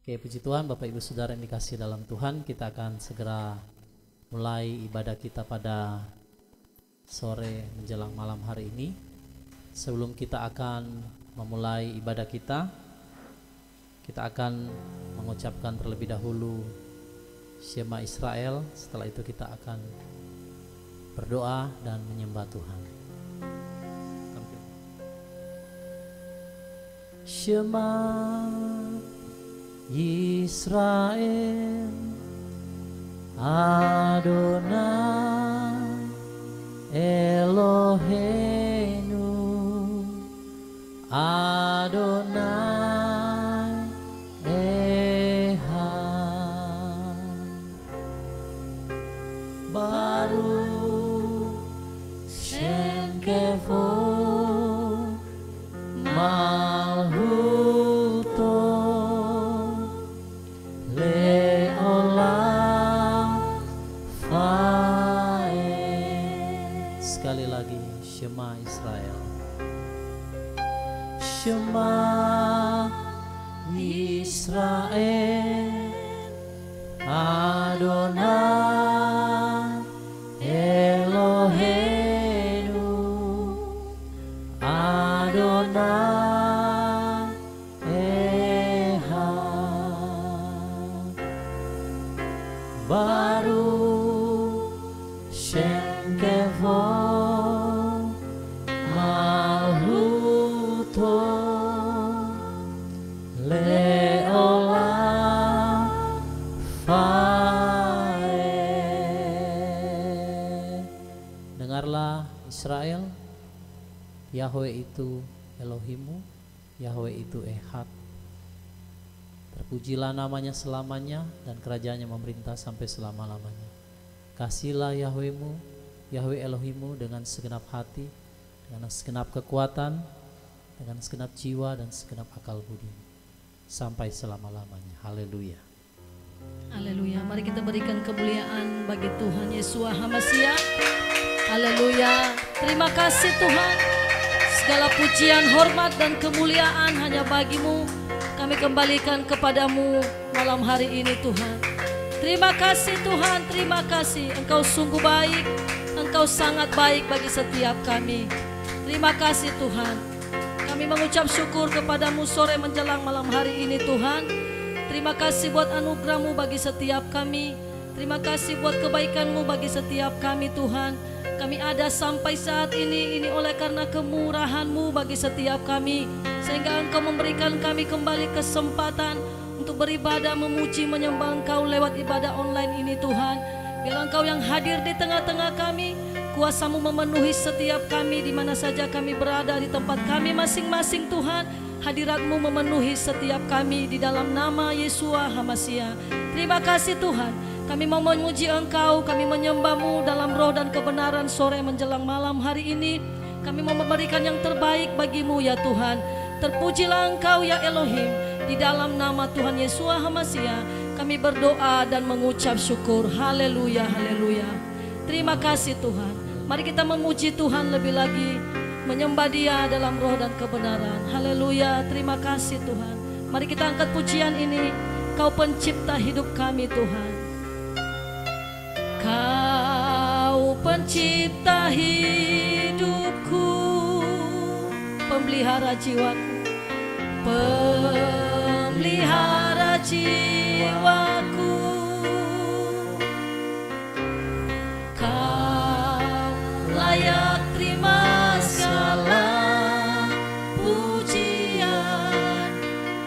Oke, puji Tuhan, Bapak Ibu Saudara yang dikasihi dalam Tuhan, kita akan segera mulai ibadah kita pada sore menjelang malam hari ini. Sebelum kita akan memulai ibadah kita akan mengucapkan terlebih dahulu Shema Israel. Setelah itu kita akan berdoa dan menyembah Tuhan. Shema Israel Adonai Eloheinu Adonai Echad Baruch Shem Kevod Malhuto Leolam Faed. Sekali lagi, Shema Israel. Shema Israel Adonai Eloheinu Adonai Echad Baruch Shem Kevod Malhuto Leolam Faed. Dengarlah Israel, Yahweh itu Elohimu, Yahweh itu Echad. Terpujilah namanya selamanya dan kerajaannya memerintah sampai selama-lamanya. Kasihlah Yahwehmu, Yahweh Elohimu dengan segenap hati, dengan segenap kekuatan, dengan segenap jiwa dan segenap akal budi sampai selama-lamanya. Haleluya. Haleluya. Mari kita berikan kemuliaan bagi Tuhan Yesus HaMasiah. Haleluya. Terima kasih Tuhan. Segala pujian, hormat dan kemuliaan hanya bagimu. Kami kembalikan kepadamu malam hari ini Tuhan. Terima kasih Tuhan, terima kasih. Engkau sungguh baik, Engkau sangat baik bagi setiap kami. Terima kasih Tuhan. Kami mengucap syukur kepadamu sore menjelang malam hari ini Tuhan. Terima kasih buat anugerah-Mu bagi setiap kami. Terima kasih buat kebaikan-Mu bagi setiap kami Tuhan. Kami ada sampai saat ini oleh karena kemurahan-Mu bagi setiap kami. Sehingga Engkau memberikan kami kembali kesempatan untuk beribadah, memuji, menyembah Engkau lewat ibadah online ini Tuhan. Biar Engkau yang hadir di tengah-tengah kami, kuasa-Mu memenuhi setiap kami di mana saja kami berada di tempat kami masing-masing Tuhan. Hadirat-Mu memenuhi setiap kami di dalam nama Yesus HaMasiah. Terima kasih Tuhan. Kami mau memuji Engkau, kami menyembah-Mu dalam roh dan kebenaran sore menjelang malam hari ini. Kami mau memberikan yang terbaik bagi-Mu ya Tuhan. Terpujilah Engkau ya Elohim. Di dalam nama Tuhan Yesus HaMasiah kami berdoa dan mengucap syukur. Haleluya, haleluya. Terima kasih Tuhan. Mari kita memuji Tuhan lebih lagi, menyembah Dia dalam roh dan kebenaran. Haleluya, terima kasih Tuhan. Mari kita angkat pujian ini. Kau pencipta hidup kami Tuhan. Kau pencipta hidupku, pemelihara jiwaku, pemelihara jiwaku. Kau layak terima segala pujian,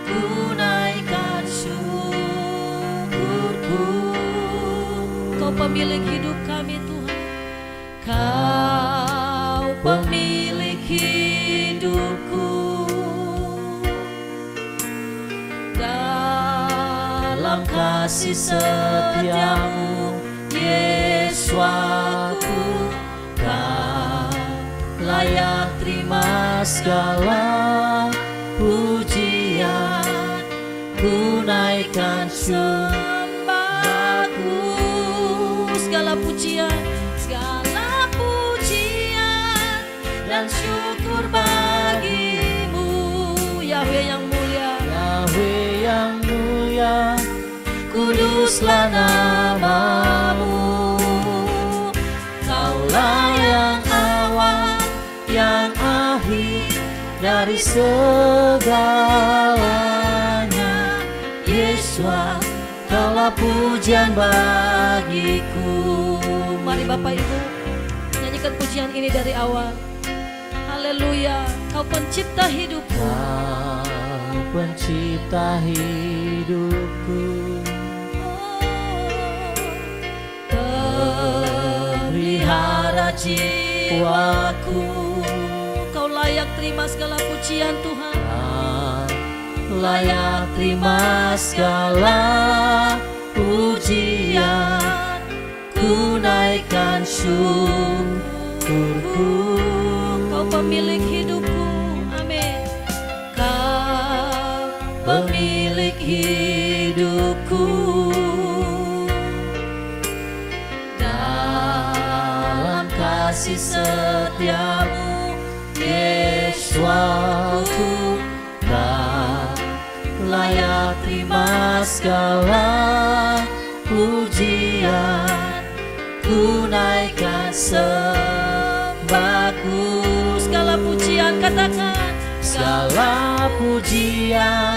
ku naikkan syukurku. Kau pemilik hidup kami Tuhan. Kau pemilik hidupku. Dalam kasih setia-Mu Yesus aku, Kau layak terima segala pujian, ku naikkan sembahku. Segala pujian dan syukur bagi-Mu, Yahweh yang mulia, Yahweh yang mulia, kuduslah namamu. Kaulah yang awal, yang akhir dari segalanya. Yesua, Kaulah pujian bagiku. Mari Bapak Ibu nyanyikan pujian ini dari awal. Haleluya, Kau pencipta hidupku. Kau pencipta hidupku. Pelihara jiwaku. Kau layak terima segala pujian Tuhan. Layak terima segala pujian. Ku naikkan syukurku. Kau pemilik hidupku, amin. Kau pemilik hidupku. Dalam kasih setiamu, Yesuaku, layak terima segala pujian. Ku naikkan sembahku. Segala pujian, katakan. Segala pujian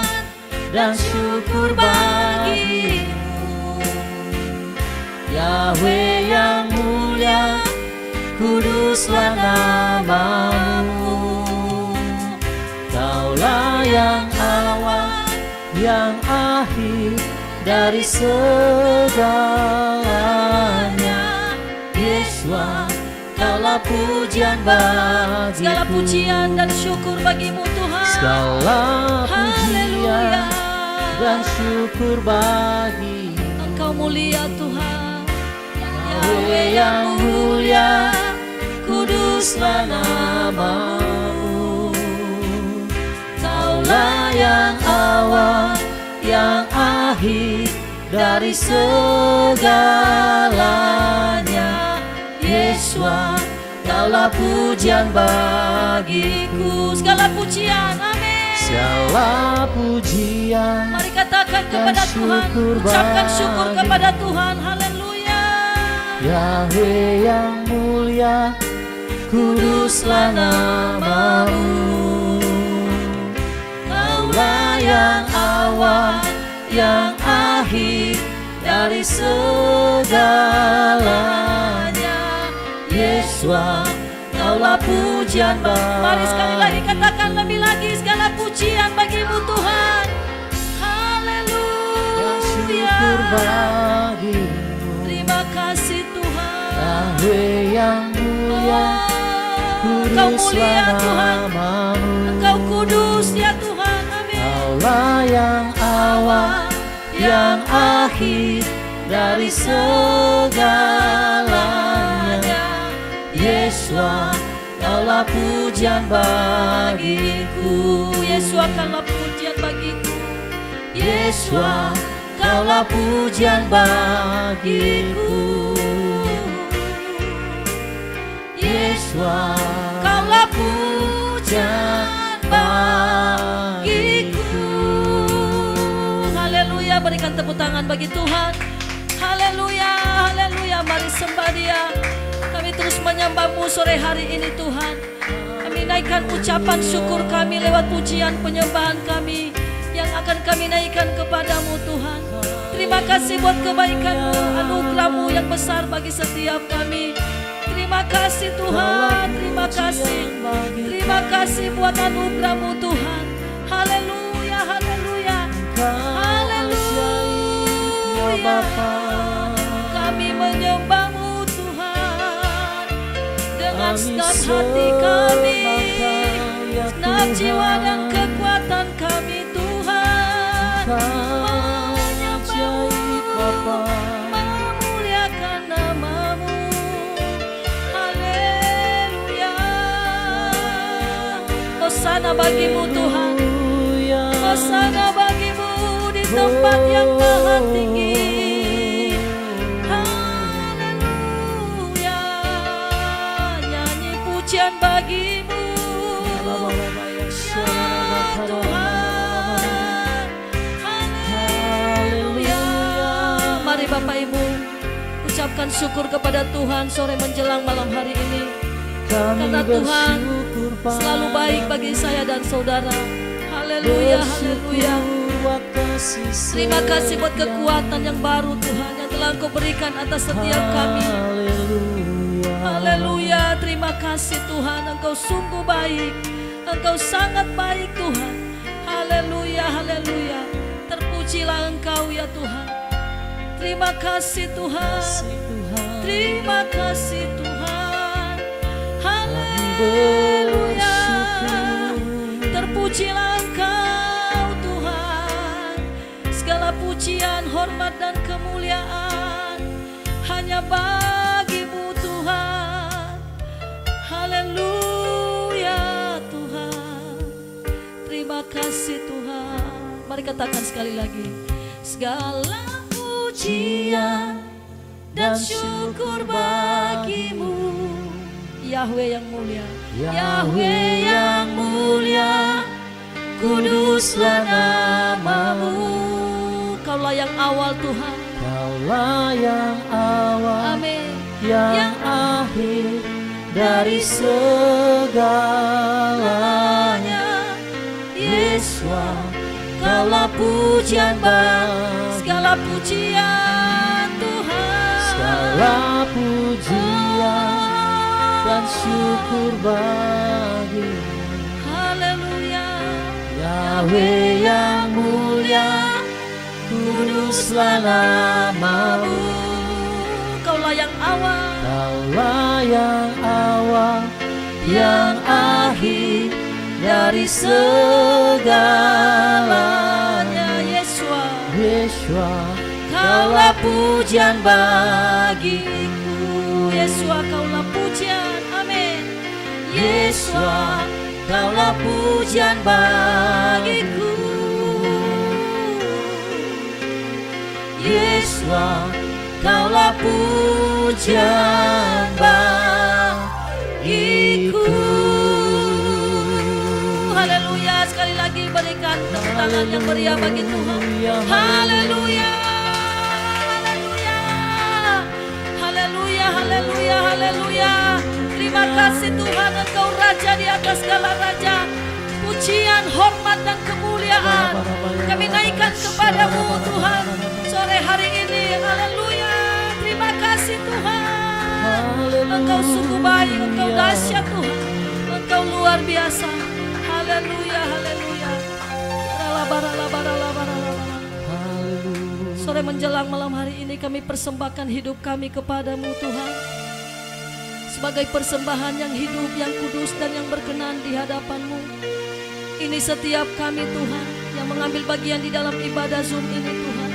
dan syukur bagimu, Yahweh yang mulia, kuduslah namamu. Kaulah yang awal, yang akhir dari segalanya. Yesua, Kaulah pujian bagiku. Segala pujian dan syukur bagimu Tuhan. Segala pujian dan syukur bagi. Engkau mulia Tuhan, Yahweh yang mulia, kuduslah namamu. Kaulah yang awal, yang akhir dari segalanya. Yesua, Kaulah pujian bagiku. Segala pujian, amin. Segala pujian. Mari katakan kepada Tuhan, ucapkan syukur kepada Tuhan. Haleluya. Yahweh yang mulia, kuduslah namamu. Kaulah yang awal, yang akhir dari segalanya. Yesua, Kaulah pujian bagiku. Mari sekali lagi katakan lebih lagi. Segala pujian bagimu Tuhan. Haleluya. Syukur bagimu. Terima kasih Tuhan. Yahweh yang mulia, kuduslah namamu. Engkau kudus ya Tuhan, amin. Kaulah yang awal, yang akhir dari segalanya. Yesua, Kaulah pujian bagiku. Yesua, Kaulah pujian bagiku. Yesua, Kaulah pujian bagiku. Yesua, Kaulah pujian bagiku. Haleluya, berikan tepuk tangan bagi Tuhan. Haleluya, haleluya, mari sembah Dia. Kami terus menyembah-Mu sore hari ini Tuhan. Kami naikkan ucapan syukur kami lewat pujian penyembahan kami yang akan kami naikkan kepadamu Tuhan. Terima kasih buat kebaikan-Mu, anugerah-Mu yang besar bagi setiap kami. Terima kasih Tuhan, terima kasih. Terima kasih buat anugerah-Mu Tuhan. Haleluya, haleluya, haleluya. Kami menyembah-Mu dengan segenap hati kami, segenap jiwa dan kekuatan kami Tuhan. Menyembah-Mu, memuliakan nama-Mu. Haleluya. Hosana bagimu Tuhan, hosana bagimu di tempat yang maha tinggi. Pujian bagimu ya Tuhan. Haleluya. ucapkan syukur kepada Tuhan sore menjelang malam hari ini. Kami Karena Tuhan bersyukur selalu baik bagi saya dan saudara. Haleluya, haleluya. buat kasih Terima kasih buat kekuatan yang baru Tuhan yang telah Engkau berikan atas setiap kami. Haleluya. Haleluya, terima kasih Tuhan, Engkau sungguh baik, Engkau sangat baik Tuhan. Haleluya, haleluya. Terpujilah Engkau ya Tuhan. Terima kasih Tuhan, terima kasih Tuhan. Haleluya, terpujilah Engkau Tuhan. Segala pujian, hormat dan kemuliaan hanya bagi-Mu Tuhan. Haleluya Tuhan, terima kasih Tuhan. Mari katakan sekali lagi. Segala pujian dan syukur bagi-Mu, Yahweh yang mulia, Yahweh yang mulia, kuduslah nama-Mu. Kaulah yang awal Tuhan, Kaulah yang awal, amin, yang akhir dari segalanya. Yeswa, Kaulah pujian segala pujian Tuhan, segala pujian dan syukur bagi haleluya. Yahweh yang mulia, kuduslah nama-Mu. Kaulah yang awal, Kaulah yang awal, yang akhir dari segalanya. Yeswa, Yeswa, Kaulah pujian bagiku. Yeswa, Kaulah pujian, amin. Yeswa, Kaulah pujian bagiku. Yeswa, Kaulah pujian bagiku. Haleluya, sekali lagi berikan tepuk tangan yang meriah bagi Tuhan. Haleluya, haleluya, haleluya, haleluya, haleluya. Terima kasih Tuhan, Engkau Raja di atas segala raja. Pujian, hormat dan kemuliaan kami naikkan kepadamu Tuhan sore hari ini. Haleluya, terima kasih Tuhan. Engkau sungguh baik, Engkau dahsyat Tuhan, Engkau luar biasa. Haleluya, haleluya. Sore menjelang malam hari ini kami persembahkan hidup kami kepadamu Tuhan, sebagai persembahan yang hidup, yang kudus dan yang berkenan di hadapan-Mu. Ini setiap kami Tuhan yang mengambil bagian di dalam ibadah Zoom ini Tuhan.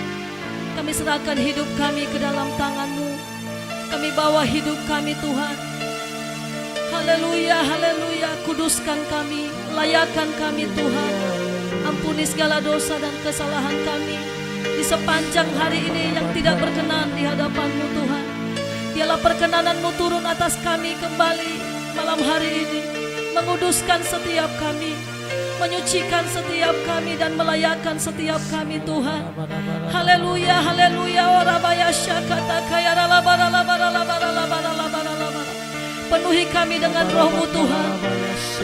Kami serahkan hidup kami ke dalam tangan-Mu. Kami bawa hidup kami Tuhan. Haleluya, haleluya. Kuduskan kami, layakan kami Tuhan. Ampuni segala dosa dan kesalahan kami di sepanjang hari ini yang tidak berkenan di hadapan-Mu Tuhan. Biarlah perkenanan-Mu turun atas kami kembali malam hari ini, menguduskan setiap kami, menyucikan setiap kami dan melayakan setiap kami Tuhan. Haleluya, haleluya. Orabaya syakata kaya ralabara labara labara labara labara labara. Penuhi kami dengan roh-Mu Tuhan,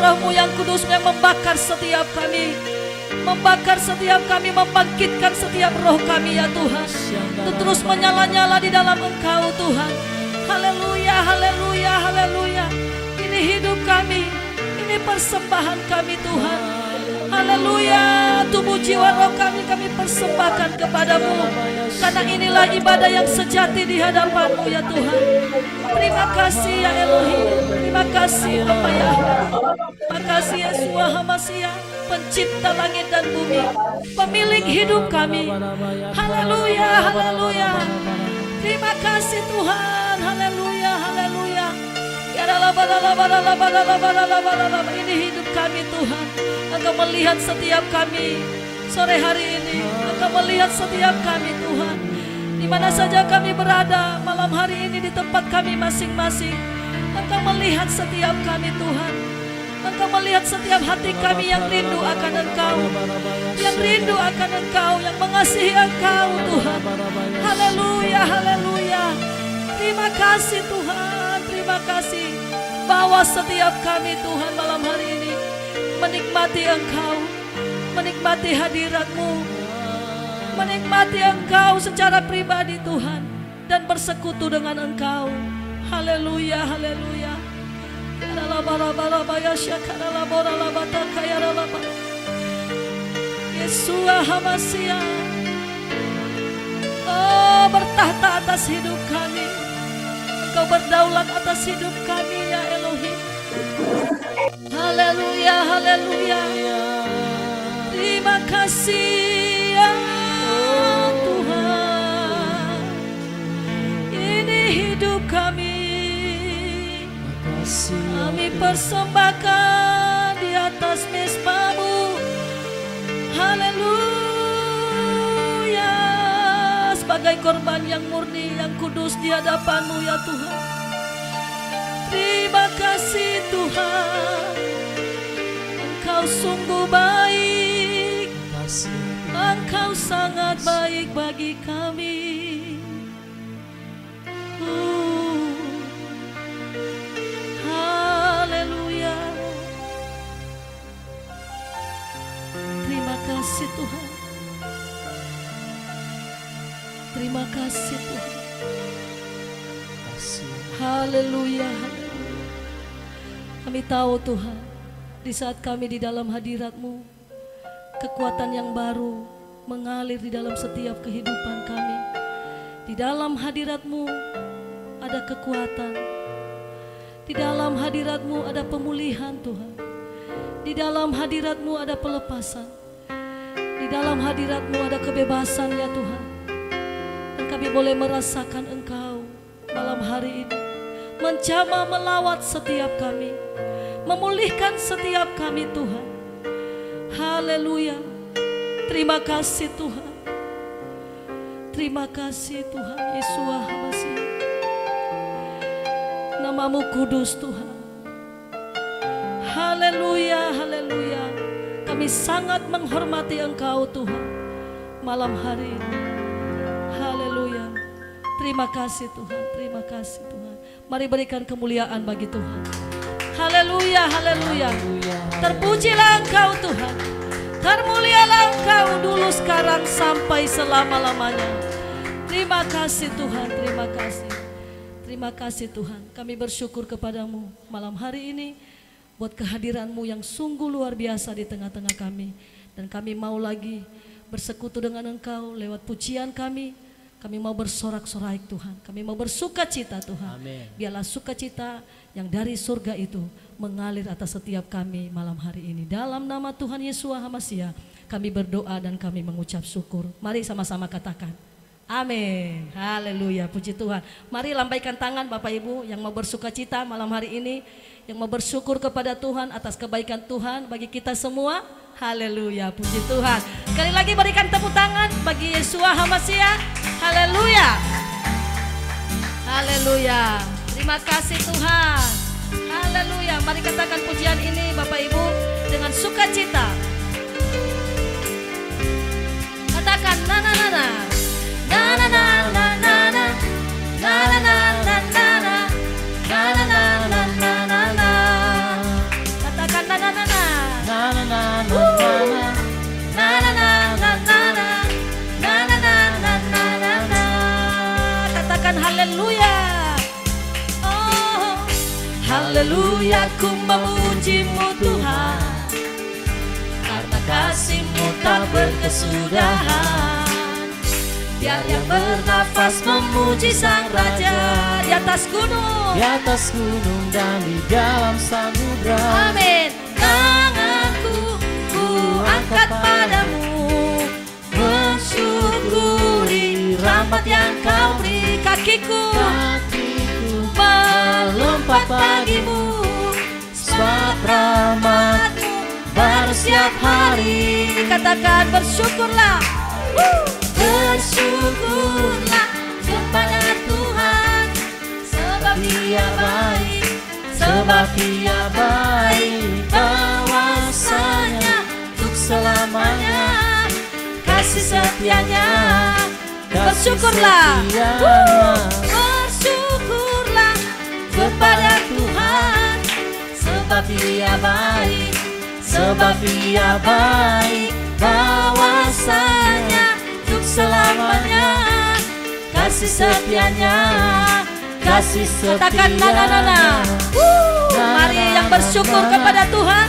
roh-Mu yang kudus yang membakar setiap kami, membakar setiap kami, membangkitkan setiap roh kami ya Tuhan, untuk terus menyala-nyala di dalam Engkau Tuhan. Haleluya, haleluya, haleluya. Ini hidup kami, ini persembahan kami Tuhan. Haleluya, tubuh jiwa roh kami persembahkan kepadamu, karena inilah ibadah yang sejati di hadapan-Mu ya Tuhan. Terima kasih ya Elohim, terima kasih Bapa Yahweh, terima kasih Yeshua HaMashiach, pencipta langit dan bumi, pemilik hidup kami. Haleluya, haleluya. Terima kasih Tuhan. Haleluya, haleluya. Ini hidup kami Tuhan. Engkau melihat setiap kami sore hari ini. Engkau melihat setiap kami Tuhan, di mana saja kami berada malam hari ini, di tempat kami masing-masing. Engkau melihat setiap kami Tuhan. Engkau melihat setiap hati kami yang rindu akan Engkau, yang rindu akan Engkau, yang mengasihi Engkau Tuhan. Haleluya, haleluya. Terima kasih Tuhan, terima kasih. Bawa setiap kami Tuhan malam hari ini menikmati Engkau, menikmati hadirat-Mu, menikmati Engkau secara pribadi Tuhan, dan bersekutu dengan Engkau. Haleluya, haleluya. Yesua Hamasia, oh bertahta atas hidup kami. Engkau berdaulat atas hidup kami ya Elohim. Haleluya, haleluya. Terima kasih ya Tuhan. Ini hidup kami. Kami persembahkan di atas mezbah-Mu. Haleluya. Sebagai korban yang murni, yang kudus di hadapan-Mu ya Tuhan. Terima kasih Tuhan. Engkau sungguh baik. Engkau sangat baik bagi kami. Haleluya. Terima kasih Tuhan. Terima kasih Tuhan. Haleluya, haleluya. Kami tahu Tuhan, di saat kami di dalam hadirat-Mu, kekuatan yang baru mengalir di dalam setiap kehidupan kami. Di dalam hadirat-Mu ada kekuatan. Di dalam hadirat-Mu ada pemulihan Tuhan. Di dalam hadirat-Mu ada pelepasan. Di dalam hadirat-Mu ada kebebasan ya Tuhan. Dan kami boleh merasakan Engkau malam hari ini menjamah melawat setiap kami, memulihkan setiap kami Tuhan. Haleluya. Terima kasih Tuhan. Terima kasih Tuhan Yesua Hamasia. Nama-Mu kudus Tuhan. Haleluya, haleluya. Kami sangat menghormati Engkau Tuhan malam hari ini. Haleluya. Terima kasih Tuhan, terima kasih Tuhan. Mari berikan kemuliaan bagi Tuhan. Haleluya, haleluya. Terpujilah Engkau Tuhan. Termulialah Engkau dulu, sekarang, sampai selama-lamanya. Terima kasih Tuhan, terima kasih. Terima kasih Tuhan. Kami bersyukur kepadamu malam hari ini buat kehadiran-Mu yang sungguh luar biasa di tengah-tengah kami. Dan kami mau lagi bersekutu dengan Engkau lewat pujian kami. Kami mau bersorak-sorai Tuhan. Kami mau bersuka cita Tuhan. Amin. Biarlah sukacita yang dari surga itu mengalir atas setiap kami malam hari ini. Dalam nama Tuhan Yesua Hamasia kami berdoa dan kami mengucap syukur. Mari sama-sama katakan amin. Haleluya, puji Tuhan. Mari lambaikan tangan Bapak Ibu yang mau bersuka cita malam hari ini, yang mau bersyukur kepada Tuhan atas kebaikan Tuhan bagi kita semua. Haleluya, puji Tuhan. Sekali lagi berikan tepuk tangan bagi Yesua Hamasia. Haleluya. Haleluya. Terima kasih Tuhan. Haleluya. Mari katakan pujian ini Bapak Ibu dengan sukacita. Katakan na na na na. Na na na na na na. Na na na na na na. Na na na na na na na. Katakan na na na na. Na na na na na. Na na na na na na. Na na na na na na na. Katakan haleluya. Oh, haleluya, ku memuji-Mu Tuhan, karena kasih-Mu tak berkesudahan. Biar yang bernafas memuji Sang Raja di atas gunung, dan di dalam samudra. Amin. Tanganku ku angkat padamu, mensyukuri rahmat yang Kau beri. Kakiku melompat bagimu, sebab rahmat-Mu baru setiap hari. Katakan bersyukurlah. Bersyukurlah kepada Tuhan, sebab Dia baik, sebab Dia baik. Bahwasanya untuk selamanya kasih setianya. Bersyukurlah. Bersyukur. sebab Dia baik, sebab Dia baik, bahwasanya untuk selamanya kasih setianya, kasih setianya. Katakan na. Mari yang bersyukur kepada Tuhan.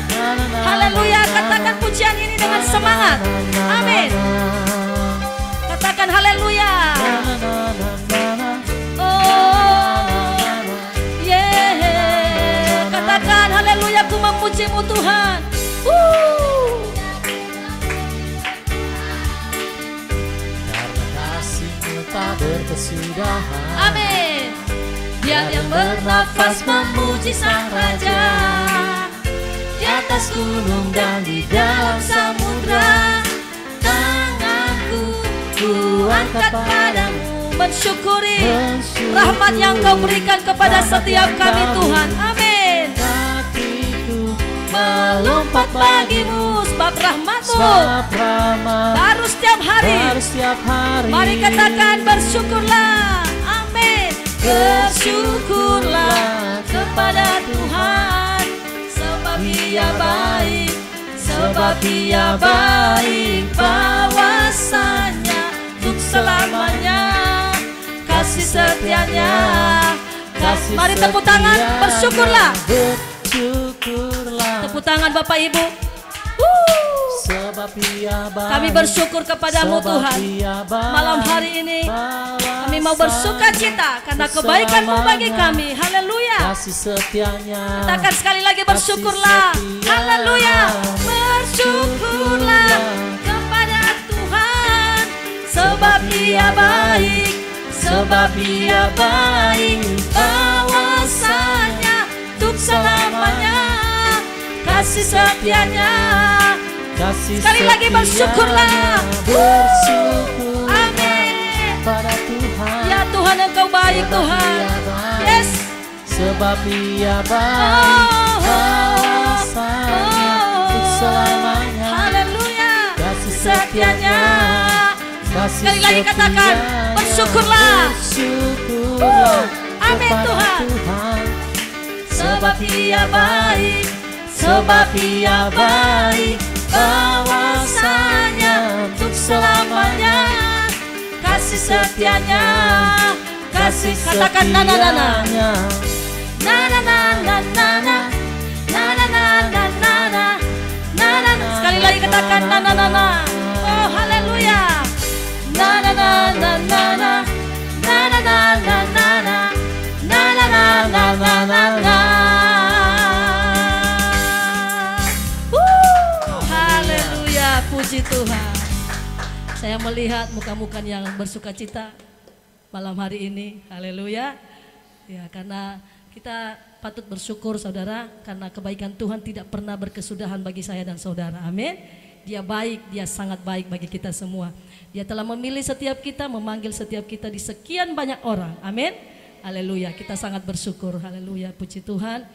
Haleluya, katakan pujian ini dengan semangat. Amin. Katakan haleluya. Oh, yeah. Katakan haleluya, ku memujimu Tuhan. Karena kasih-Mu tak berkesudahan. Amin. Biar yang bernafas memuji Sang Raja, di atas gunung dan di dalam samudra. Tanganku ku angkat padamu, mensyukuri rahmat yang Kau berikan kepada setiap kami Tuhan. Amin. Hatiku Melompat bagimu, sebab rahmat-Mu baru setiap hari. Mari katakan bersyukurlah. Amin. Bersyukurlah kepada Tuhan, sebab Dia baik, sebab Dia baik, bahwasanya untuk selamanya kasih setianya, kasih. Mari tepuk tangan, bersyukurlah. Tepuk tangan Bapak Ibu. Sebab Dia baik, kami bersyukur kepadamu Tuhan. Malam hari ini kami mau bersuka cita karena kebaikan-Mu bagi kami. Haleluya. kasih setianya. Katakan sekali lagi, bersyukurlah. Haleluya. Bersyukurlah kepada Tuhan, sebab Dia baik, sebab Dia baik, bahwasanya untuk selamanya kasih setianya. Sekali lagi bersyukurlah. Bersyukur. Amin. Pada Tuhan. Ya Tuhan, Engkau baik Tuhan. Yes. Sebab Dia baik, bahwasanya untuk selamanya Haleluya. kasih Setianya. kasih Sekali lagi katakan, bersyukurlah. Bersyukurlah Amin kepada Tuhan. Sebab Dia baik, sebab Dia baik, bahwasanya untuk selamanya kasih setianya, kasih. Katakan na. Sekali lagi katakan na. Oh haleluya. Haleluya, puji Tuhan. Saya melihat muka-muka yang bersuka cita malam hari ini. Haleluya. Ya, karena kita patut bersyukur saudara, karena kebaikan Tuhan tidak pernah berkesudahan bagi saya dan saudara. Amin. Dia baik, Dia sangat baik bagi kita semua. Dia telah memilih setiap kita, memanggil setiap kita di sekian banyak orang. Amin. Haleluya. Kita sangat bersyukur. Haleluya. Puji Tuhan.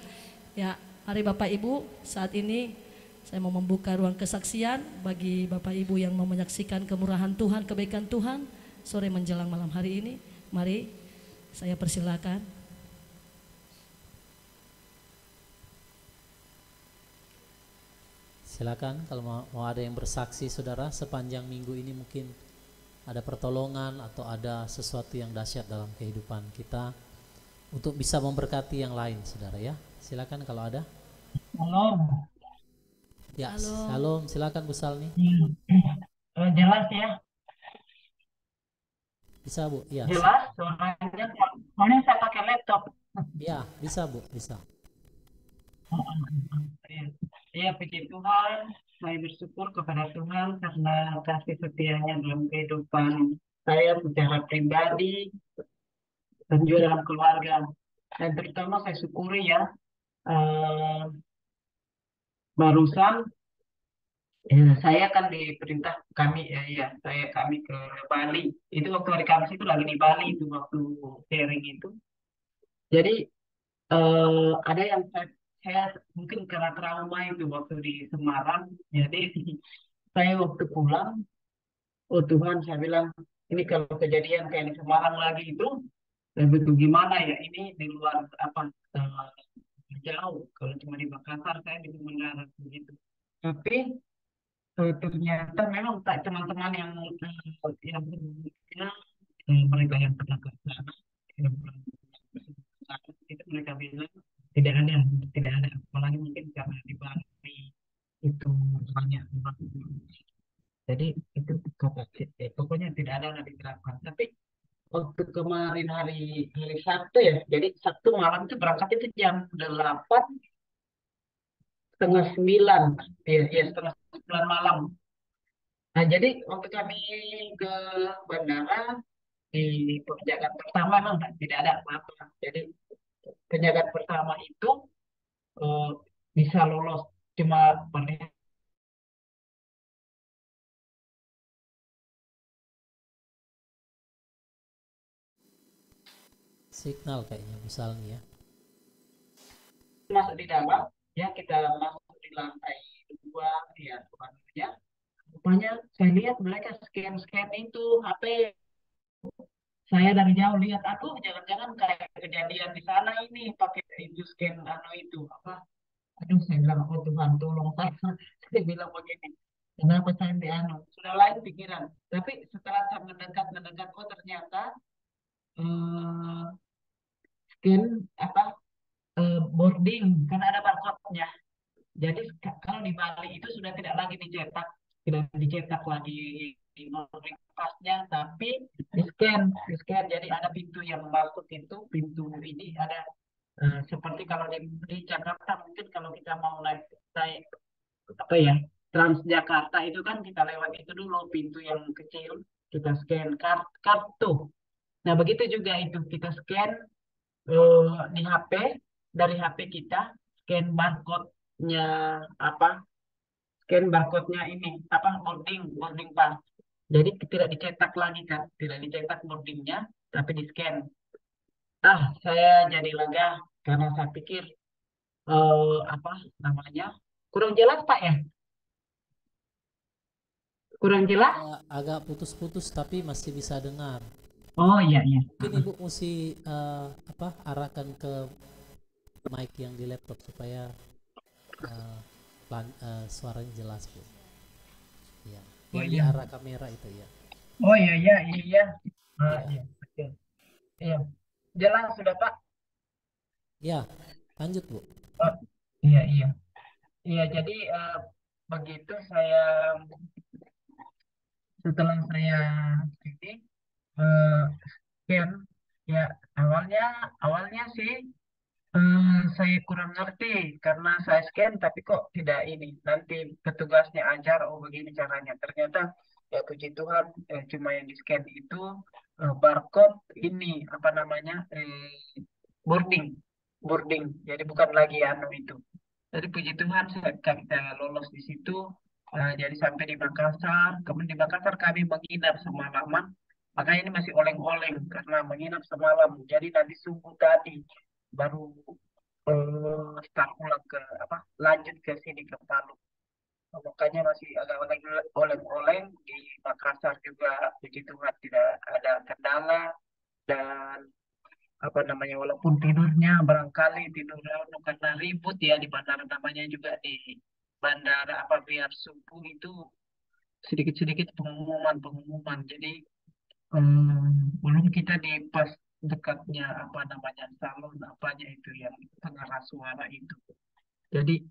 Ya, mari Bapak Ibu, saat ini saya mau membuka ruang kesaksian bagi Bapak Ibu yang mau menyaksikan kemurahan Tuhan, kebaikan Tuhan sore menjelang malam hari ini. Mari saya persilakan. Silakan kalau mau ada yang bersaksi saudara, sepanjang minggu ini mungkin ada pertolongan atau ada sesuatu yang dahsyat dalam kehidupan kita untuk bisa memberkati yang lain saudara ya. Silakan kalau ada. Halo. Ya, Halo. halo, silakan Bu Salni. Jelas ya? Bisa Bu? Ya. Jelas suaranya. Soalnya saya pakai laptop. Ya, bisa Bu, bisa. Ya, puji Tuhan. Saya bersyukur kepada Tuhan karena kasih setianya dalam kehidupan saya secara pribadi dan juga dalam keluarga. Dan terutama saya syukuri ya, barusan saya kan diperintah kami kami ke Bali. Itu waktu hari Kamis itu lagi di Bali itu waktu sharing itu. Jadi ada yang saya mungkin karena trauma itu waktu di Semarang. Jadi saya waktu pulang, oh Tuhan, saya bilang ini kalau kejadian kayak di Semarang lagi itu begitu gimana ya, ini di luar jauh. Kalau cuma di Makassar saya bisa mendarat begitu. Tapi ternyata memang tak teman-teman yang sebelumnya, mereka yang pernah ke sana, yang pernah ke sana, itu mereka bilang tidak ada, tidak ada. Apalagi mungkin karena di Bali itu banyak orang. Jadi itu kata, pokoknya tidak ada yang diterapkan. Tapi waktu kemarin hari hari Sabtu ya, jadi Sabtu malam itu berangkat itu jam 8, setengah 9, ya, ya setengah 9 malam. Nah, jadi waktu kami ke bandara, di penjagaan pertama memang tidak ada apa-apa. Jadi penjagaan pertama itu eh, bisa lolos, cuma perlihat Signal kayaknya misalnya ya. masuk di dalam, ya kita masuk di lantai 2, ya rupanya. Rupanya saya lihat mereka scan-scan itu HP. Saya dari jauh lihat, aduh jangan-jangan kayak kejadian di sana ini pakai itu scan itu apa. Aduh, saya bilang, oh Tuhan, tolong saya. Saya bilang begini, kenapa saya sudah lain pikiran. Tapi setelah saya mendekat, oh ternyata eh, scan apa boarding, kan ada barcode-nya. Jadi kalau di Bali itu sudah tidak lagi dicetak, tidak dicetak lagi di boarding pasnya, tapi di scan. Jadi ada pintu yang masuk itu, pintu ini ada seperti kalau di Jakarta mungkin kalau kita mau naik naik apa ya, Transjakarta itu kan kita lewat itu dulu pintu yang kecil, kita scan kartu. Nah begitu juga itu kita scan di HP, dari HP kita scan barcode-nya, apa, scan barcode-nya ini apa, boarding boarding pass. Jadi tidak dicetak lagi kan, tidak dicetak boardingnya, tapi di scan. Saya jadi lega karena saya pikir apa namanya, kurang jelas Pak ya, kurang jelas. Agak putus-putus tapi masih bisa dengar. Oh iya iya. Mungkin ibu mesti apa, arahkan ke mic yang di laptop supaya suaranya jelas bu. Ya. Oh Yang di iya. arah kamera itu ya. Oh iya iya iya iya. Ya. Iya betul. Iya. Jelas sudah Pak. Ya, lanjut bu. Oh, iya iya. Iya jadi begitu saya, setelah saya ini eh, scan, ya awalnya awalnya sih saya kurang ngerti karena saya scan tapi kok tidak ini. Nanti petugasnya ajar, oh begini caranya. Ternyata ya puji Tuhan, cuma yang di scan itu barcode ini apa namanya, boarding boarding. Jadi bukan lagi itu. Jadi puji Tuhan kita lolos di situ. Jadi sampai di Makassar, kemudian di Makassar kami menginap semalaman. Makanya ini masih oleng-oleng karena menginap semalam. Jadi nanti subuh tadi baru start ulang ke apa, lanjut ke sini ke Palu. Makanya masih agak oleng-oleng di Makassar juga, puji Tuhan tidak ada kendala. Dan apa namanya, walaupun tidurnya barangkali tidur karena ribut ya di bandara, namanya juga di bandara apa, biar subuh itu sedikit-sedikit pengumuman. Jadi belum kita di pas dekatnya apa namanya salon apanya itu yang pengeras suara itu. Jadi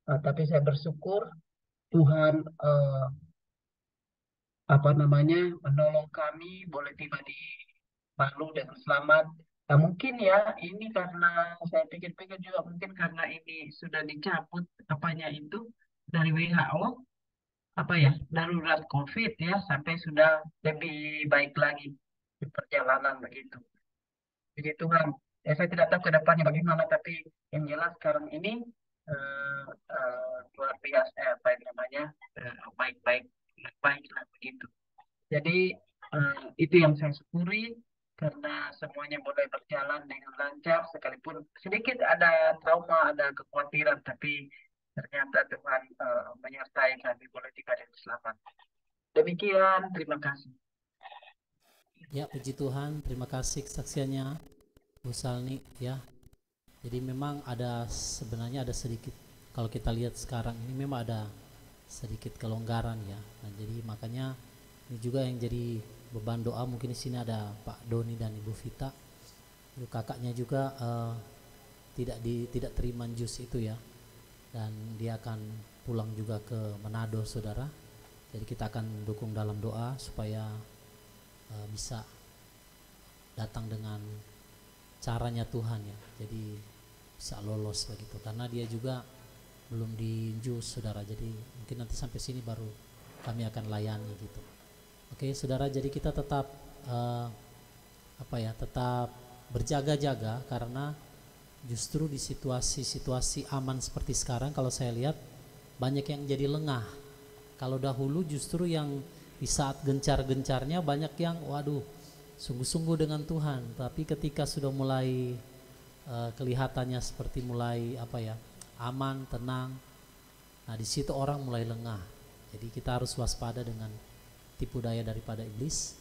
tapi saya bersyukur Tuhan apa namanya menolong kami boleh tiba di Palu dengan selamat. Nah, mungkin ya ini karena saya pikir-pikir juga mungkin karena ini sudah dicabut apanya itu dari WHO, apa ya, darurat COVID ya, sampai sudah lebih baik lagi di perjalanan begitu. Puji Tuhan. Ya, saya tidak tahu ke depannya bagaimana, tapi yang jelas sekarang ini luar biasa, apa yang namanya, baik-baik, baiklah begitu. Jadi itu yang saya syukuri karena semuanya boleh berjalan dengan lancar, sekalipun sedikit ada trauma, ada kekhawatiran, tapi ternyata Tuhan menyertai kami boleh tiba dengan selamat. Demikian, terima kasih. Ya, puji Tuhan, terima kasih kesaksiannya Bu Salni ya. Jadi memang sebenarnya ada sedikit, kalau kita lihat sekarang ini memang ada sedikit kelonggaran ya. Nah, jadi makanya ini juga yang jadi beban doa. Mungkin di sini ada Pak Doni dan Ibu Vita. Itu kakaknya juga tidak terima jus itu ya. Dan dia akan pulang juga ke Manado, saudara. Jadi kita akan dukung dalam doa supaya bisa datang dengan caranya Tuhan ya. Jadi bisa lolos begitu, karena dia juga belum diinjus, saudara. Jadi mungkin nanti sampai sini baru kami akan layani gitu. Oke, saudara, jadi kita tetap tetap berjaga-jaga, karena justru di situasi-situasi aman seperti sekarang, kalau saya lihat banyak yang jadi lengah. Kalau dahulu justru yang di saat gencar-gencarnya banyak yang waduh sungguh-sungguh dengan Tuhan, tapi ketika sudah mulai kelihatannya seperti mulai aman, tenang, nah di situ orang mulai lengah. Jadi kita harus waspada dengan tipu daya daripada iblis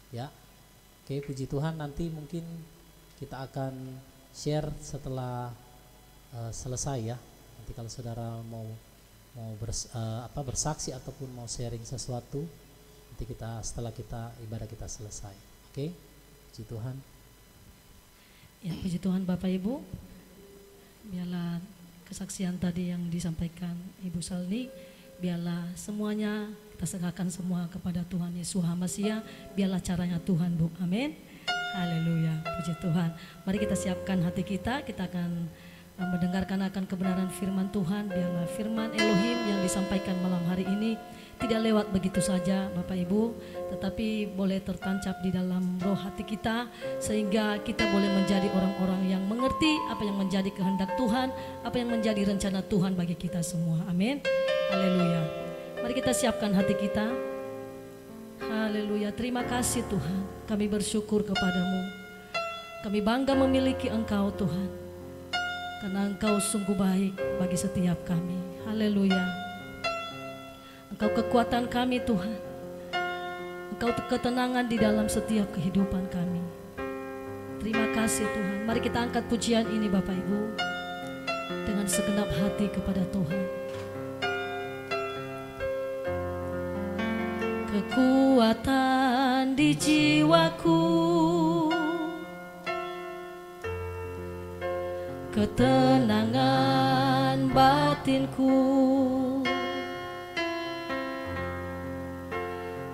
ya. Oke, puji Tuhan, nanti mungkin kita akan share setelah selesai ya. Nanti kalau saudara mau bersaksi ataupun mau sharing sesuatu, nanti setelah ibadah kita selesai. Oke, puji Tuhan. Ya, puji Tuhan Bapak Ibu. Biarlah kesaksian tadi yang disampaikan Ibu Salni, biarlah semuanya kita serahkan semua kepada Tuhan Yesus Hamasiah. Biarlah caranya Tuhan, Bu. Amin. Haleluya, puji Tuhan. Mari kita siapkan hati kita akan mendengarkan akan kebenaran firman Tuhan. Biarlah firman Elohim yang disampaikan malam hari ini tidak lewat begitu saja Bapak Ibu, tetapi boleh tertancap di dalam roh hati kita, sehingga kita boleh menjadi orang-orang yang mengerti apa yang menjadi kehendak Tuhan, apa yang menjadi rencana Tuhan bagi kita semua. Amin. Haleluya. Mari kita siapkan hati kita. Haleluya. Terima kasih Tuhan, kami bersyukur kepadamu. Kami bangga memiliki Engkau Tuhan, karena Engkau sungguh baik bagi setiap kami. Haleluya. Engkau kekuatan kami Tuhan, Engkau ketenangan di dalam setiap kehidupan kami. Terima kasih Tuhan. Mari kita angkat pujian ini Bapak Ibu dengan segenap hati kepada Tuhan. Kekuatan di jiwaku, ketenangan batinku,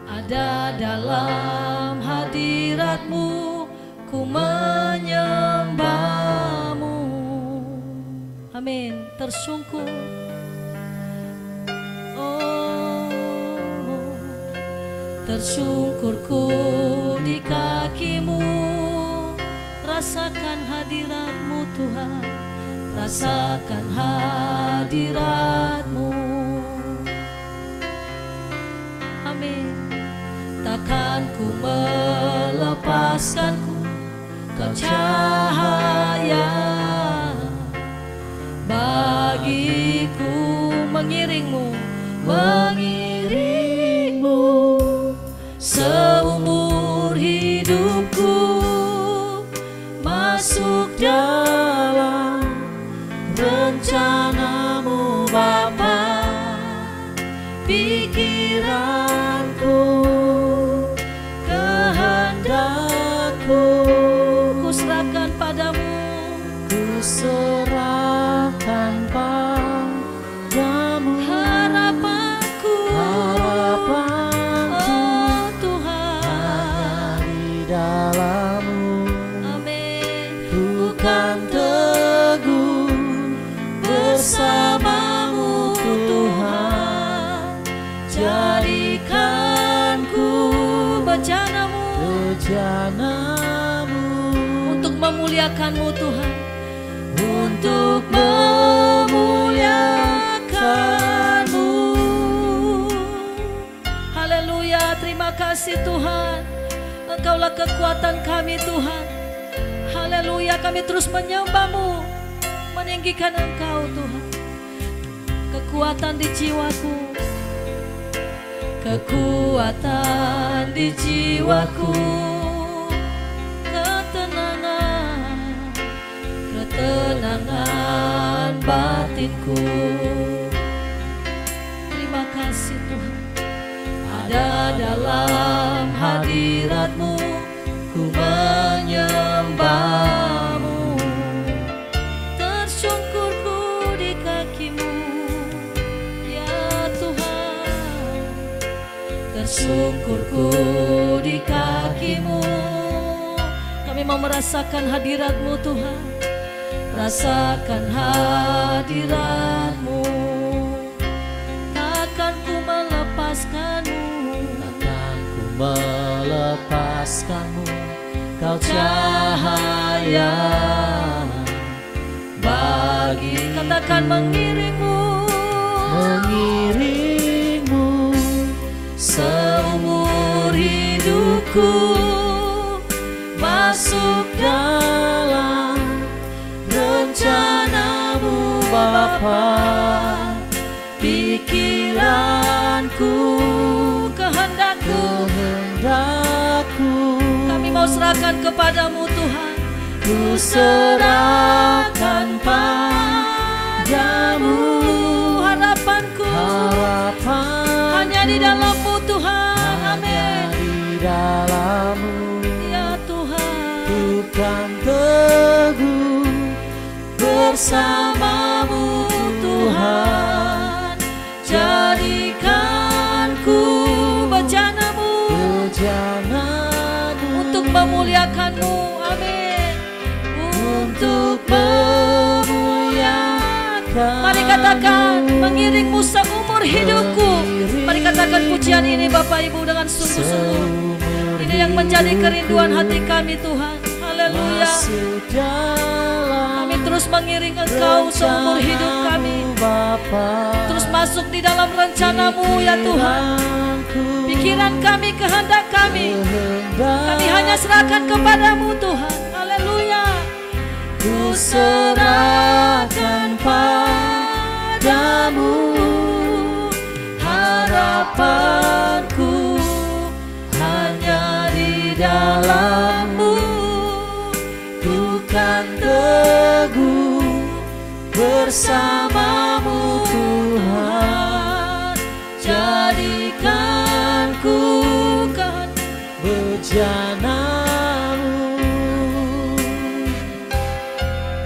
ada dalam hadirat-Mu, ku menyembah-Mu. Amin. Tersungkur, tersungkurku di kaki-Mu, rasakan hadirat-Mu Tuhan, rasakan hadirat-Mu. Amin. Takkan ku melepaskanku, Kau cahaya bagiku, mengiringmu seumur hidupku, masuk dalam rencana-Mu Bapa. Pikiranku, kehendakku, ku serahkan padamu, ku serahkan padamu. Harapanku, oh Tuhan, di dalam-Mu. Amin. Ku kan teguh bersama-Mu Tuhan, jadikanku bejana-Mu untuk memuliakan-Mu Tuhan, untuk memuliakan-Mu. Haleluya. Terima kasih Tuhan, Engkaulah kekuatan kami Tuhan. Haleluya. Kami terus menyembah-Mu, meninggikan Engkau Tuhan. Kekuatan di jiwaku, kekuatan di jiwaku, ketenangan batinku. Terima kasih Tuhan. Ada dalam hadirat-Mu, ku menyembah-Mu. Tersungkurku di kaki-Mu, ya Tuhan. Tersungkurku di kaki-Mu. Kami mau merasakan hadirat-Mu Tuhan. Rasakan hadirat-Mu. Takkan ku melepaskan-Mu. Takkan ku melepaskan-Mu. Kau cahaya bagi, katakan mengiring-Mu, mengiring-Mu seumur hidupku, masuk dalam rencana-Mu Bapa. Pikiranku, kehendakku, kami mau serahkan kepadamu Tuhan. ku serahkan padamu. Harapanku hanya di dalam-Mu Tuhan. Amin. Di dalam-Mu, Ya Tuhan, ku kan teguh bersama-Mu Tuhan. jadikanku bejana-Mu untuk memuliakan-Mu. Amin. Untuk memuliakan. Mari katakan mengiring-Mu seumur hidupku. Mari katakan pujian ini Bapak Ibu dengan sungguh-sungguh. Ini yang menjadi kerinduan hati kami Tuhan. Haleluya. Kami terus mengiring Engkau seumur hidup kami. Terus masuk di dalam rencana-Mu ya Tuhan. Pikiran kami, kehendak kami hanya serahkan kepadamu Tuhan. Haleluya. Ku serahkan padamu harapanku, hanya di dalam-Mu ku kan teguh bersama-Mu Tuhan. Jadikanku kan bejana-Mu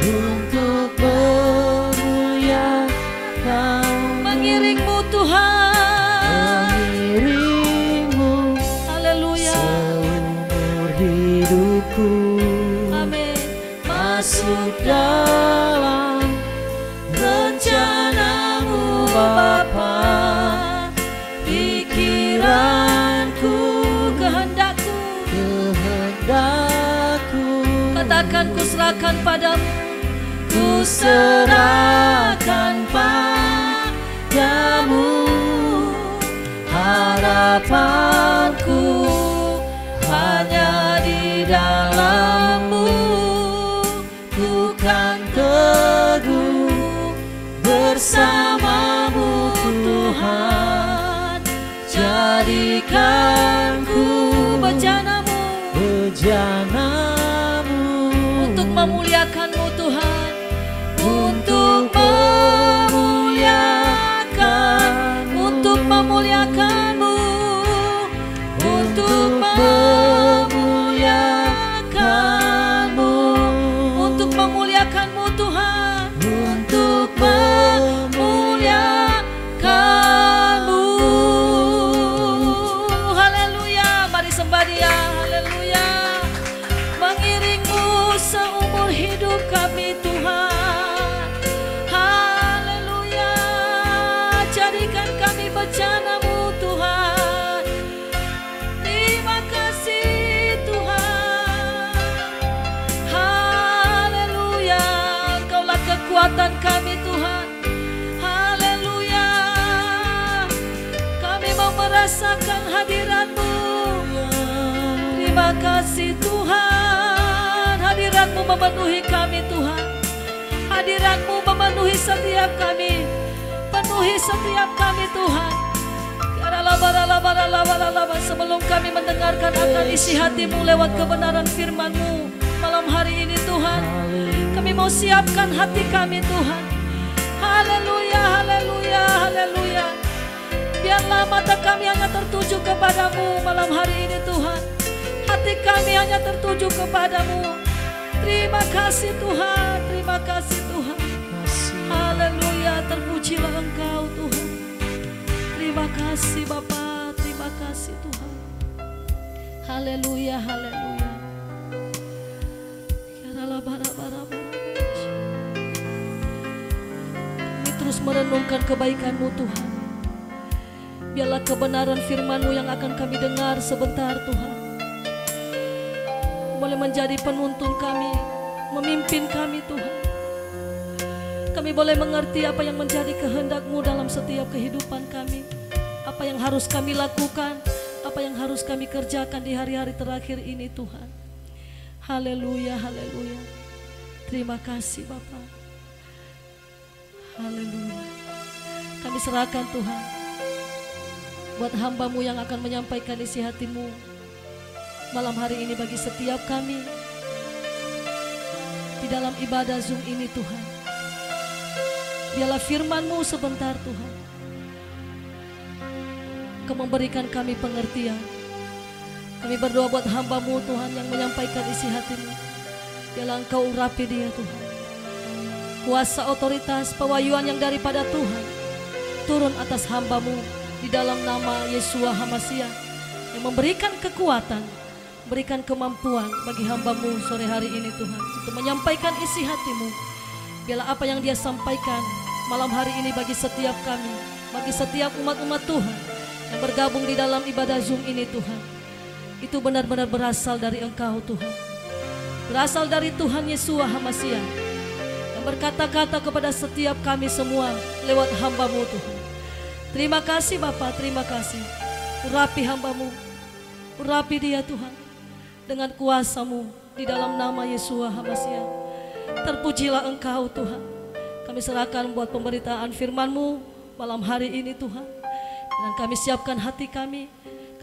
untuk memuliakan, mengiring-Mu Tuhan, mengiring-Mu haleluya, seumur hidupku. amin. Masuk dalam rencana-Mu Bapa. Pikiranku, Kehendakku, katakan ku serahkan padamu. ku serahkan padamu harapanku, hanya di dalam-Mu ku kan teguh bersama-Mu Tuhan. Jadikanku Bejana-Mu bejana-Mu untuk memuliakan-Mu Tuhan. untuk memuliakan, Untuk memuliakan-Mu, untuk memuliakan-Mu, untuk memuliakan-Mu Tuhan. untuk memuliakan-Mu. Haleluya, mari sembah Dia. Haleluya. Mengiring-Mu seumur hidup kami Tuhan. Haleluya. Jadikan kami bejana-Mu Tuhan. Terima kasih Tuhan. Haleluya. Engkaulah kekuatan kami Tuhan. Haleluya. Kami mau merasakan hadirat-Mu. Terima kasih Tuhan. Hadirat-Mu memenuhi kami Tuhan. Hadirat-Mu memenuhi setiap kami. Penuhi setiap kami Tuhan. Sebelum kami mendengarkan akan isi hati-Mu lewat kebenaran firman-Mu malam hari ini Tuhan, kami mau siapkan hati kami Tuhan. Haleluya, haleluya, haleluya. Biarlah mata kami hanya tertuju kepadamu malam hari ini Tuhan. Hati kami hanya tertuju kepadamu. Terima kasih Tuhan, terima kasih Tuhan. Haleluya, terpujilah Engkau Tuhan. Terima kasih Bapa, terima kasih Tuhan. Haleluya, haleluya. Kami terus merenungkan kebaikan-Mu Tuhan. Biarlah kebenaran firman-Mu yang akan kami dengar sebentar Tuhan boleh menjadi penuntun kami, memimpin kami Tuhan. Kami boleh mengerti apa yang menjadi kehendak-Mu dalam setiap kehidupan kami. Apa yang harus kami lakukan, apa yang harus kami kerjakan di hari-hari terakhir ini Tuhan. Haleluya, haleluya. Terima kasih Bapa. Haleluya. Kami serahkan Tuhan buat hamba-Mu yang akan menyampaikan isi hati-Mu malam hari ini bagi setiap kami di dalam ibadah Zoom ini Tuhan. Biarlah firman-Mu sebentar Tuhan Kau memberikan kami pengertian. Kami berdoa buat hamba-Mu Tuhan yang menyampaikan isi hati-Mu. Biarlah Engkau urapi dia Tuhan. Kuasa, otoritas, pewahyuan yang daripada Tuhan turun atas hamba-Mu di dalam nama Yeshua HaMashiach, yang memberikan kekuatan, berikan kemampuan bagi hamba-Mu sore hari ini Tuhan untuk menyampaikan isi hati-Mu. Biarlah apa yang dia sampaikan malam hari ini bagi setiap kami, bagi setiap umat-umat Tuhan yang bergabung di dalam ibadah Zoom ini Tuhan, itu benar-benar berasal dari Engkau Tuhan, berasal dari Tuhan Yeshua HaMashiach yang berkata-kata kepada setiap kami semua lewat hamba-Mu Tuhan. Terima kasih Bapa, terima kasih. Urapi hamba-Mu, urapi dia Tuhan dengan kuasa-Mu di dalam nama Yeshua HaMashiach. Terpujilah Engkau Tuhan. Kami serahkan buat pemberitaan firman-Mu malam hari ini Tuhan. Dan kami siapkan hati kami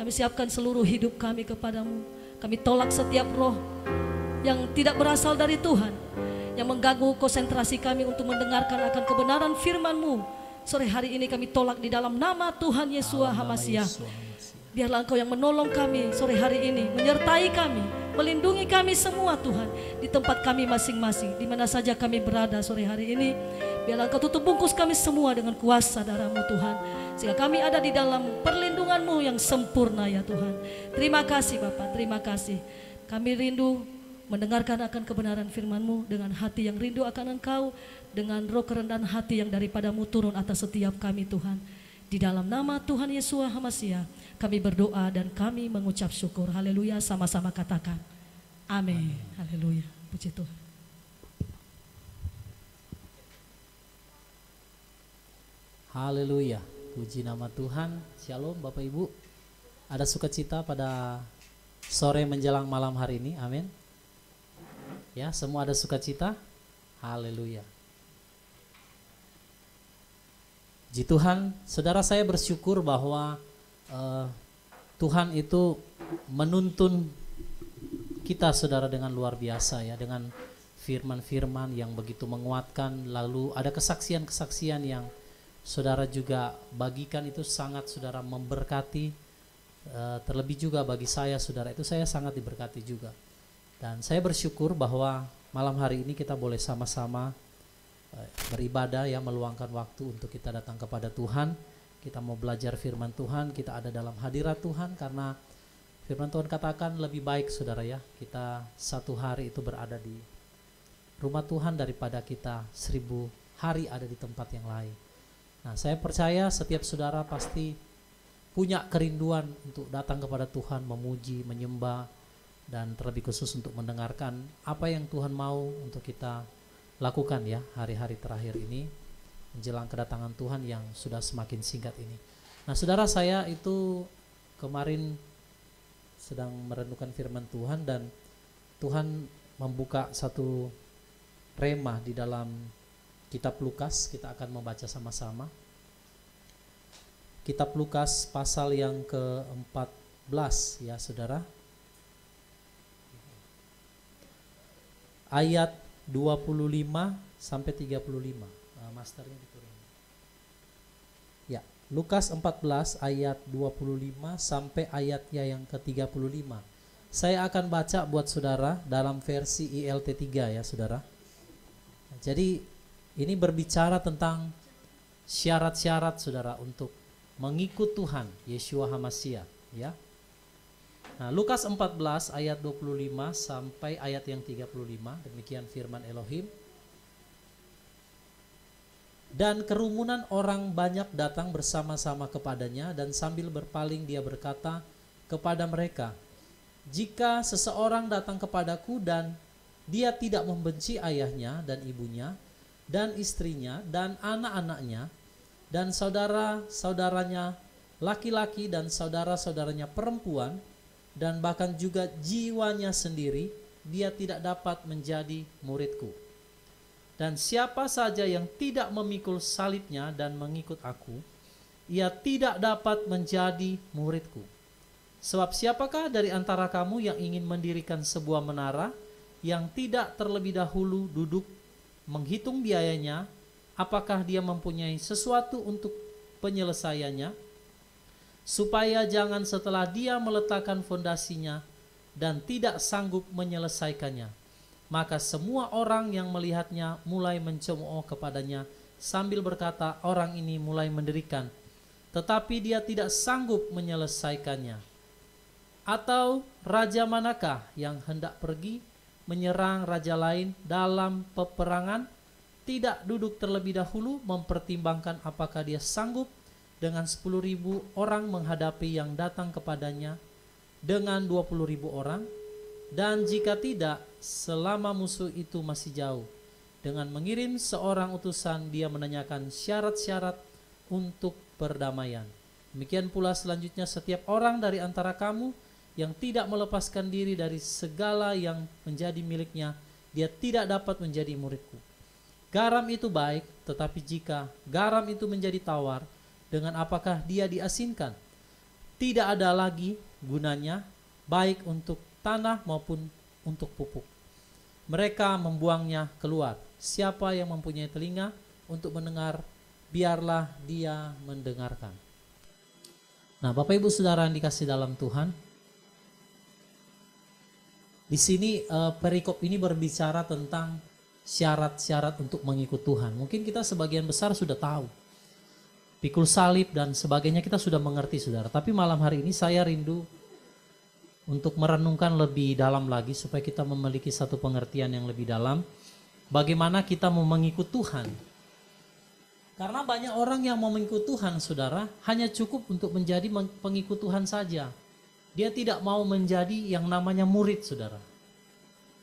siapkan seluruh hidup kami kepadamu. Kami tolak setiap roh yang tidak berasal dari Tuhan, yang mengganggu konsentrasi kami untuk mendengarkan akan kebenaran firman-Mu. Sore hari ini kami tolak di dalam nama Tuhan Yeshua HaMashiach. Biarlah Engkau yang menolong kami sore hari ini, menyertai kami, melindungi kami semua Tuhan, di tempat kami masing-masing, di mana saja kami berada sore hari ini. Biarlah Engkau tutup bungkus kami semua dengan kuasa darah-Mu Tuhan, sehingga kami ada di dalam perlindungan-Mu yang sempurna ya Tuhan. Terima kasih Bapa, terima kasih. Kami rindu mendengarkan akan kebenaran firman-Mu dengan hati yang rindu akan Engkau, dengan roh kerendahan hati yang daripada-Mu turun atas setiap kami Tuhan. Di dalam nama Tuhan Yeshua HaMashiach kami berdoa dan kami mengucap syukur. Haleluya, sama-sama katakan amin. Haleluya, puji Tuhan. Haleluya, puji nama Tuhan. Shalom Bapak Ibu. Ada sukacita pada sore menjelang malam hari ini, amin. Ya, semua ada sukacita. Haleluya. Puji Tuhan, saudara, saya bersyukur bahwa Tuhan itu menuntun kita saudara dengan luar biasa ya, dengan firman-firman yang begitu menguatkan. Lalu ada kesaksian-kesaksian yang saudara juga bagikan, itu sangat saudara memberkati. Terlebih juga bagi saya saudara, itu saya sangat diberkati juga. Dan saya bersyukur bahwa malam hari ini kita boleh sama-sama beribadah ya, meluangkan waktu untuk kita datang kepada Tuhan. Kita mau belajar firman Tuhan, kita ada dalam hadirat Tuhan, karena firman Tuhan katakan lebih baik saudara ya, kita satu hari itu berada di rumah Tuhan daripada kita 1000 hari ada di tempat yang lain. Nah, saya percaya setiap saudara pasti punya kerinduan untuk datang kepada Tuhan, memuji, menyembah, dan terlebih khusus untuk mendengarkan apa yang Tuhan mau untuk kita lakukan ya hari-hari terakhir ini menjelang kedatangan Tuhan yang sudah semakin singkat ini. Nah saudara, saya itu kemarin sedang merenungkan firman Tuhan dan Tuhan membuka satu rema di dalam kitab Lukas. Kita akan membaca sama-sama kitab Lukas pasal yang ke-14 ya saudara, ayat 25 sampai 35. Masternya diturun. Ya, Lukas 14 ayat 25 sampai ayatnya yang ke-35. Saya akan baca buat saudara dalam versi ILT 3 ya saudara. Jadi ini berbicara tentang syarat-syarat saudara untuk mengikut Tuhan Yeshua HaMashiach ya. Nah, Lukas 14 ayat 25 sampai ayat yang 35, demikian firman Elohim. Dan kerumunan orang banyak datang bersama-sama kepadanya, dan sambil berpaling dia berkata kepada mereka, jika seseorang datang kepadaku dan dia tidak membenci ayahnya dan ibunya dan istrinya dan anak-anaknya dan saudara-saudaranya laki-laki dan saudara-saudaranya perempuan dan bahkan juga jiwanya sendiri, dia tidak dapat menjadi muridku. Dan siapa saja yang tidak memikul salibnya dan mengikut aku, ia tidak dapat menjadi muridku. Sebab siapakah dari antara kamu yang ingin mendirikan sebuah menara yang tidak terlebih dahulu duduk menghitung biayanya, apakah dia mempunyai sesuatu untuk penyelesaiannya, supaya jangan setelah dia meletakkan fondasinya dan tidak sanggup menyelesaikannya, maka semua orang yang melihatnya mulai mencemooh kepadanya sambil berkata, orang ini mulai mendirikan, tetapi dia tidak sanggup menyelesaikannya. Atau raja manakah yang hendak pergi menyerang raja lain dalam peperangan, tidak duduk terlebih dahulu mempertimbangkan apakah dia sanggup dengan 10.000 orang menghadapi yang datang kepadanya dengan 20.000 orang? Dan jika tidak, selama musuh itu masih jauh, dengan mengirim seorang utusan dia menanyakan syarat-syarat untuk perdamaian. Demikian pula selanjutnya setiap orang dari antara kamu yang tidak melepaskan diri dari segala yang menjadi miliknya, dia tidak dapat menjadi muridku. Garam itu baik, tetapi jika garam itu menjadi tawar, dengan apakah dia diasinkan? Tidak ada lagi gunanya, baik untuk tanah maupun untuk pupuk. Mereka membuangnya keluar. Siapa yang mempunyai telinga untuk mendengar, biarlah dia mendengarkan. Nah, Bapak Ibu Saudara yang dikasih dalam Tuhan, di sini perikop ini berbicara tentang syarat-syarat untuk mengikut Tuhan. Mungkin kita sebagian besar sudah tahu, pikul salib dan sebagainya kita sudah mengerti saudara. Tapi malam hari ini saya rindu untuk merenungkan lebih dalam lagi supaya kita memiliki satu pengertian yang lebih dalam bagaimana kita mau mengikut Tuhan. Karena banyak orang yang mau mengikut Tuhan saudara hanya cukup untuk menjadi pengikut Tuhan saja. Dia tidak mau menjadi yang namanya murid saudara.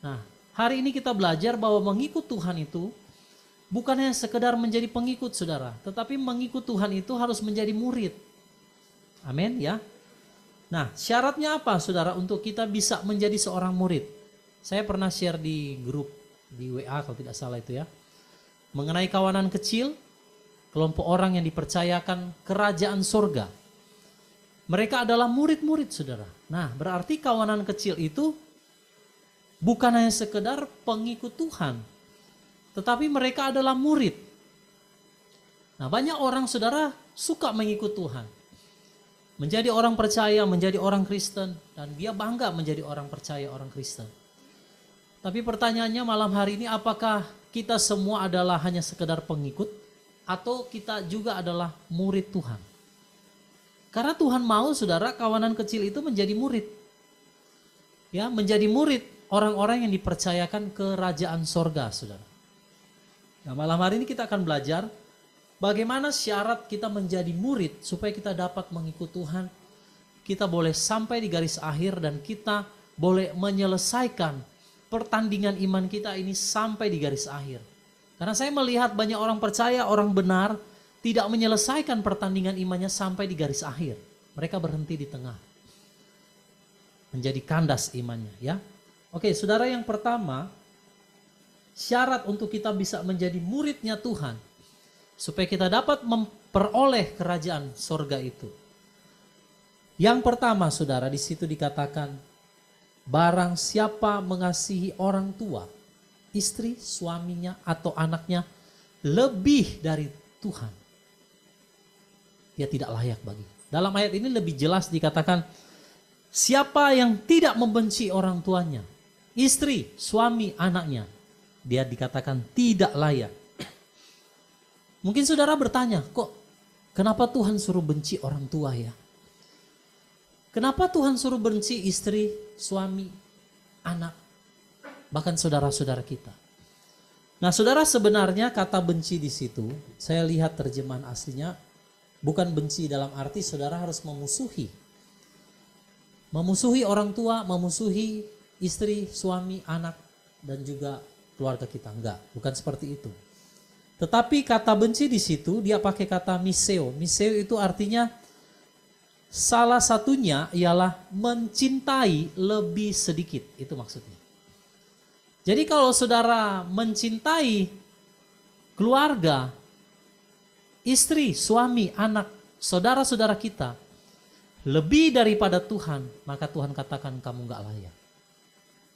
Nah, hari ini kita belajar bahwa mengikut Tuhan itu bukan hanya sekedar menjadi pengikut saudara, tetapi mengikut Tuhan itu harus menjadi murid. Amin ya. Nah, syaratnya apa saudara untuk kita bisa menjadi seorang murid? Saya pernah share di grup di WA kalau tidak salah itu ya, mengenai kawanan kecil, kelompok orang yang dipercayakan kerajaan surga. Mereka adalah murid-murid saudara. Nah, berarti kawanan kecil itu bukan hanya sekedar pengikut Tuhan, tetapi mereka adalah murid. Nah, banyak orang saudara suka mengikut Tuhan, menjadi orang percaya, menjadi orang Kristen, dan dia bangga menjadi orang percaya, orang Kristen. Tapi pertanyaannya malam hari ini, apakah kita semua adalah hanya sekedar pengikut atau kita juga adalah murid Tuhan? Karena Tuhan mau saudara kawanan kecil itu menjadi murid. Ya, menjadi murid orang-orang yang dipercayakan kerajaan sorga saudara. Nah, malam hari ini kita akan belajar bagaimana syarat kita menjadi murid supaya kita dapat mengikut Tuhan. Kita boleh sampai di garis akhir dan kita boleh menyelesaikan pertandingan iman kita ini sampai di garis akhir. Karena saya melihat banyak orang percaya, orang benar tidak menyelesaikan pertandingan imannya sampai di garis akhir. Mereka berhenti di tengah. Menjadi kandas imannya ya. Oke, saudara, yang pertama, syarat untuk kita bisa menjadi muridnya Tuhan supaya kita dapat memperoleh kerajaan sorga itu. Yang pertama saudara, di situ dikatakan, barang siapa mengasihi orang tua, istri, suaminya atau anaknya lebih dari Tuhan, dia tidak layak bagi. Dalam ayat ini lebih jelas dikatakan, siapa yang tidak membenci orang tuanya, istri, suami, anaknya, dia dikatakan tidak layak. Mungkin saudara bertanya, kok kenapa Tuhan suruh benci orang tua ya? Kenapa Tuhan suruh benci istri, suami, anak, bahkan saudara-saudara kita? Nah, saudara, sebenarnya kata benci di situ, saya lihat terjemahan aslinya, bukan benci dalam arti saudara harus memusuhi. Memusuhi orang tua, memusuhi istri, suami, anak, dan juga keluarga kita. Enggak, bukan seperti itu. Tetapi kata benci di situ dia pakai kata miseo. Miseo itu artinya salah satunya ialah mencintai lebih sedikit. Itu maksudnya. Jadi kalau saudara mencintai keluarga, istri, suami, anak, saudara-saudara kita lebih daripada Tuhan, maka Tuhan katakan kamu enggak layak.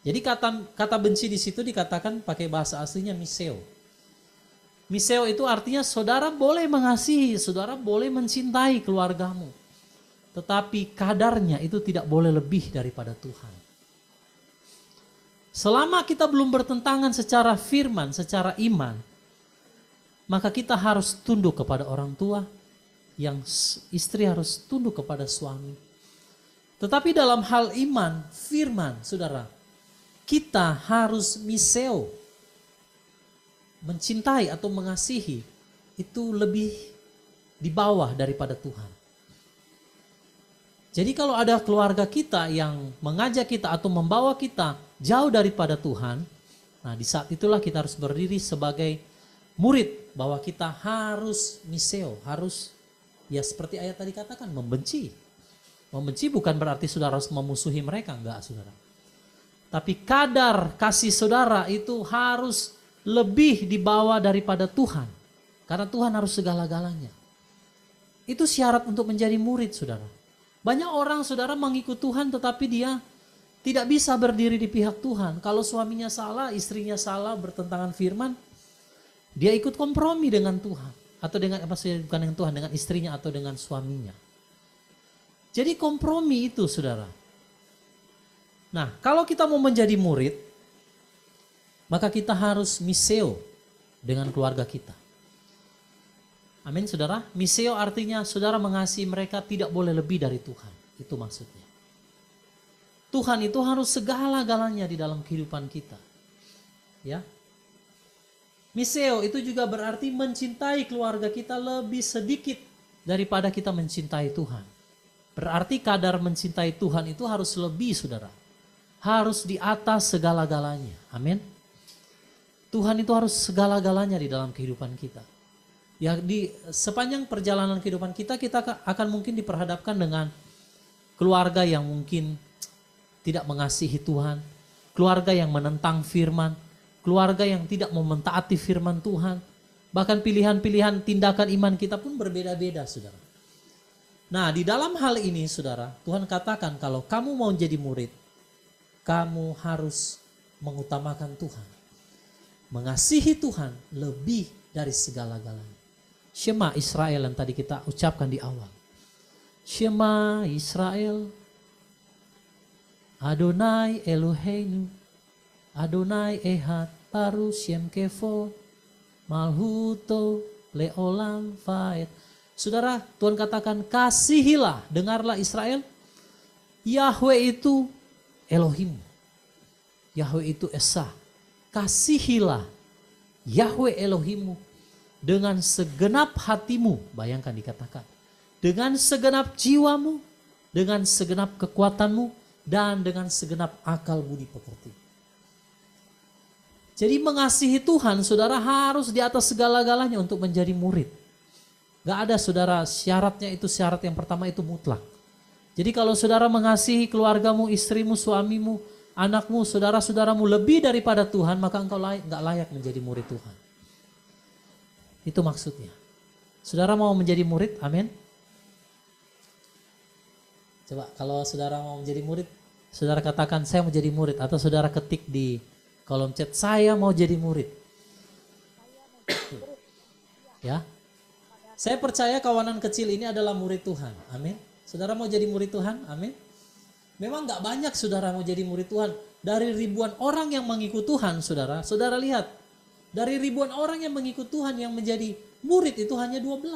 Jadi kata benci di situ dikatakan pakai bahasa aslinya miseo. Miseo itu artinya saudara boleh mengasihi, saudara boleh mencintai keluargamu. Tetapi kadarnya itu tidak boleh lebih daripada Tuhan. Selama kita belum bertentangan secara firman, secara iman, maka kita harus tunduk kepada orang tua, yang istri harus tunduk kepada suami. Tetapi dalam hal iman, firman, saudara, kita harus miseo, mencintai atau mengasihi, itu lebih di bawah daripada Tuhan. Jadi kalau ada keluarga kita yang mengajak kita atau membawa kita jauh daripada Tuhan, nah di saat itulah kita harus berdiri sebagai murid, bahwa kita harus miseo, harus ya seperti ayat tadi katakan, membenci. Membenci bukan berarti saudara harus memusuhi mereka, enggak saudara. Tapi kadar kasih saudara itu harus lebih dibawa daripada Tuhan. Karena Tuhan harus segala-galanya. Itu syarat untuk menjadi murid saudara. Banyak orang saudara mengikut Tuhan tetapi dia tidak bisa berdiri di pihak Tuhan. Kalau suaminya salah, istrinya salah, bertentangan firman, dia ikut kompromi dengan Tuhan. Atau dengan bukan dengan Tuhan, dengan istrinya atau dengan suaminya. Jadi kompromi itu saudara. Nah, kalau kita mau menjadi murid, maka kita harus miseo dengan keluarga kita. Amin saudara. Miseo artinya saudara mengasihi mereka tidak boleh lebih dari Tuhan. Itu maksudnya. Tuhan itu harus segala-galanya di dalam kehidupan kita. Ya. Miseo itu juga berarti mencintai keluarga kita lebih sedikit daripada kita mencintai Tuhan. Berarti kadar mencintai Tuhan itu harus lebih saudara. Harus di atas segala-galanya. Amin. Tuhan itu harus segala-galanya di dalam kehidupan kita. Ya, di sepanjang perjalanan kehidupan kita akan mungkin diperhadapkan dengan keluarga yang mungkin tidak mengasihi Tuhan, keluarga yang menentang firman, keluarga yang tidak mau mentaati firman Tuhan, bahkan pilihan-pilihan tindakan iman kita pun berbeda-beda saudara. Nah, di dalam hal ini saudara, Tuhan katakan kalau kamu mau jadi murid, kamu harus mengutamakan Tuhan, mengasihi Tuhan lebih dari segala-galanya. Shema Israel yang tadi kita ucapkan di awal. Shema Israel, Adonai Eloheinu, Adonai Ehad Baruch Shem Kefo, Malhuto Leolam Vaed. Saudara, Tuhan katakan kasihilah, dengarlah Israel, Yahweh itu Elohim, Yahweh itu Esa. Kasihilah Yahweh Elohimu dengan segenap hatimu, bayangkan dikatakan, dengan segenap jiwamu, dengan segenap kekuatanmu, dan dengan segenap akal budi pekerti. Jadi mengasihi Tuhan, saudara harus di atas segala-galanya untuk menjadi murid. Gak ada saudara syaratnya, itu syarat yang pertama itu mutlak. Jadi kalau saudara mengasihi keluargamu, istrimu, suamimu, anakmu, saudara-saudaramu lebih daripada Tuhan, maka engkau gak layak menjadi murid Tuhan. Itu maksudnya. Saudara mau menjadi murid, amin. Coba kalau saudara mau menjadi murid, saudara katakan saya mau jadi murid, atau saudara ketik di kolom chat saya mau jadi murid. Ya. Saya percaya kawanan kecil ini adalah murid Tuhan. Amin. Saudara mau jadi murid Tuhan? Amin. Memang gak banyak saudara mau jadi murid Tuhan. Dari ribuan orang yang mengikut Tuhan, saudara lihat. Dari ribuan orang yang mengikut Tuhan yang menjadi murid itu hanya 12.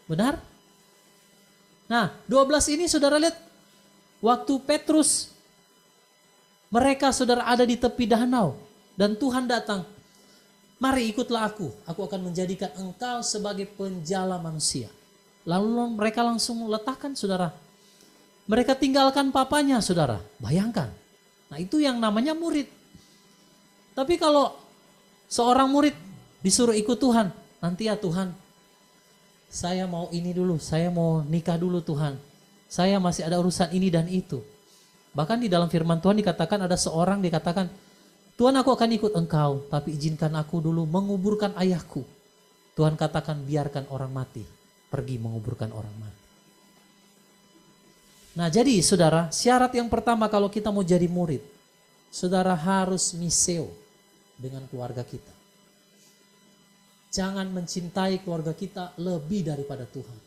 Benar? Nah, 12 ini saudara lihat. Waktu Petrus, mereka saudara ada di tepi danau. Dan Tuhan datang. Mari ikutlah aku akan menjadikan engkau sebagai penjala manusia. Lalu mereka langsung letakkan saudara. Mereka tinggalkan papanya saudara, bayangkan. Nah itu yang namanya murid. Tapi kalau seorang murid disuruh ikut Tuhan, nanti ya Tuhan, saya mau ini dulu, saya mau nikah dulu Tuhan. Saya masih ada urusan ini dan itu. Bahkan di dalam firman Tuhan dikatakan ada seorang dikatakan, Tuhan aku akan ikut engkau, tapi izinkan aku dulu menguburkan ayahku. Tuhan katakan biarkan orang mati, pergi menguburkan orang mati. Nah jadi saudara, syarat yang pertama kalau kita mau jadi murid, saudara harus miseo dengan keluarga kita. Jangan mencintai keluarga kita lebih daripada Tuhan.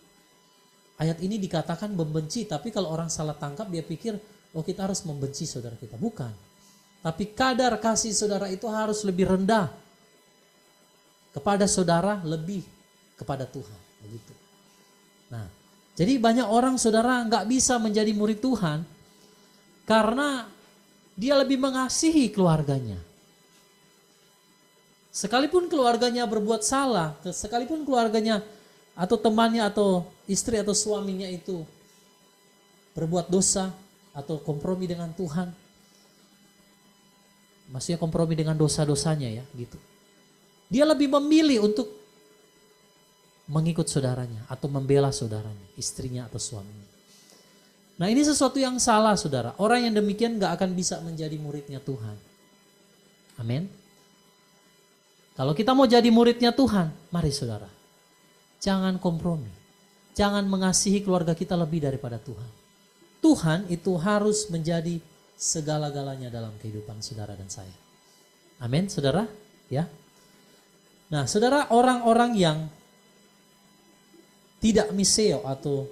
Ayat ini dikatakan membenci, tapi kalau orang salah tangkap dia pikir, oh kita harus membenci saudara kita. Bukan. Tapi kadar kasih saudara itu harus lebih rendah kepada saudara lebih kepada Tuhan. Begitu. Nah, jadi banyak orang saudara nggak bisa menjadi murid Tuhan karena dia lebih mengasihi keluarganya. Sekalipun keluarganya berbuat salah, sekalipun keluarganya atau temannya atau istri atau suaminya itu berbuat dosa atau kompromi dengan Tuhan, maksudnya kompromi dengan dosa-dosanya ya gitu. Dia lebih memilih untuk mengikut saudaranya atau membela saudaranya, istrinya atau suaminya. Nah ini sesuatu yang salah saudara. Orang yang demikian gak akan bisa menjadi muridnya Tuhan. Amin. Kalau kita mau jadi muridnya Tuhan, mari saudara. Jangan kompromi. Jangan mengasihi keluarga kita lebih daripada Tuhan. Tuhan itu harus menjadi segala-galanya dalam kehidupan saudara dan saya. Amin saudara. Ya. Nah saudara, orang-orang yang tidak miseo atau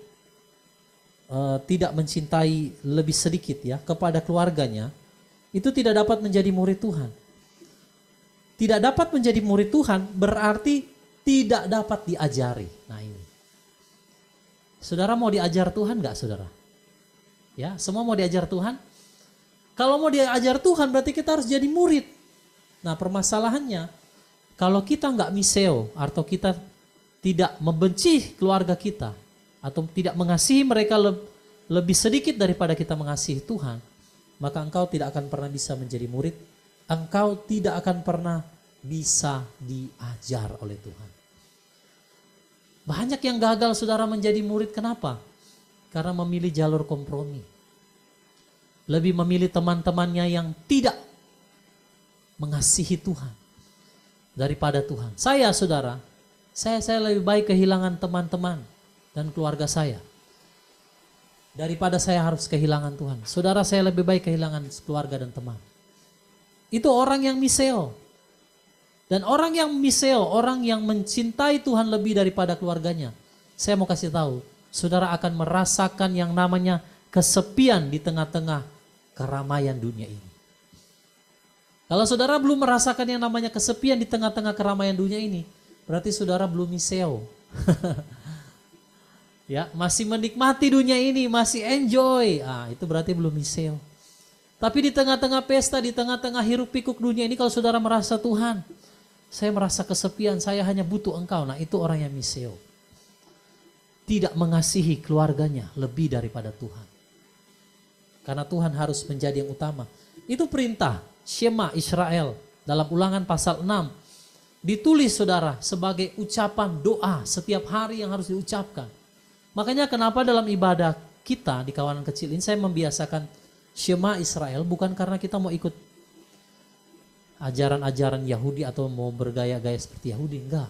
tidak mencintai lebih sedikit ya kepada keluarganya, itu tidak dapat menjadi murid Tuhan. Tidak dapat menjadi murid Tuhan berarti tidak dapat diajari. Nah ini. Saudara mau diajar Tuhan gak saudara? Ya, semua mau diajar Tuhan? Kalau mau diajar Tuhan berarti kita harus jadi murid. Nah permasalahannya, kalau kita gak miseo atau kita tidak membenci keluarga kita atau tidak mengasihi mereka lebih sedikit daripada kita mengasihi Tuhan, maka engkau tidak akan pernah bisa menjadi murid. Engkau tidak akan pernah bisa diajar oleh Tuhan. Banyak yang gagal saudara menjadi murid, kenapa? Karena memilih jalur kompromi. Lebih memilih teman-temannya yang tidak mengasihi Tuhan daripada Tuhan. Saya saudara, saya lebih baik kehilangan teman-teman dan keluarga saya daripada saya harus kehilangan Tuhan. Saudara, saya lebih baik kehilangan keluarga dan teman. Itu orang yang miseo. Dan orang yang miseo, orang yang mencintai Tuhan lebih daripada keluarganya, saya mau kasih tahu, saudara akan merasakan yang namanya kesepian di tengah-tengah keramaian dunia ini. Kalau saudara belum merasakan yang namanya kesepian di tengah-tengah keramaian dunia ini, berarti saudara belum miseo. Ya, masih menikmati dunia ini, masih enjoy. Itu berarti belum miseo. Tapi di tengah-tengah pesta, di tengah-tengah hiruk pikuk dunia ini, kalau saudara merasa Tuhan, saya merasa kesepian, saya hanya butuh engkau. Nah itu orang yang miseo. Tidak mengasihi keluarganya lebih daripada Tuhan. Karena Tuhan harus menjadi yang utama. Itu perintah Shema Israel dalam Ulangan pasal 6. Ditulis saudara sebagai ucapan doa setiap hari yang harus diucapkan. Makanya kenapa dalam ibadah kita di kawanan kecil ini saya membiasakan Shema Israel, bukan karena kita mau ikut ajaran-ajaran Yahudi atau mau bergaya-gaya seperti Yahudi, enggak.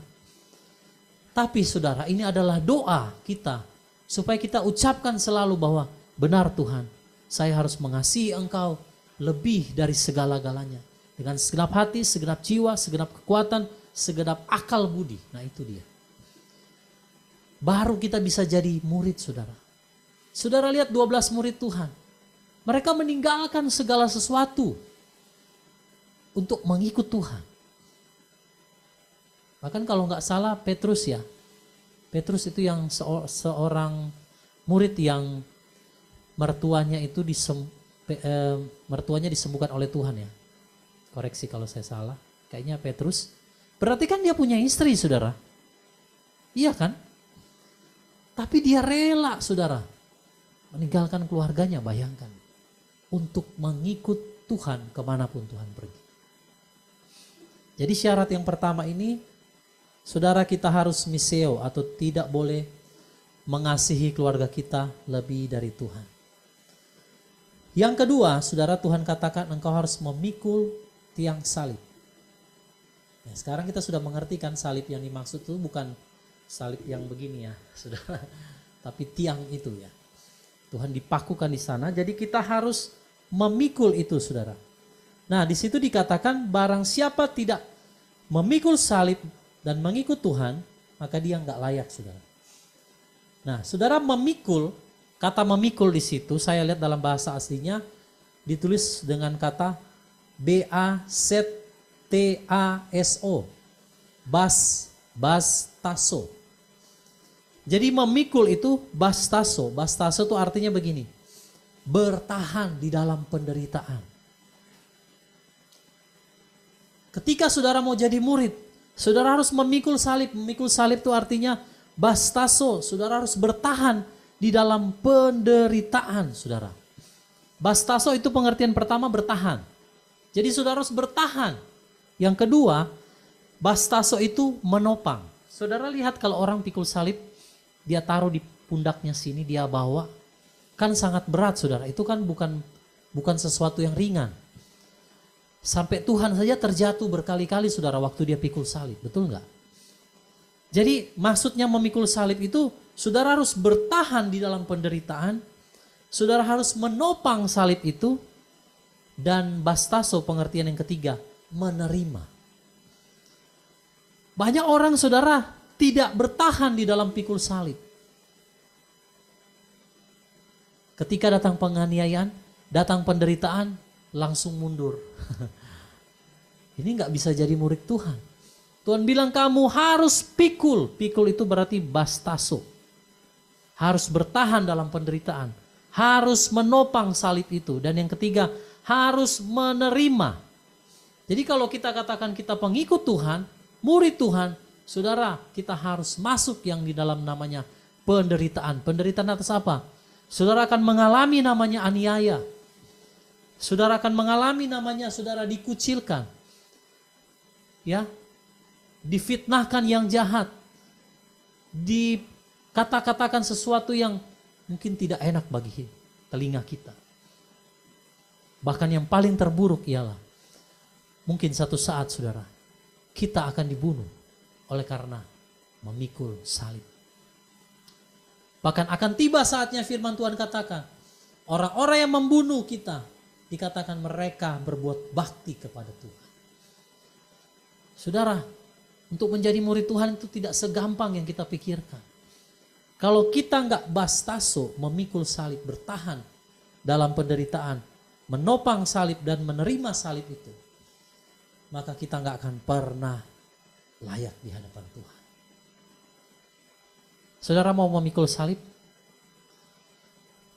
Tapi saudara, ini adalah doa kita supaya kita ucapkan selalu bahwa benar Tuhan, saya harus mengasihi engkau lebih dari segala-galanya. Dengan segenap hati, segenap jiwa, segenap kekuatan, segenap akal budi. Nah itu dia. Baru kita bisa jadi murid saudara. Saudara lihat 12 murid Tuhan. Mereka meninggalkan segala sesuatu untuk mengikut Tuhan. Bahkan kalau nggak salah Petrus ya. Petrus itu yang seorang murid yang mertuanya itu mertuanya disembuhkan oleh Tuhan ya. Koreksi kalau saya salah. Kayaknya Petrus. Berarti kan dia punya istri saudara. Iya kan? Tapi dia rela saudara. Meninggalkan keluarganya, bayangkan. Untuk mengikut Tuhan kemanapun Tuhan pergi. Jadi syarat yang pertama ini. Saudara kita harus miseo atau tidak boleh mengasihi keluarga kita lebih dari Tuhan. Yang kedua, saudara Tuhan katakan engkau harus memikul tiang salib. Nah, sekarang kita sudah mengerti kan salib yang dimaksud itu bukan salib yang begini ya, saudara. Tapi tiang itu ya. Tuhan dipakukan di sana, jadi kita harus memikul itu saudara. Nah di situ dikatakan barang siapa tidak memikul salib dan mengikut Tuhan, maka dia nggak layak saudara. Nah saudara memikul, kata memikul di situ saya lihat dalam bahasa aslinya ditulis dengan kata B-A-Z-T-A-S-O. Bastaso. Jadi memikul itu bastaso. Bastaso itu artinya begini. Bertahan di dalam penderitaan. Ketika saudara mau jadi murid, saudara harus memikul salib. Memikul salib itu artinya bastaso. Saudara harus bertahan di dalam penderitaan saudara. Bastaso itu pengertian pertama bertahan. Jadi saudara harus bertahan. Yang kedua, bastaso itu menopang. Saudara lihat kalau orang pikul salib, dia taruh di pundaknya sini, dia bawa. Kan sangat berat saudara, itu kan bukan sesuatu yang ringan. Sampai Tuhan saja terjatuh berkali-kali saudara waktu dia pikul salib, betul nggak? Jadi maksudnya memikul salib itu, saudara harus bertahan di dalam penderitaan, saudara harus menopang salib itu, dan bastaso pengertian yang ketiga, menerima. Banyak orang saudara tidak bertahan di dalam pikul salib. Ketika datang penganiayaan, datang penderitaan, langsung mundur. Ini nggak bisa jadi murid Tuhan. Tuhan bilang kamu harus pikul. Pikul itu berarti bastaso. Harus bertahan dalam penderitaan. Harus menopang salib itu. Dan yang ketiga, harus menerima. Jadi kalau kita katakan kita pengikut Tuhan, murid Tuhan, saudara, kita harus masuk yang di dalam namanya penderitaan. Penderitaan atas apa? Saudara akan mengalami namanya aniaya. Saudara akan mengalami namanya saudara dikucilkan. Ya. Difitnahkan yang jahat. Dikata-katakan sesuatu yang mungkin tidak enak bagi telinga kita. Bahkan yang paling terburuk ialah mungkin satu saat saudara kita akan dibunuh oleh karena memikul salib. Bahkan akan tiba saatnya firman Tuhan katakan, orang-orang yang membunuh kita, dikatakan mereka berbuat bakti kepada Tuhan. Saudara, untuk menjadi murid Tuhan itu tidak segampang yang kita pikirkan. Kalau kita nggak bastaso, memikul salib, bertahan dalam penderitaan, menopang salib dan menerima salib itu, maka kita nggak akan pernah layak di hadapan Tuhan. Saudara mau memikul salib?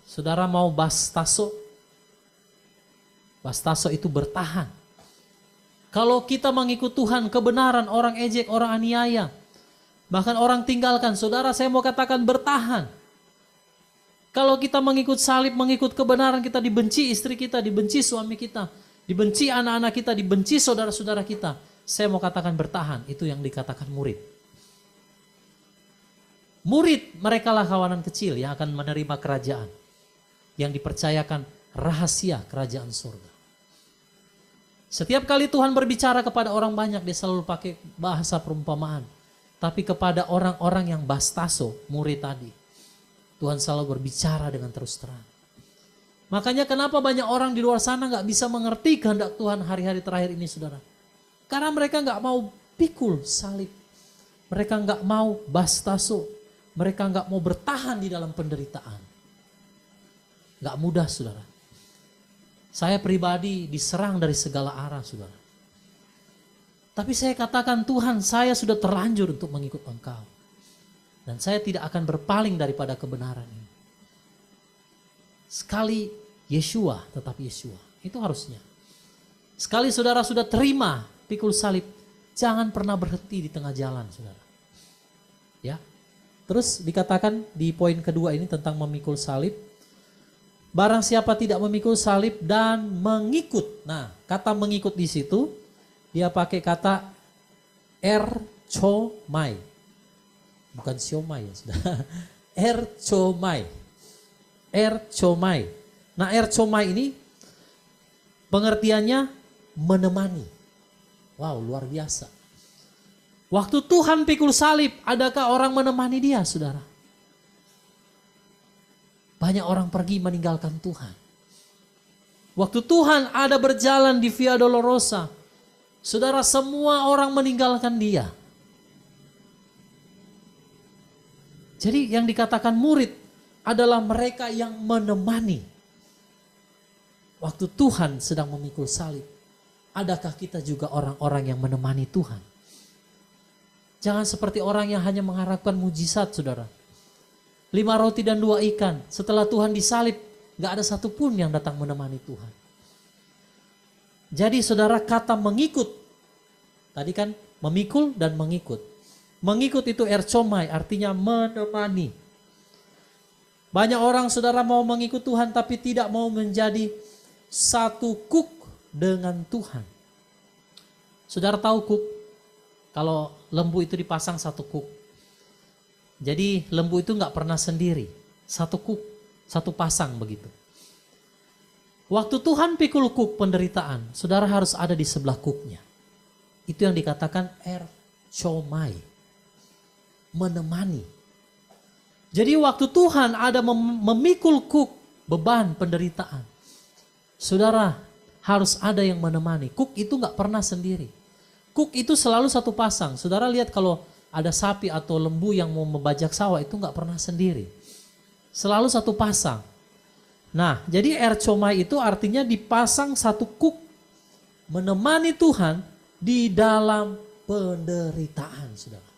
Saudara mau bastaso? Bastaso itu bertahan. Kalau kita mengikut Tuhan, kebenaran, orang ejek, orang aniaya, bahkan orang tinggalkan, saudara saya mau katakan bertahan. Kalau kita mengikut salib, mengikut kebenaran, kita dibenci istri kita, dibenci suami kita, dibenci anak-anak kita, dibenci saudara-saudara kita. Saya mau katakan bertahan, itu yang dikatakan murid. Murid merekalah kawanan kecil yang akan menerima kerajaan. Yang dipercayakan rahasia kerajaan surga. Setiap kali Tuhan berbicara kepada orang banyak, dia selalu pakai bahasa perumpamaan. Tapi kepada orang-orang yang bastaso, murid tadi, Tuhan selalu berbicara dengan terus terang. Makanya kenapa banyak orang di luar sana gak bisa mengerti kehendak Tuhan hari-hari terakhir ini saudara. Karena mereka gak mau pikul salib. Mereka nggak mau bastaso. Mereka nggak mau bertahan di dalam penderitaan. Nggak mudah, saudara. Saya pribadi diserang dari segala arah, saudara. Tapi saya katakan, Tuhan, saya sudah terlanjur untuk mengikut Engkau. Dan saya tidak akan berpaling daripada kebenaran ini. Sekali Yeshua, tetap Yeshua. Itu harusnya. Sekali saudara sudah terima pikul salib, jangan pernah berhenti di tengah jalan, saudara. Ya. Terus dikatakan di poin kedua ini tentang memikul salib. Barang siapa tidak memikul salib dan mengikut. Nah, kata mengikut di situ dia pakai kata erchomai. Bukan siomai ya, saudara. Erchomai. Erchomai. Nah, erchomai ini pengertiannya menemani. Wow, luar biasa. Waktu Tuhan pikul salib, adakah orang menemani dia, saudara? Banyak orang pergi meninggalkan Tuhan. Waktu Tuhan ada berjalan di Via Dolorosa, saudara, semua orang meninggalkan dia. Jadi yang dikatakan murid adalah mereka yang menemani. Waktu Tuhan sedang memikul salib, adakah kita juga orang-orang yang menemani Tuhan? Jangan seperti orang yang hanya mengharapkan mujizat, saudara. 5 roti dan 2 ikan, setelah Tuhan disalib, gak ada satupun yang datang menemani Tuhan. Jadi saudara, kata mengikut, tadi kan memikul dan mengikut. Mengikut itu erchomai, artinya menemani. Banyak orang, saudara, mau mengikut Tuhan tapi tidak mau menjadi satu kuk dengan Tuhan. Saudara tahu kuk? Kalau lembu itu dipasang satu kuk. Jadi lembu itu nggak pernah sendiri. Satu kuk, satu pasang begitu. Waktu Tuhan pikul kuk penderitaan, saudara harus ada di sebelah kuknya. Itu yang dikatakan erchomai. Menemani. Jadi waktu Tuhan ada memikul kuk beban penderitaan, saudara harus ada yang menemani. Kuk itu nggak pernah sendiri. Kuk itu selalu satu pasang. Saudara lihat kalau ada sapi atau lembu yang mau membajak sawah itu nggak pernah sendiri. Selalu satu pasang. Nah, jadi erchomai itu artinya dipasang satu kuk. Menemani Tuhan di dalam penderitaan, saudara.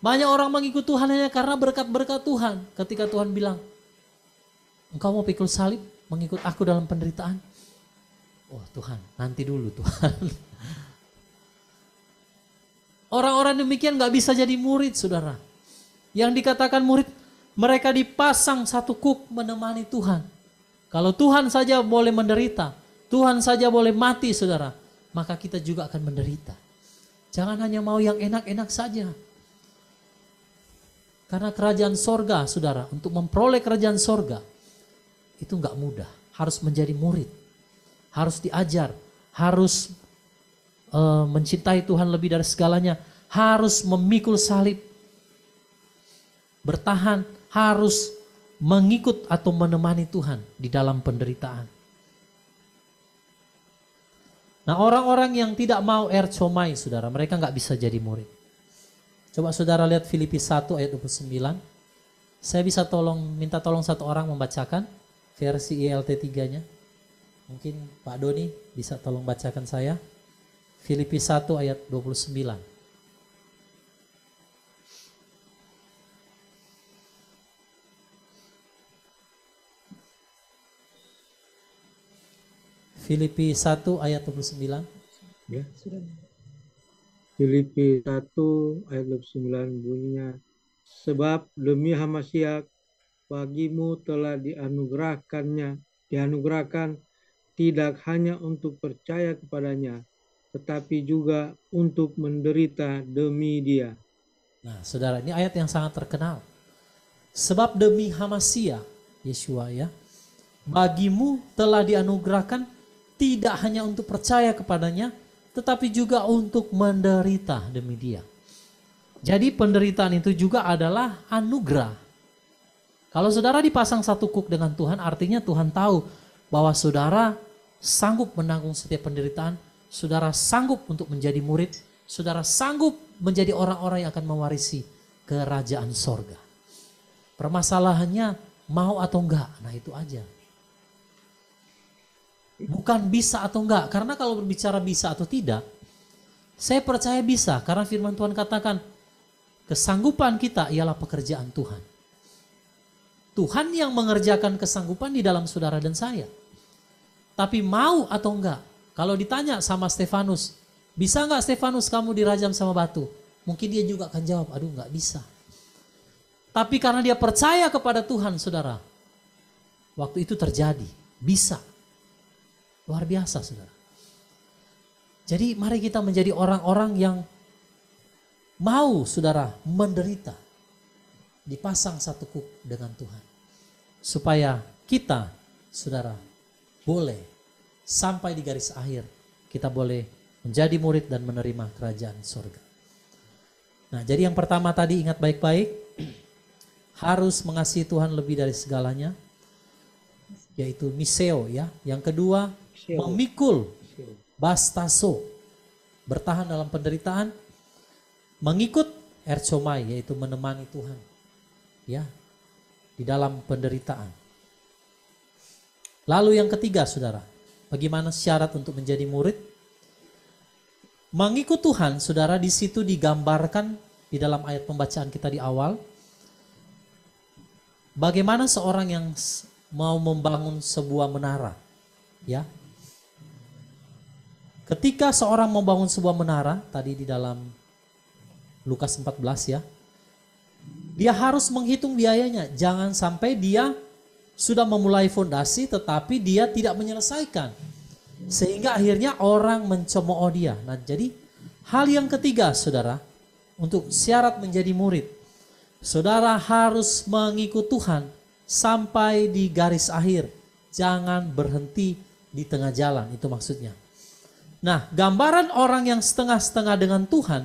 Banyak orang mengikut Tuhan hanya karena berkat-berkat Tuhan. Ketika Tuhan bilang, engkau mau pikul salib, mengikut aku dalam penderitaan. Oh Tuhan, nanti dulu Tuhan. Orang-orang demikian gak bisa jadi murid, saudara. Yang dikatakan murid, mereka dipasang satu kuk menemani Tuhan. Kalau Tuhan saja boleh menderita, Tuhan saja boleh mati, saudara, maka kita juga akan menderita. Jangan hanya mau yang enak-enak saja. Karena kerajaan sorga, saudara, untuk memperoleh kerajaan sorga, itu gak mudah. Harus menjadi murid. Harus diajar. Harus mencintai Tuhan lebih dari segalanya, harus memikul salib, bertahan, harus mengikut atau menemani Tuhan di dalam penderitaan. Nah, orang-orang yang tidak mau erchomai, saudara, mereka nggak bisa jadi murid. Coba saudara lihat Filipi 1 ayat 29. Saya bisa minta tolong satu orang membacakan versi ILT 3-nya. Mungkin Pak Doni bisa tolong bacakan saya. Filipi 1 ayat 29. Filipi 1 ayat 29. Ya, sudah. Filipi 1 ayat 29 bunyinya, sebab demi Hamasiah bagimu telah dianugerahkan tidak hanya untuk percaya kepadanya, tetapi juga untuk menderita demi dia. Nah, saudara, ini ayat yang sangat terkenal. Sebab demi Hamasiah, Yeshua ya, bagimu telah dianugerahkan tidak hanya untuk percaya kepadanya, tetapi juga untuk menderita demi dia. Jadi penderitaan itu juga adalah anugerah. Kalau saudara dipasang satu kuk dengan Tuhan, artinya Tuhan tahu bahwa saudara sanggup menanggung setiap penderitaan, saudara sanggup untuk menjadi murid, saudara sanggup menjadi orang-orang yang akan mewarisi kerajaan sorga. Permasalahannya mau atau enggak, nah itu aja. Bukan bisa atau enggak, karena kalau berbicara bisa atau tidak, saya percaya bisa, karena firman Tuhan katakan, kesanggupan kita ialah pekerjaan Tuhan. Tuhan yang mengerjakan kesanggupan di dalam saudara dan saya. Tapi mau atau enggak, kalau ditanya sama Stefanus, bisa enggak Stefanus kamu dirajam sama batu? Mungkin dia juga akan jawab, aduh enggak bisa. Tapi karena dia percaya kepada Tuhan, saudara, waktu itu terjadi, bisa. Luar biasa, saudara. Jadi mari kita menjadi orang-orang yang mau, saudara, menderita. Dipasang satu kuk dengan Tuhan. Supaya kita, saudara, boleh sampai di garis akhir. Kita boleh menjadi murid dan menerima kerajaan surga. Nah, jadi yang pertama tadi ingat baik-baik. Harus mengasihi Tuhan lebih dari segalanya. Yaitu miseo ya. Yang kedua, memikul, bastaso, bertahan dalam penderitaan, mengikut erchomai, yaitu menemani Tuhan ya di dalam penderitaan. Lalu yang ketiga, saudara, bagaimana syarat untuk menjadi murid? Mengikut Tuhan, saudara, di situ digambarkan di dalam ayat pembacaan kita di awal, bagaimana seorang yang mau membangun sebuah menara ya. Ketika seorang membangun sebuah menara, tadi di dalam Lukas 14 ya, dia harus menghitung biayanya. Jangan sampai dia sudah memulai fondasi tetapi dia tidak menyelesaikan. Sehingga akhirnya orang mencemooh dia. Nah, jadi hal yang ketiga, saudara, untuk syarat menjadi murid, saudara harus mengikut Tuhan sampai di garis akhir. Jangan berhenti di tengah jalan, itu maksudnya. Nah, gambaran orang yang setengah-setengah dengan Tuhan,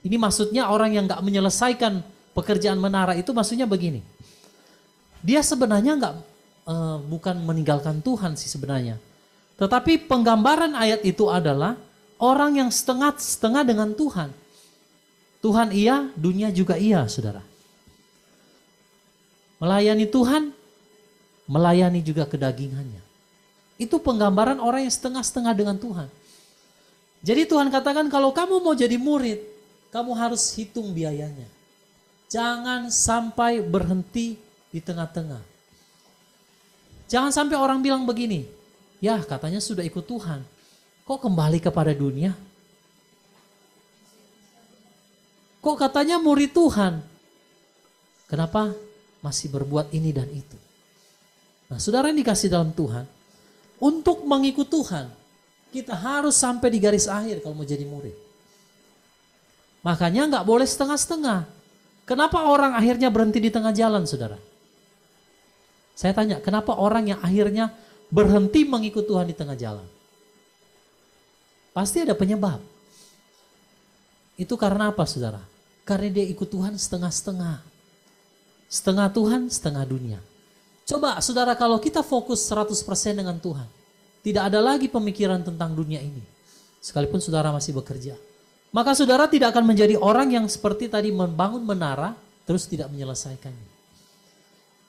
ini maksudnya orang yang gak menyelesaikan pekerjaan menara itu maksudnya begini. Dia sebenarnya bukan meninggalkan Tuhan sih sebenarnya. Tetapi penggambaran ayat itu adalah orang yang setengah-setengah dengan Tuhan. Tuhan iya, dunia juga iya, saudara. Melayani Tuhan, melayani juga kedagingannya. Itu penggambaran orang yang setengah-setengah dengan Tuhan. Jadi Tuhan katakan kalau kamu mau jadi murid, kamu harus hitung biayanya. Jangan sampai berhenti di tengah-tengah. Jangan sampai orang bilang begini, ya katanya sudah ikut Tuhan, kok kembali kepada dunia? Kok katanya murid Tuhan? Kenapa masih berbuat ini dan itu? Nah, saudara yang dikasih dalam Tuhan, untuk mengikut Tuhan, kita harus sampai di garis akhir kalau mau jadi murid. Makanya nggak boleh setengah-setengah. Kenapa orang akhirnya berhenti di tengah jalan, saudara? Saya tanya, kenapa orang yang akhirnya berhenti mengikut Tuhan di tengah jalan? Pasti ada penyebab. Itu karena apa, saudara? Karena dia ikut Tuhan setengah-setengah. Setengah Tuhan, setengah dunia. Coba, saudara, kalau kita fokus 100% dengan Tuhan, tidak ada lagi pemikiran tentang dunia ini. Sekalipun saudara masih bekerja. Maka saudara tidak akan menjadi orang yang seperti tadi membangun menara, terus tidak menyelesaikannya.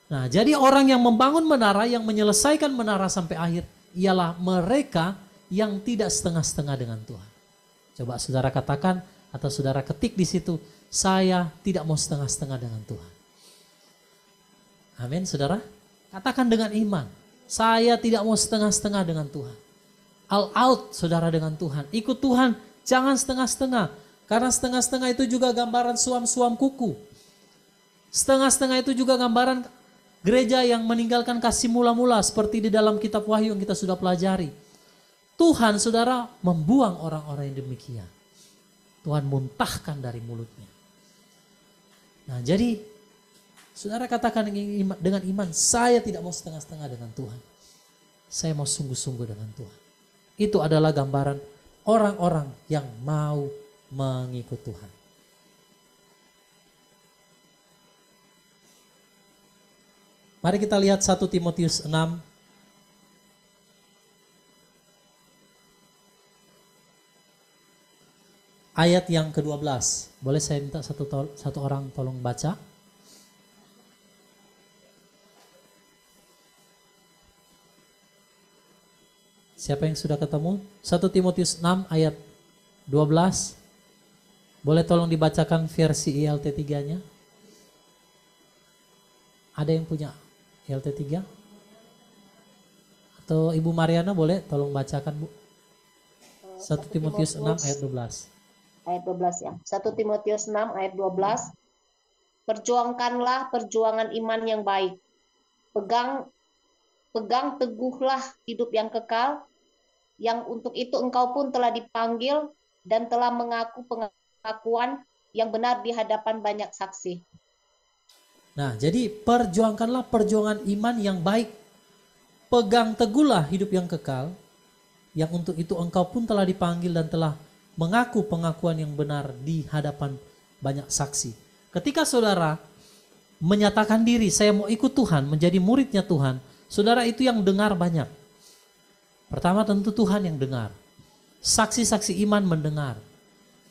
Nah, jadi orang yang membangun menara, yang menyelesaikan menara sampai akhir, ialah mereka yang tidak setengah-setengah dengan Tuhan. Coba saudara katakan, atau saudara ketik di situ, saya tidak mau setengah-setengah dengan Tuhan. Amin, saudara. Katakan dengan iman, saya tidak mau setengah-setengah dengan Tuhan. All out, saudara, dengan Tuhan. Ikut Tuhan, jangan setengah-setengah. Karena setengah-setengah itu juga gambaran suam-suam kuku. Setengah-setengah itu juga gambaran gereja yang meninggalkan kasih mula-mula seperti di dalam kitab Wahyu yang kita sudah pelajari. Tuhan, saudara, membuang orang-orang yang demikian. Tuhan muntahkan dari mulutnya. Nah, jadi saudara katakan dengan iman, saya tidak mau setengah-setengah dengan Tuhan. Saya mau sungguh-sungguh dengan Tuhan. Itu adalah gambaran orang-orang yang mau mengikut Tuhan. Mari kita lihat 1 Timotius 6. ayat yang ke-12. Boleh saya minta satu orang tolong baca? Siapa yang sudah ketemu? 1 Timotius 6 ayat 12. Boleh tolong dibacakan versi ILT 3-nya? Ada yang punya ILT 3? Atau Ibu Mariana boleh tolong bacakan, Bu? 1 Timotius 6 ayat 12. Ayat 12 ya. 1 Timotius 6 ayat 12. Perjuangkanlah perjuangan iman yang baik. Pegang teguhlah hidup yang kekal, yang untuk itu engkau pun telah dipanggil dan telah mengaku pengakuan yang benar di hadapan banyak saksi. Nah, jadi perjuangkanlah perjuangan iman yang baik. Pegang teguhlah hidup yang kekal, yang untuk itu engkau pun telah dipanggil dan telah mengaku pengakuan yang benar di hadapan banyak saksi. Ketika saudara menyatakan diri, saya mau ikut Tuhan, menjadi muridnya Tuhan, saudara itu yang dengar banyak. Pertama tentu Tuhan yang dengar. Saksi-saksi iman mendengar.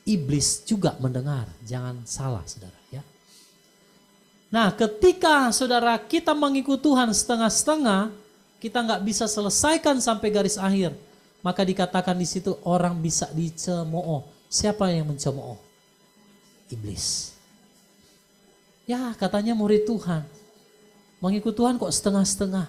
Iblis juga mendengar. Jangan salah saudara ya. Nah, ketika saudara kita mengikut Tuhan setengah-setengah, kita nggak bisa selesaikan sampai garis akhir, maka dikatakan di situ orang bisa dicemooh. Siapa yang mencemooh? Iblis. Ya, katanya murid Tuhan. Mengikut Tuhan kok setengah-setengah.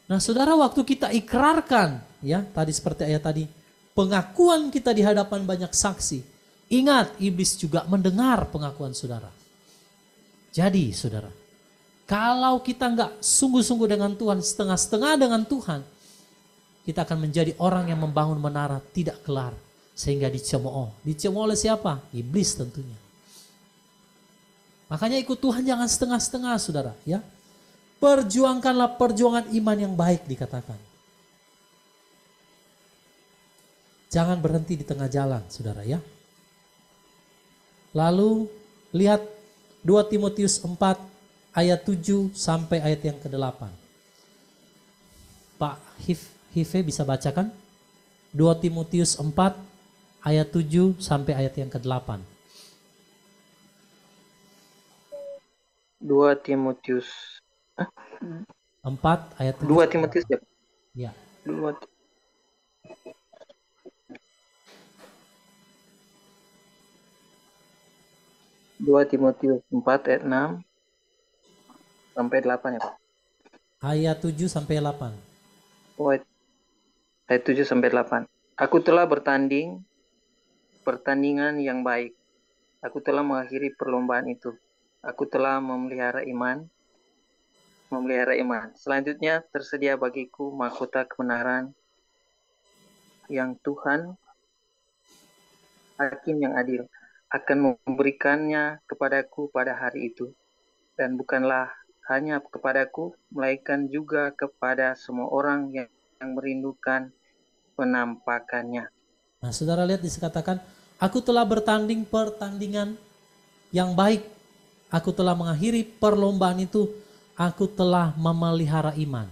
Nah, saudara, waktu kita ikrarkan, ya, tadi seperti ayat tadi, pengakuan kita di hadapan banyak saksi. Ingat, iblis juga mendengar pengakuan saudara. Jadi, saudara, kalau kita nggak sungguh-sungguh dengan Tuhan, setengah-setengah dengan Tuhan, kita akan menjadi orang yang membangun menara tidak kelar, sehingga dicemooh. Dicemooh oleh siapa? Iblis tentunya. Makanya ikut Tuhan jangan setengah-setengah, saudara, ya. Perjuangkanlah perjuangan iman yang baik dikatakan. Jangan berhenti di tengah jalan, saudara ya. Lalu lihat 2 Timotius 4 ayat 7 sampai ayat yang ke-8. Pak Hive bisa bacakan? 2 Timotius 4 ayat 7 sampai ayat yang ke-8. 2 Timotius 4 ayat 7. 2 Timotius ya? Ya. 2 Timotius 4 ayat 6 sampai 8 ya Pak? Ayat 7 sampai 8. Oh, ayat 7 sampai 8. Aku telah bertanding pertandingan yang baik. Aku telah mengakhiri perlombaan itu. Aku telah memelihara iman. Selanjutnya tersedia bagiku mahkota kebenaran yang Tuhan, Hakim yang adil, akan memberikannya kepadaku pada hari itu. Dan bukanlah hanya kepadaku, melainkan juga kepada semua orang yang merindukan penampakannya. Nah, saudara lihat dikatakan, aku telah bertanding pertandingan yang baik. Aku telah mengakhiri perlombaan itu. Aku telah memelihara iman.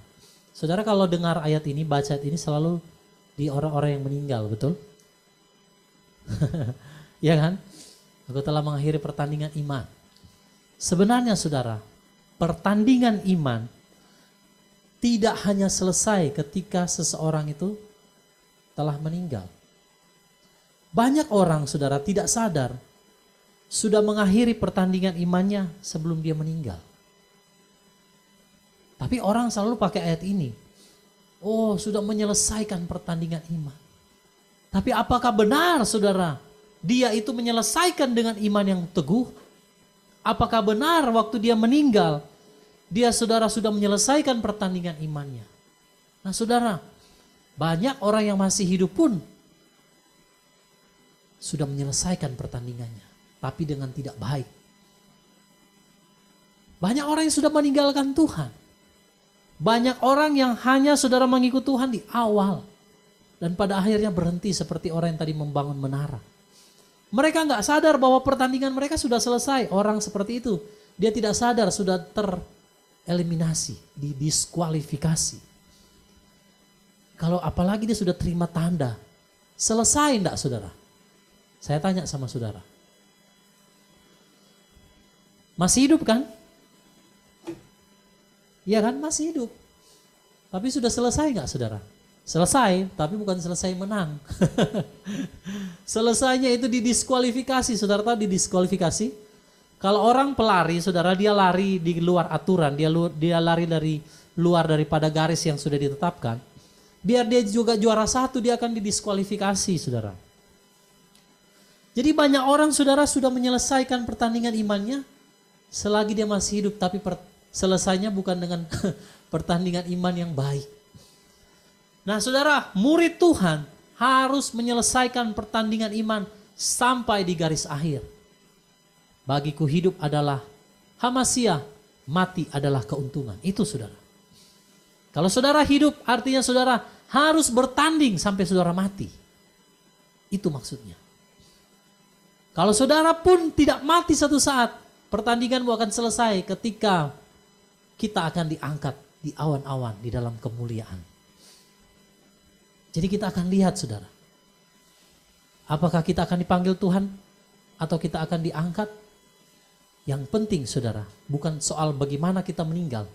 Saudara kalau dengar ayat ini, baca ayat ini selalu di orang-orang yang meninggal, betul? Ya kan? Aku telah mengakhiri pertandingan iman. Sebenarnya saudara, pertandingan iman tidak hanya selesai ketika seseorang itu telah meninggal. Banyak orang saudara tidak sadar sudah mengakhiri pertandingan imannya sebelum dia meninggal. Tapi orang selalu pakai ayat ini. Oh, sudah menyelesaikan pertandingan iman. Tapi apakah benar saudara, dia itu menyelesaikan dengan iman yang teguh? Apakah benar waktu dia meninggal, dia saudara sudah menyelesaikan pertandingan imannya? Nah saudara, banyak orang yang masih hidup pun sudah menyelesaikan pertandingannya, tapi dengan tidak baik. Banyak orang yang sudah meninggalkan Tuhan. Banyak orang yang hanya saudara mengikut Tuhan di awal. Dan pada akhirnya berhenti seperti orang yang tadi membangun menara. Mereka nggak sadar bahwa pertandingan mereka sudah selesai. Orang seperti itu, dia tidak sadar sudah tereliminasi, didiskualifikasi. Kalau apalagi dia sudah terima tanda Selesai enggak saudara? Saya tanya sama saudara. Masih hidup kan? Iya kan, masih hidup. Tapi sudah selesai enggak saudara? Selesai, tapi bukan selesai menang. Selesainya itu didiskualifikasi. Saudara tahu didiskualifikasi? Kalau orang pelari, saudara, dia lari di luar aturan, dia lari dari luar daripada garis yang sudah ditetapkan. Biar dia juga juara satu, dia akan didiskualifikasi, saudara. Jadi banyak orang, saudara, sudah menyelesaikan pertandingan imannya selagi dia masih hidup, tapi selesainya bukan dengan pertandingan iman yang baik. Nah saudara, murid Tuhan harus menyelesaikan pertandingan iman sampai di garis akhir. Bagiku hidup adalah hamasia, mati adalah keuntungan. Itu saudara. Kalau saudara hidup artinya saudara harus bertanding sampai saudara mati. Itu maksudnya. Kalau saudara pun tidak mati satu saat, pertandinganmu akan selesai ketika kita akan diangkat di awan-awan di dalam kemuliaan. Jadi kita akan lihat saudara. Apakah kita akan dipanggil Tuhan atau kita akan diangkat? Yang penting saudara, bukan soal bagaimana kita meninggal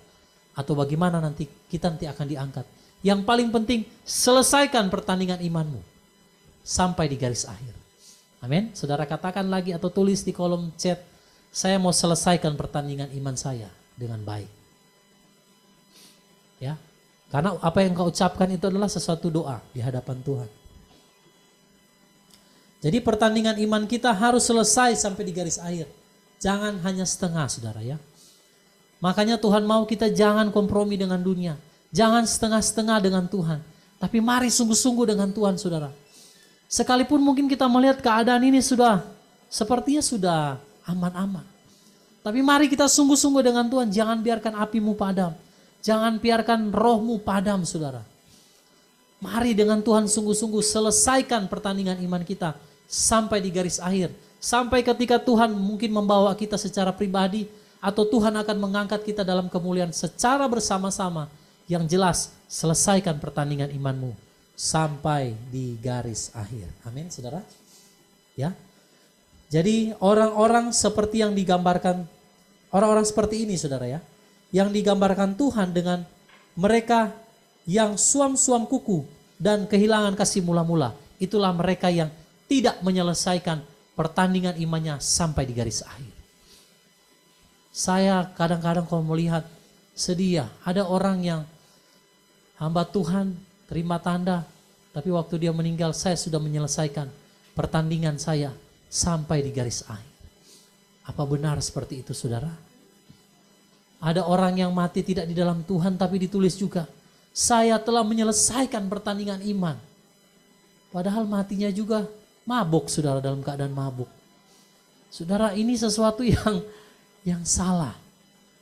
atau bagaimana kita nanti akan diangkat. Yang paling penting, selesaikan pertandingan imanmu sampai di garis akhir. Amin. Saudara katakan lagi atau tulis di kolom chat, saya mau selesaikan pertandingan iman saya dengan baik. Ya. Karena apa yang kau ucapkan itu adalah sesuatu doa di hadapan Tuhan. Jadi pertandingan iman kita harus selesai sampai di garis akhir. Jangan hanya setengah saudara ya. Makanya Tuhan mau kita jangan kompromi dengan dunia. Jangan setengah-setengah dengan Tuhan. Tapi mari sungguh-sungguh dengan Tuhan saudara. Sekalipun mungkin kita melihat keadaan ini sepertinya sudah aman-aman. Tapi mari kita sungguh-sungguh dengan Tuhan. Jangan biarkan apimu padam. Jangan biarkan rohmu padam saudara. Mari dengan Tuhan sungguh-sungguh selesaikan pertandingan iman kita sampai di garis akhir. Sampai ketika Tuhan mungkin membawa kita secara pribadi atau Tuhan akan mengangkat kita dalam kemuliaan secara bersama-sama. Yang jelas selesaikan pertandingan imanmu sampai di garis akhir. Amin saudara. Ya. Jadi orang-orang seperti yang digambarkan, orang-orang seperti ini saudara ya. Yang digambarkan Tuhan dengan mereka yang suam-suam kuku dan kehilangan kasih mula-mula. Itulah mereka yang tidak menyelesaikan pertandingan imannya sampai di garis akhir. Saya kadang-kadang kalau melihat sedih ya, ada orang yang hamba Tuhan terima tanda, tapi waktu dia meninggal saya sudah menyelesaikan pertandingan saya sampai di garis akhir. Apa benar seperti itu saudara? Ada orang yang mati tidak di dalam Tuhan tapi ditulis juga, saya telah menyelesaikan pertandingan iman. Padahal matinya juga mabuk saudara, dalam keadaan mabuk. Saudara, ini sesuatu yang salah.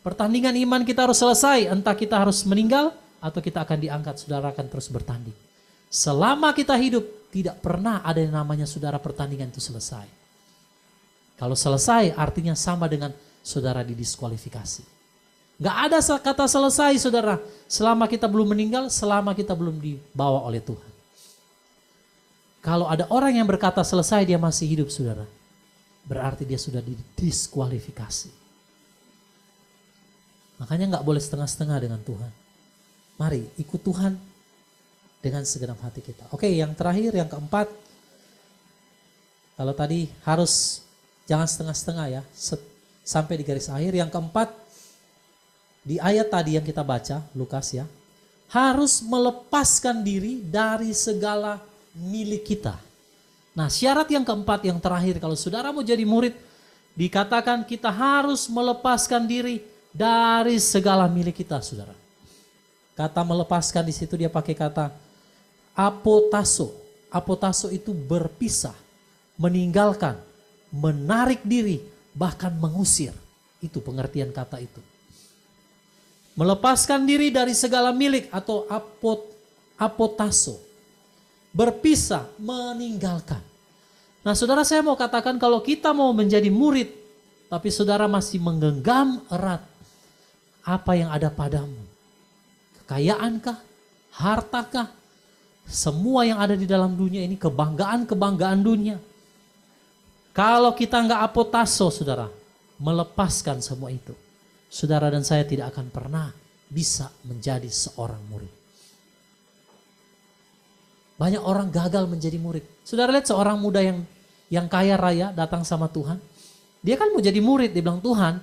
Pertandingan iman kita harus selesai, entah kita harus meninggal atau kita akan diangkat, saudara akan terus bertanding. Selama kita hidup tidak pernah ada yang namanya saudara pertandingan itu selesai. Kalau selesai artinya sama dengan saudara didiskualifikasi. Gak ada kata selesai saudara, selama kita belum meninggal, selama kita belum dibawa oleh Tuhan. Kalau ada orang yang berkata selesai dia masih hidup saudara, berarti dia sudah didiskualifikasi. Makanya gak boleh setengah-setengah dengan Tuhan. Mari ikut Tuhan dengan segenap hati kita. Oke, yang terakhir, yang keempat. Kalau tadi harus jangan setengah-setengah ya, sampai di garis akhir. Yang keempat, di ayat tadi yang kita baca, Lukas ya, harus melepaskan diri dari segala milik kita. Nah syarat yang keempat, yang terakhir, kalau saudara mau jadi murid, dikatakan kita harus melepaskan diri dari segala milik kita saudara. Kata melepaskan di situ dia pakai kata apotaso. Apotaso itu berpisah, meninggalkan, menarik diri, bahkan mengusir. Itu pengertian kata itu. Melepaskan diri dari segala milik atau apotaso. Berpisah, meninggalkan. Nah saudara, saya mau katakan kalau kita mau menjadi murid, tapi saudara masih menggenggam erat apa yang ada padamu. Kekayaankah? Hartakah? Semua yang ada di dalam dunia ini kebanggaan-kebanggaan dunia. Kalau kita nggak apotaso, saudara, melepaskan semua itu, saudara dan saya tidak akan pernah bisa menjadi seorang murid. Banyak orang gagal menjadi murid. Saudara lihat seorang muda yang kaya raya datang sama Tuhan. Dia kan mau jadi murid, dia bilang, Tuhan,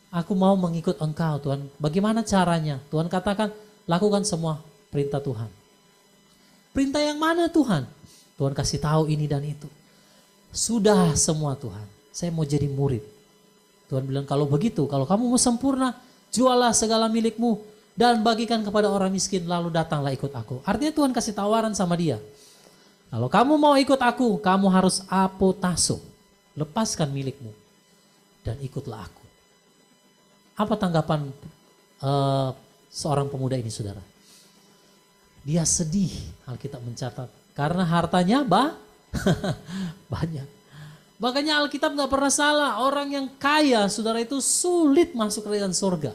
aku mau mengikut Engkau Tuhan. Bagaimana caranya? Tuhan katakan, lakukan semua perintah Tuhan. Perintah yang mana Tuhan? Tuhan kasih tahu ini dan itu. Sudah semua Tuhan, saya mau jadi murid. Tuhan bilang, kalau begitu, kalau kamu mau sempurna, jualah segala milikmu dan bagikan kepada orang miskin, lalu datanglah ikut aku. Artinya Tuhan kasih tawaran sama dia. Kalau kamu mau ikut aku, kamu harus apotaso. Lepaskan milikmu dan ikutlah aku. Apa tanggapan seorang pemuda ini, saudara? Dia sedih, Alkitab mencatat. Karena hartanya banyak. Makanya Alkitab gak pernah salah. Orang yang kaya, saudara, itu sulit masuk kerajaan surga.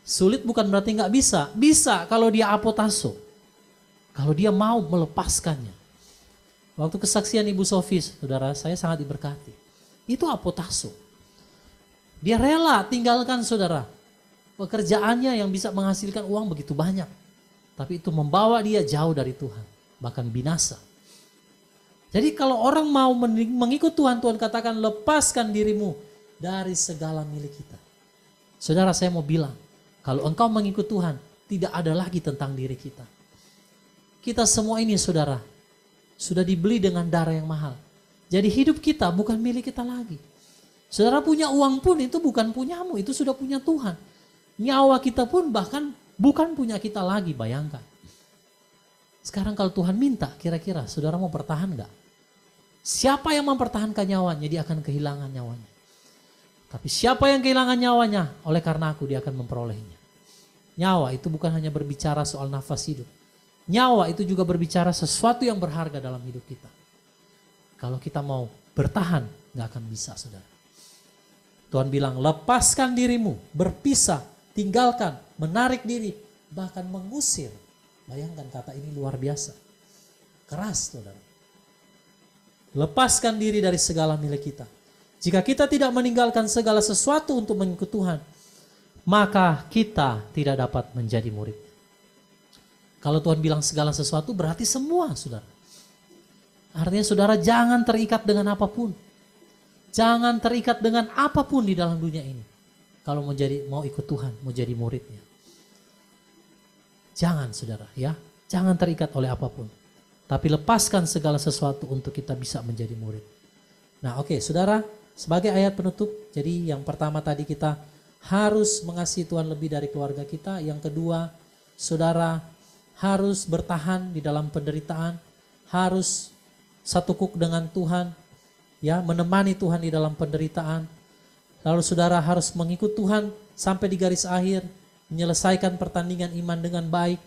Sulit bukan berarti gak bisa. Bisa kalau dia apotaso. Kalau dia mau melepaskannya. Waktu kesaksian Ibu Sofi, saudara, saya sangat diberkati. Itu apotaso. Dia rela tinggalkan, saudara, pekerjaannya yang bisa menghasilkan uang begitu banyak. Tapi itu membawa dia jauh dari Tuhan. Bahkan binasa. Jadi kalau orang mau mengikut Tuhan, Tuhan katakan lepaskan dirimu dari segala milik kita. Saudara, saya mau bilang, kalau engkau mengikut Tuhan, tidak ada lagi tentang diri kita. Kita semua ini, saudara, sudah dibeli dengan darah yang mahal. Jadi hidup kita bukan milik kita lagi. Saudara punya uang pun itu bukan punyamu, itu sudah punya Tuhan. Nyawa kita pun bahkan bukan punya kita lagi, bayangkan. Sekarang kalau Tuhan minta, kira-kira saudara mau bertahan gak? Siapa yang mempertahankan nyawanya, dia akan kehilangan nyawanya. Tapi siapa yang kehilangan nyawanya, oleh karena aku dia akan memperolehnya. Nyawa itu bukan hanya berbicara soal nafas hidup. Nyawa itu juga berbicara sesuatu yang berharga dalam hidup kita. Kalau kita mau bertahan, gak akan bisa, saudara. Tuhan bilang, lepaskan dirimu, berpisah, tinggalkan, menarik diri, bahkan mengusir. Bayangkan kata ini luar biasa. Keras, saudara. Lepaskan diri dari segala milik kita. Jika kita tidak meninggalkan segala sesuatu untuk mengikut Tuhan, maka kita tidak dapat menjadi murid. Kalau Tuhan bilang segala sesuatu berarti semua, saudara. Artinya saudara jangan terikat dengan apapun. Jangan terikat dengan apapun di dalam dunia ini. Kalau mau ikut Tuhan, mau jadi muridnya. Jangan, saudara, ya. Jangan terikat oleh apapun. Tapi lepaskan segala sesuatu untuk kita bisa menjadi murid. Nah, oke, saudara, sebagai ayat penutup, jadi yang pertama tadi kita harus mengasihi Tuhan lebih dari keluarga kita. Yang kedua, saudara harus bertahan di dalam penderitaan, harus satu kuk dengan Tuhan, ya, menemani Tuhan di dalam penderitaan. Lalu saudara harus mengikut Tuhan sampai di garis akhir, menyelesaikan pertandingan iman dengan baik,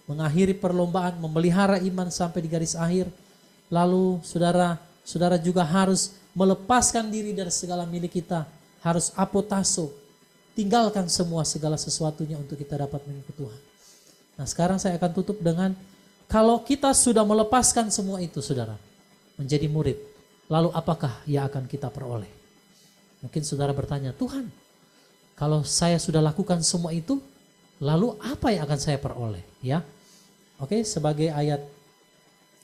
mengakhiri perlombaan, memelihara iman sampai di garis akhir. Lalu saudara juga harus melepaskan diri dari segala milik kita, harus apotaso, tinggalkan semua segala sesuatunya untuk kita dapat mengikut Tuhan. Nah, sekarang saya akan tutup dengan, kalau kita sudah melepaskan semua itu, saudara, menjadi murid, lalu apakah yang akan kita peroleh? Mungkin saudara bertanya, Tuhan, kalau saya sudah lakukan semua itu, lalu apa yang akan saya peroleh? Ya, oke, sebagai ayat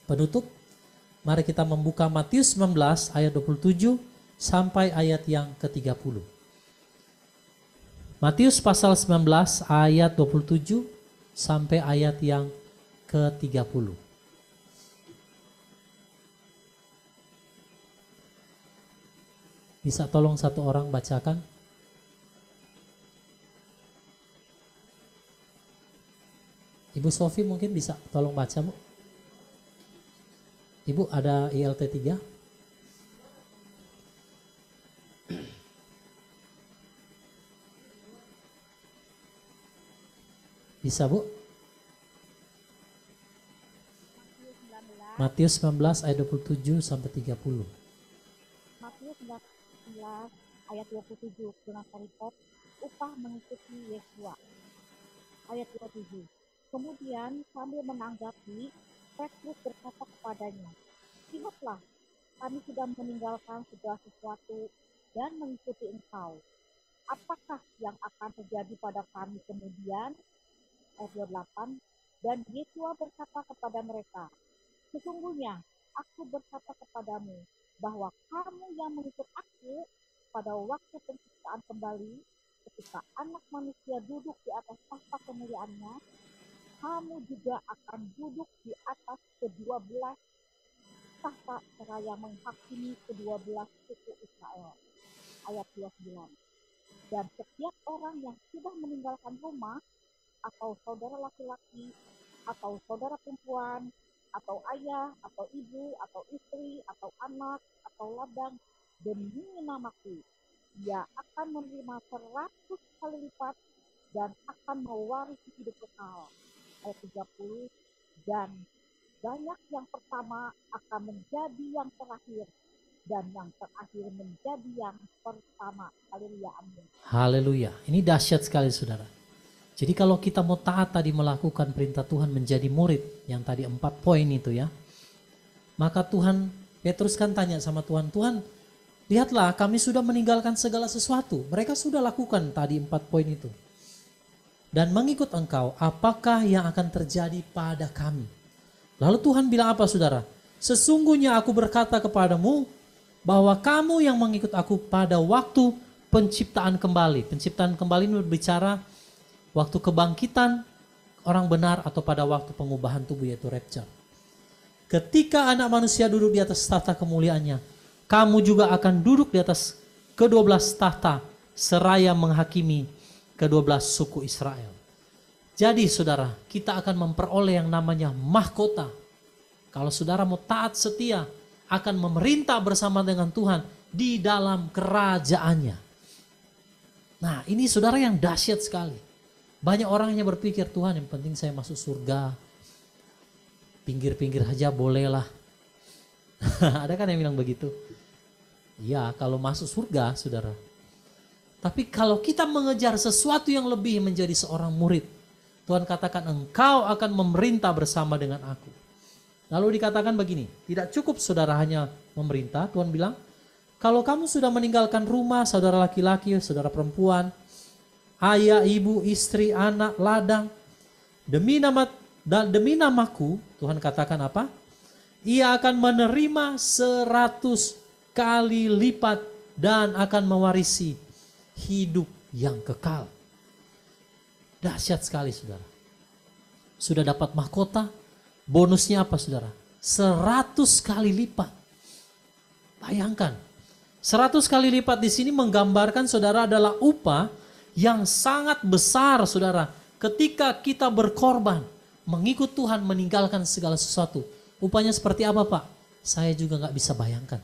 penutup, mari kita membuka Matius 19 ayat 27 sampai ayat yang ke-30. Matius pasal 19 ayat 27 sampai ayat yang ke-30. Bisa tolong satu orang bacakan? Ibu Sofi mungkin bisa tolong baca, Bu. Ibu ada ILT 3? Bisa, Bu? Matius 19 ayat 27 sampai 30. Matius 19 ayat 27 dengan kalimat upah mengikuti Yesua. Ayat 27. Kemudian sambil menanggapi, Petrus berkata kepadanya, "Ingatlah, kami sudah meninggalkan segala sesuatu dan mengikuti Engkau. Apakah yang akan terjadi pada kami kemudian?" Ayat 28. Dan Yesua berkata kepada mereka, "Sesungguhnya aku berkata kepadamu bahwa kamu yang mengikut aku pada waktu penciptaan kembali, ketika Anak Manusia duduk di atas tahta kemuliaannya, kamu juga akan duduk di atas ke-12 tahta seraya menghakimi ke-12 suku Israel." Ayat 29. Dan setiap orang yang sudah meninggalkan rumah, atau saudara laki-laki, atau saudara perempuan, atau ayah, atau ibu, atau istri, atau anak, atau ladang, demi namaku, ia akan menerima 100 kali lipat dan akan mewarisi hidup kekal. Ayat 30. Dan banyak yang pertama akan menjadi yang terakhir, dan yang terakhir menjadi yang pertama. Haleluya, amin. Haleluya. Ini dahsyat sekali saudara. Jadi kalau kita mau taat tadi melakukan perintah Tuhan menjadi murid, yang tadi 4 poin itu ya, maka Petrus kan tanya sama Tuhan, "Tuhan, lihatlah kami sudah meninggalkan segala sesuatu." Mereka sudah lakukan tadi 4 poin itu. "Dan mengikut Engkau, apakah yang akan terjadi pada kami?" Lalu Tuhan bilang apa saudara? "Sesungguhnya aku berkata kepadamu bahwa kamu yang mengikut aku pada waktu penciptaan kembali." Penciptaan kembali ini berbicara waktu kebangkitan orang benar atau pada waktu pengubahan tubuh, yaitu rapture. "Ketika Anak Manusia duduk di atas tahta kemuliaannya, kamu juga akan duduk di atas ke-12 tahta seraya menghakimi ke-12 suku Israel." Jadi saudara, kita akan memperoleh yang namanya mahkota. Kalau saudara mau taat setia, akan memerintah bersama dengan Tuhan di dalam kerajaannya. Nah, ini saudara yang dahsyat sekali. Banyak orang yang berpikir, "Tuhan, yang penting saya masuk surga. Pinggir-pinggir aja bolehlah." Ada kan yang bilang begitu? Ya, kalau masuk surga, saudara. Tapi kalau kita mengejar sesuatu yang lebih menjadi seorang murid, Tuhan katakan, "Engkau akan memerintah bersama dengan aku." Lalu dikatakan begini, tidak cukup saudara hanya memerintah. Tuhan bilang, "Kalau kamu sudah meninggalkan rumah, saudara laki-laki, saudara perempuan, ayah, ibu, istri, anak, ladang, demi namaku," Tuhan katakan apa? "Ia akan menerima 100 kali lipat dan akan mewarisi hidup yang kekal." Dahsyat sekali saudara. Sudah dapat mahkota, bonusnya apa saudara? 100 kali lipat. Bayangkan, 100 kali lipat di sini menggambarkan saudara adalah upah yang sangat besar saudara. Ketika kita berkorban, mengikut Tuhan, meninggalkan segala sesuatu. Upahnya seperti apa Pak? Saya juga gak bisa bayangkan.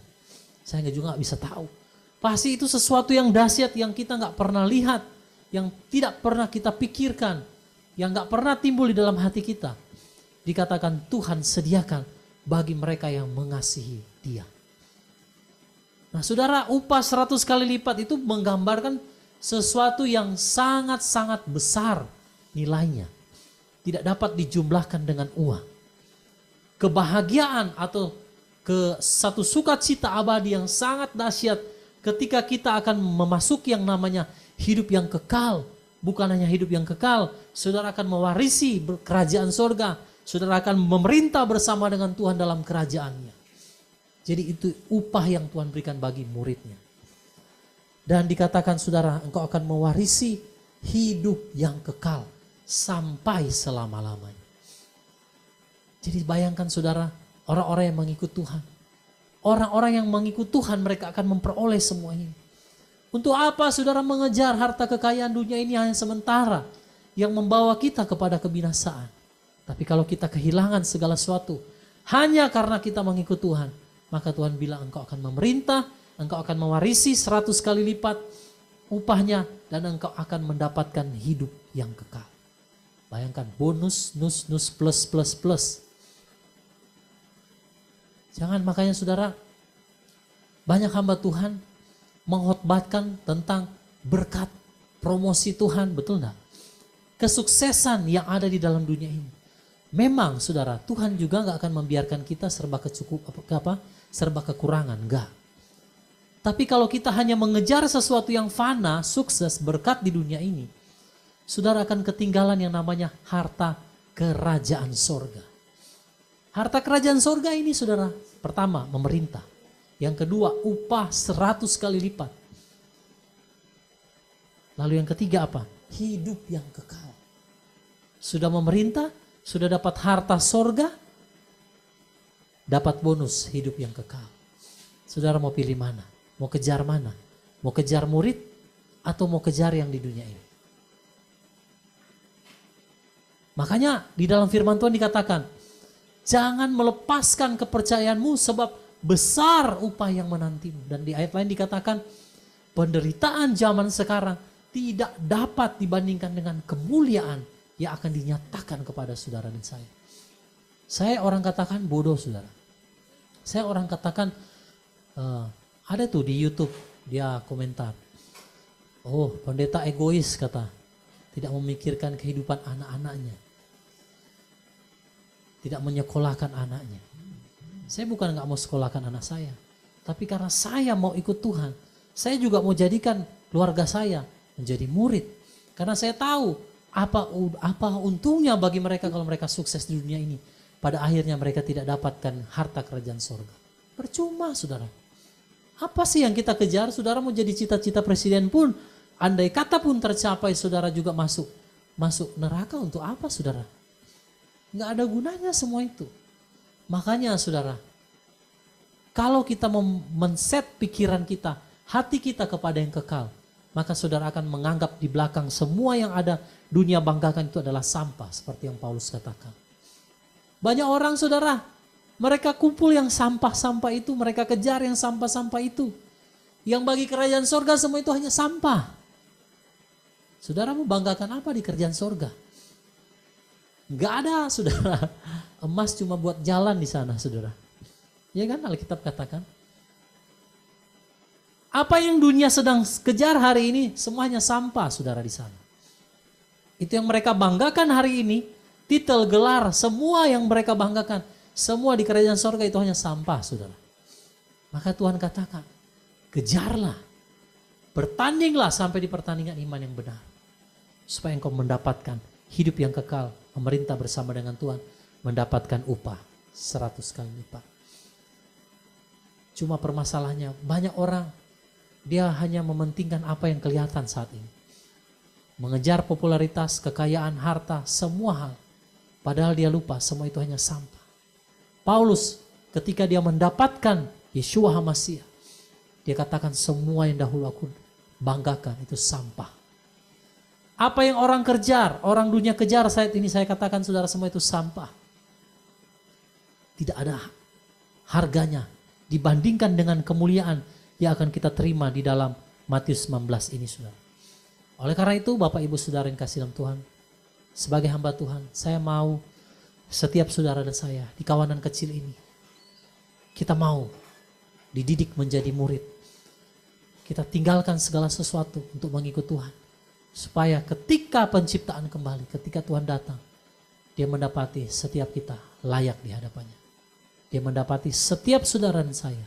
Saya juga gak bisa tahu. Pasti itu sesuatu yang dahsyat yang kita gak pernah lihat, yang tidak pernah kita pikirkan, yang gak pernah timbul di dalam hati kita. Dikatakan Tuhan sediakan bagi mereka yang mengasihi Dia. Nah saudara, upah 100 kali lipat itu menggambarkan sesuatu yang sangat-sangat besar nilainya. Tidak dapat dijumlahkan dengan uang. Kebahagiaan atau satu sukacita abadi yang sangat dahsyat ketika kita akan memasuki yang namanya hidup yang kekal. Bukan hanya hidup yang kekal, saudara akan mewarisi kerajaan sorga. Saudara akan memerintah bersama dengan Tuhan dalam kerajaannya. Jadi itu upah yang Tuhan berikan bagi muridnya. Dan dikatakan saudara, engkau akan mewarisi hidup yang kekal sampai selama-lamanya. Jadi bayangkan saudara, orang-orang yang mengikut Tuhan. Orang-orang yang mengikut Tuhan, mereka akan memperoleh semua ini. Untuk apa saudara mengejar harta kekayaan dunia ini hanya sementara yang membawa kita kepada kebinasaan. Tapi kalau kita kehilangan segala sesuatu hanya karena kita mengikut Tuhan, maka Tuhan bilang engkau akan memerintah, engkau akan mewarisi 100 kali lipat upahnya, dan engkau akan mendapatkan hidup yang kekal. Bayangkan bonus, nus, plus. Jangan, makanya saudara, banyak hamba Tuhan mengkhotbahkan tentang berkat promosi Tuhan, betul enggak? kesuksesan yang ada di dalam dunia ini. Memang saudara, Tuhan juga gak akan membiarkan kita serba serba kekurangan, enggak. Tapi kalau kita hanya mengejar sesuatu yang fana, sukses, berkat di dunia ini, saudara akan ketinggalan yang namanya harta kerajaan sorga. Harta kerajaan sorga ini saudara, pertama memerintah. Yang kedua upah 100 kali lipat. Lalu yang ketiga apa? Hidup yang kekal. Sudah memerintah, sudah dapat harta sorga, dapat bonus hidup yang kekal. Saudara mau pilih mana? Mau kejar mana? Mau kejar murid atau mau kejar yang di dunia ini? Makanya di dalam firman Tuhan dikatakan, jangan melepaskan kepercayaanmu sebab besar upah yang menantimu. Dan di ayat lain dikatakan, penderitaan zaman sekarang tidak dapat dibandingkan dengan kemuliaan yang akan dinyatakan kepada saudara dan saya. Saya orang katakan bodoh saudara. Saya orang katakan, ada tuh di YouTube dia komentar, oh pendeta egois kata, tidak memikirkan kehidupan anak-anaknya, tidak menyekolahkan anaknya. Saya bukan gak mau sekolahkan anak saya, tapi karena saya mau ikut Tuhan, saya juga mau jadikan keluarga saya menjadi murid. Karena saya tahu apa untungnya bagi mereka kalau mereka sukses di dunia ini. Pada akhirnya mereka tidak dapatkan harta kerajaan sorga. Percuma saudara. Apa sih yang kita kejar? Saudara mau jadi cita-cita presiden pun, andai kata pun tercapai, saudara juga masuk neraka untuk apa saudara? Nggak ada gunanya semua itu. Makanya saudara, kalau kita men-set pikiran kita, hati kita kepada yang kekal, maka saudara akan menganggap di belakang semua yang ada dunia banggakan itu adalah sampah, seperti yang Paulus katakan. Banyak orang saudara, mereka kumpul yang sampah-sampah itu, mereka kejar yang sampah-sampah itu. Yang bagi kerajaan sorga semua itu hanya sampah. Saudara mau banggakan apa di kerajaan sorga? Enggak ada saudara, emas cuma buat jalan di sana saudara. Ya kan Alkitab katakan. Apa yang dunia sedang kejar hari ini semuanya sampah saudara di sana. Itu yang mereka banggakan hari ini, titel, gelar, semua yang mereka banggakan, semua di kerajaan sorga itu hanya sampah saudara. Maka Tuhan katakan, kejarlah, bertandinglah sampai di pertandingan iman yang benar. Supaya engkau mendapatkan hidup yang kekal, memerintah bersama dengan Tuhan, mendapatkan upah 100 kali lipat. Cuma permasalahannya banyak orang, dia hanya mementingkan apa yang kelihatan saat ini. Mengejar popularitas, kekayaan, harta, semua hal. Padahal dia lupa semua itu hanya sampah. Paulus ketika dia mendapatkan Yeshua HaMashiach, dia katakan semua yang dahulu aku banggakan itu sampah. Apa yang orang kejar, orang dunia kejar saat ini, saya katakan saudara semua itu sampah. Tidak ada harganya dibandingkan dengan kemuliaan yang akan kita terima di dalam Matius 19 ini saudara. Oleh karena itu Bapak Ibu Saudara yang kasih dalam Tuhan, sebagai hamba Tuhan, saya mau setiap saudara dan saya di kawanan kecil ini, kita mau dididik menjadi murid. Kita tinggalkan segala sesuatu untuk mengikut Tuhan. Supaya ketika penciptaan kembali, ketika Tuhan datang, dia mendapati setiap kita layak di hadapannya. Dia mendapati setiap saudara dan saya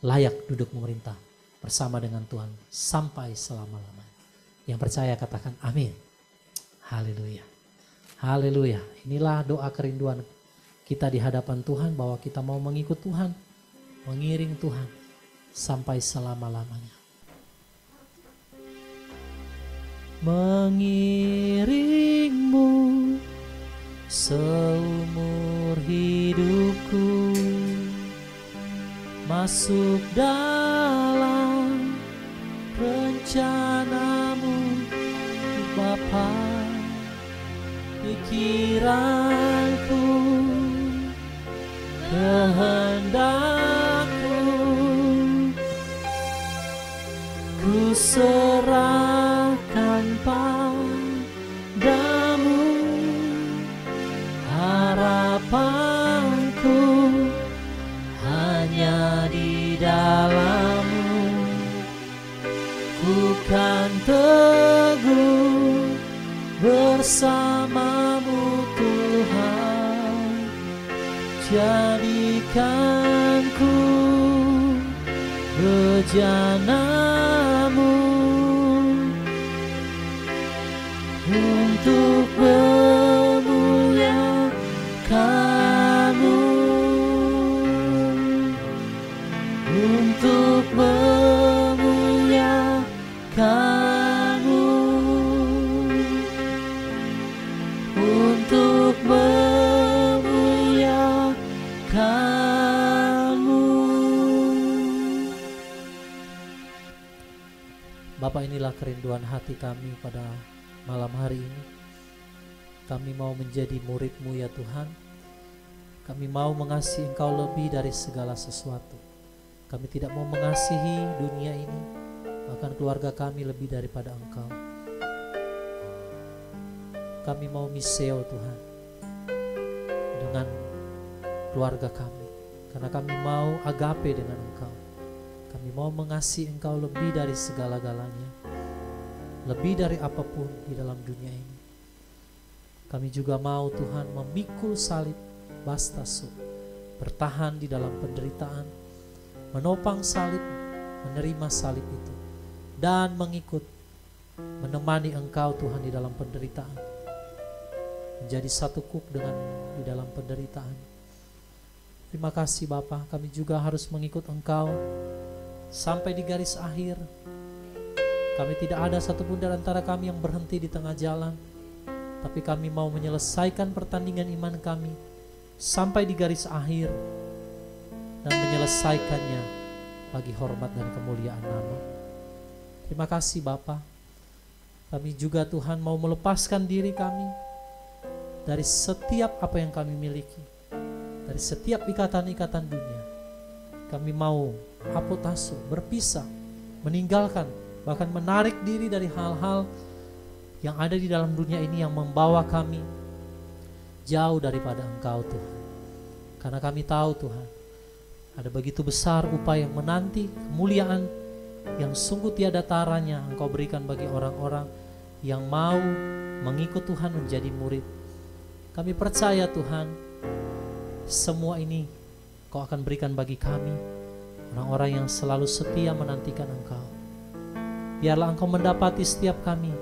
layak duduk memerintah bersama dengan Tuhan sampai selama-lamanya. Yang percaya katakan amin. Haleluya. Haleluya. Inilah doa kerinduan kita di hadapan Tuhan, bahwa kita mau mengikut Tuhan, mengiring Tuhan sampai selama-lamanya. Mengiringmu seumur hidupku, masuk dalam rencanamu Bapa, pikiranku, kehendakku, ku serahkan padamu, harapanku hanya di dalam-Mu. Ku kan teguh bersama Tuhan, jadikanku bejana-Mu untuk memuliakan-Mu, untuk memuliakan-Mu, untuk memuliakan-Mu. Bapa, inilah kerinduan hati kami pada malam hari ini. Kami mau menjadi murid-Mu ya Tuhan. Kami mau mengasihi Engkau lebih dari segala sesuatu. Kami tidak mau mengasihi dunia ini, bahkan keluarga kami lebih daripada Engkau. Kami mau miseo Tuhan dengan keluarga kami, karena kami mau agape dengan Engkau. Kami mau mengasihi Engkau lebih dari segala-galanya, lebih dari apapun di dalam dunia ini. Kami juga mau Tuhan memikul salib bastasu, bertahan di dalam penderitaan, menopang salib, menerima salib itu, dan mengikut, menemani Engkau Tuhan di dalam penderitaan, menjadi satu kuk dengan di dalam penderitaan. Terima kasih Bapa, kami juga harus mengikut Engkau sampai di garis akhir. Kami tidak ada satupun dari antara kami yang berhenti di tengah jalan, tapi kami mau menyelesaikan pertandingan iman kami sampai di garis akhir dan menyelesaikannya bagi hormat dan kemuliaan nama. Terima kasih Bapa. Kami juga Tuhan mau melepaskan diri kami dari setiap apa yang kami miliki, dari setiap ikatan-ikatan dunia. Kami mau apotaso, berpisah, meninggalkan, bahkan menarik diri dari hal-hal yang ada di dalam dunia ini yang membawa kami jauh daripada Engkau Tuhan. Karena kami tahu Tuhan, ada begitu besar upaya yang menanti kemuliaan yang sungguh tiada taranya Engkau berikan bagi orang-orang yang mau mengikut Tuhan menjadi murid. Kami percaya Tuhan, semua ini Kau akan berikan bagi kami, orang-orang yang selalu setia menantikan Engkau. Biarlah Engkau mendapati setiap kami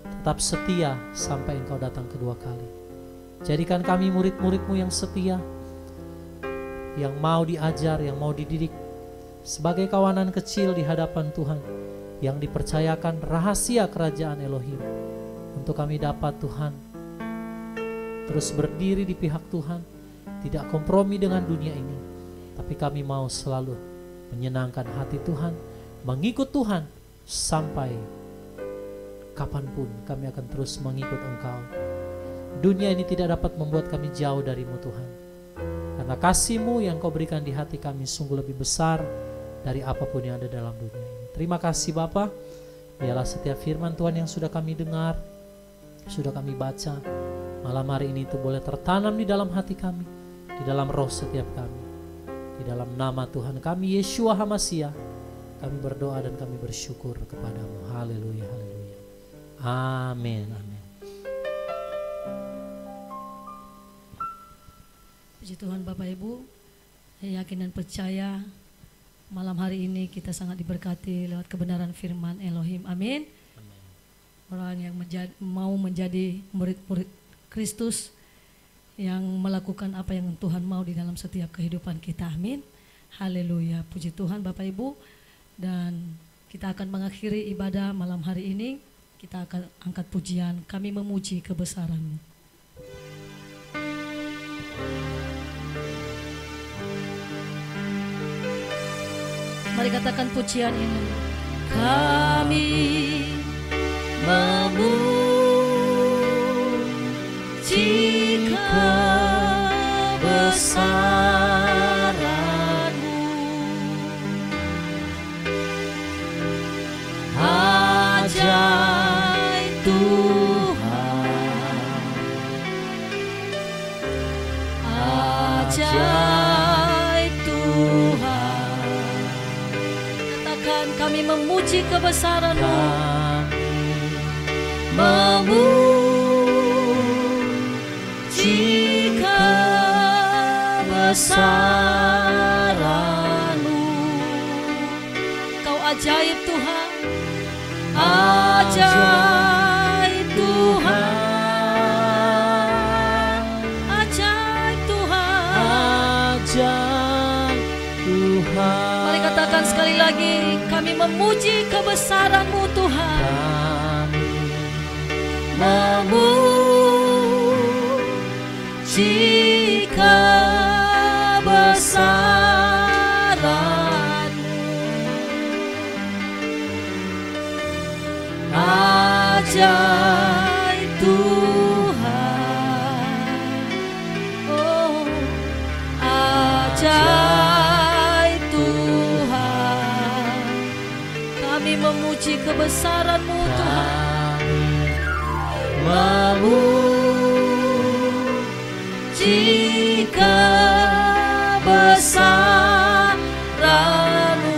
tetap setia sampai Engkau datang kedua kali. Jadikan kami murid-murid-Mu yang setia, yang mau diajar, yang mau dididik, sebagai kawanan kecil di hadapan Tuhan, yang dipercayakan rahasia kerajaan Elohim, untuk kami dapat Tuhan terus berdiri di pihak Tuhan, tidak kompromi dengan dunia ini, tapi kami mau selalu menyenangkan hati Tuhan, mengikut Tuhan sampai kapanpun. Kami akan terus mengikut Engkau. Dunia ini tidak dapat membuat kami jauh dari-Mu Tuhan, karena kasih-Mu yang Kau berikan di hati kami sungguh lebih besar dari apapun yang ada dalam dunia ini. Terima kasih Bapa. Biarlah setiap firman Tuhan yang sudah kami dengar, sudah kami baca malam hari ini itu boleh tertanam di dalam hati kami, di dalam roh setiap kami. Di dalam nama Tuhan kami Yeshua HaMasiah, kami berdoa dan kami bersyukur kepadamu. Haleluya, haleluya. Amin, amin. Puji Tuhan Bapak Ibu, saya yakin dan percaya malam hari ini kita sangat diberkati lewat kebenaran firman Elohim. Amin. Orang yang mau menjadi murid-murid Kristus, yang melakukan apa yang Tuhan mau di dalam setiap kehidupan kita. Amin. Haleluya. Puji Tuhan Bapak Ibu. Dan kita akan mengakhiri ibadah malam hari ini. Kita akan angkat pujian, kami memuji kebesaran-Mu. Mari katakan pujian ini. Kami memuji kebesaran-Mu, ajaib Tuhan, ajaib Tuhan. Katakan kami memuji kebesaran-Mu, memuji kebesaran-Mu. Kau ajaib Tuhan, ajaib Tuhan, ajaib Tuhan, ajaib Tuhan. Mari katakan sekali lagi, kami memuji kebesaran-Mu Tuhan. Memuji kebesaran-Mu, ajaib Tuhan, oh ajaib Tuhan. Kami memuji kebesaran-Mu Tuhan. Memuji kebesaran-Mu,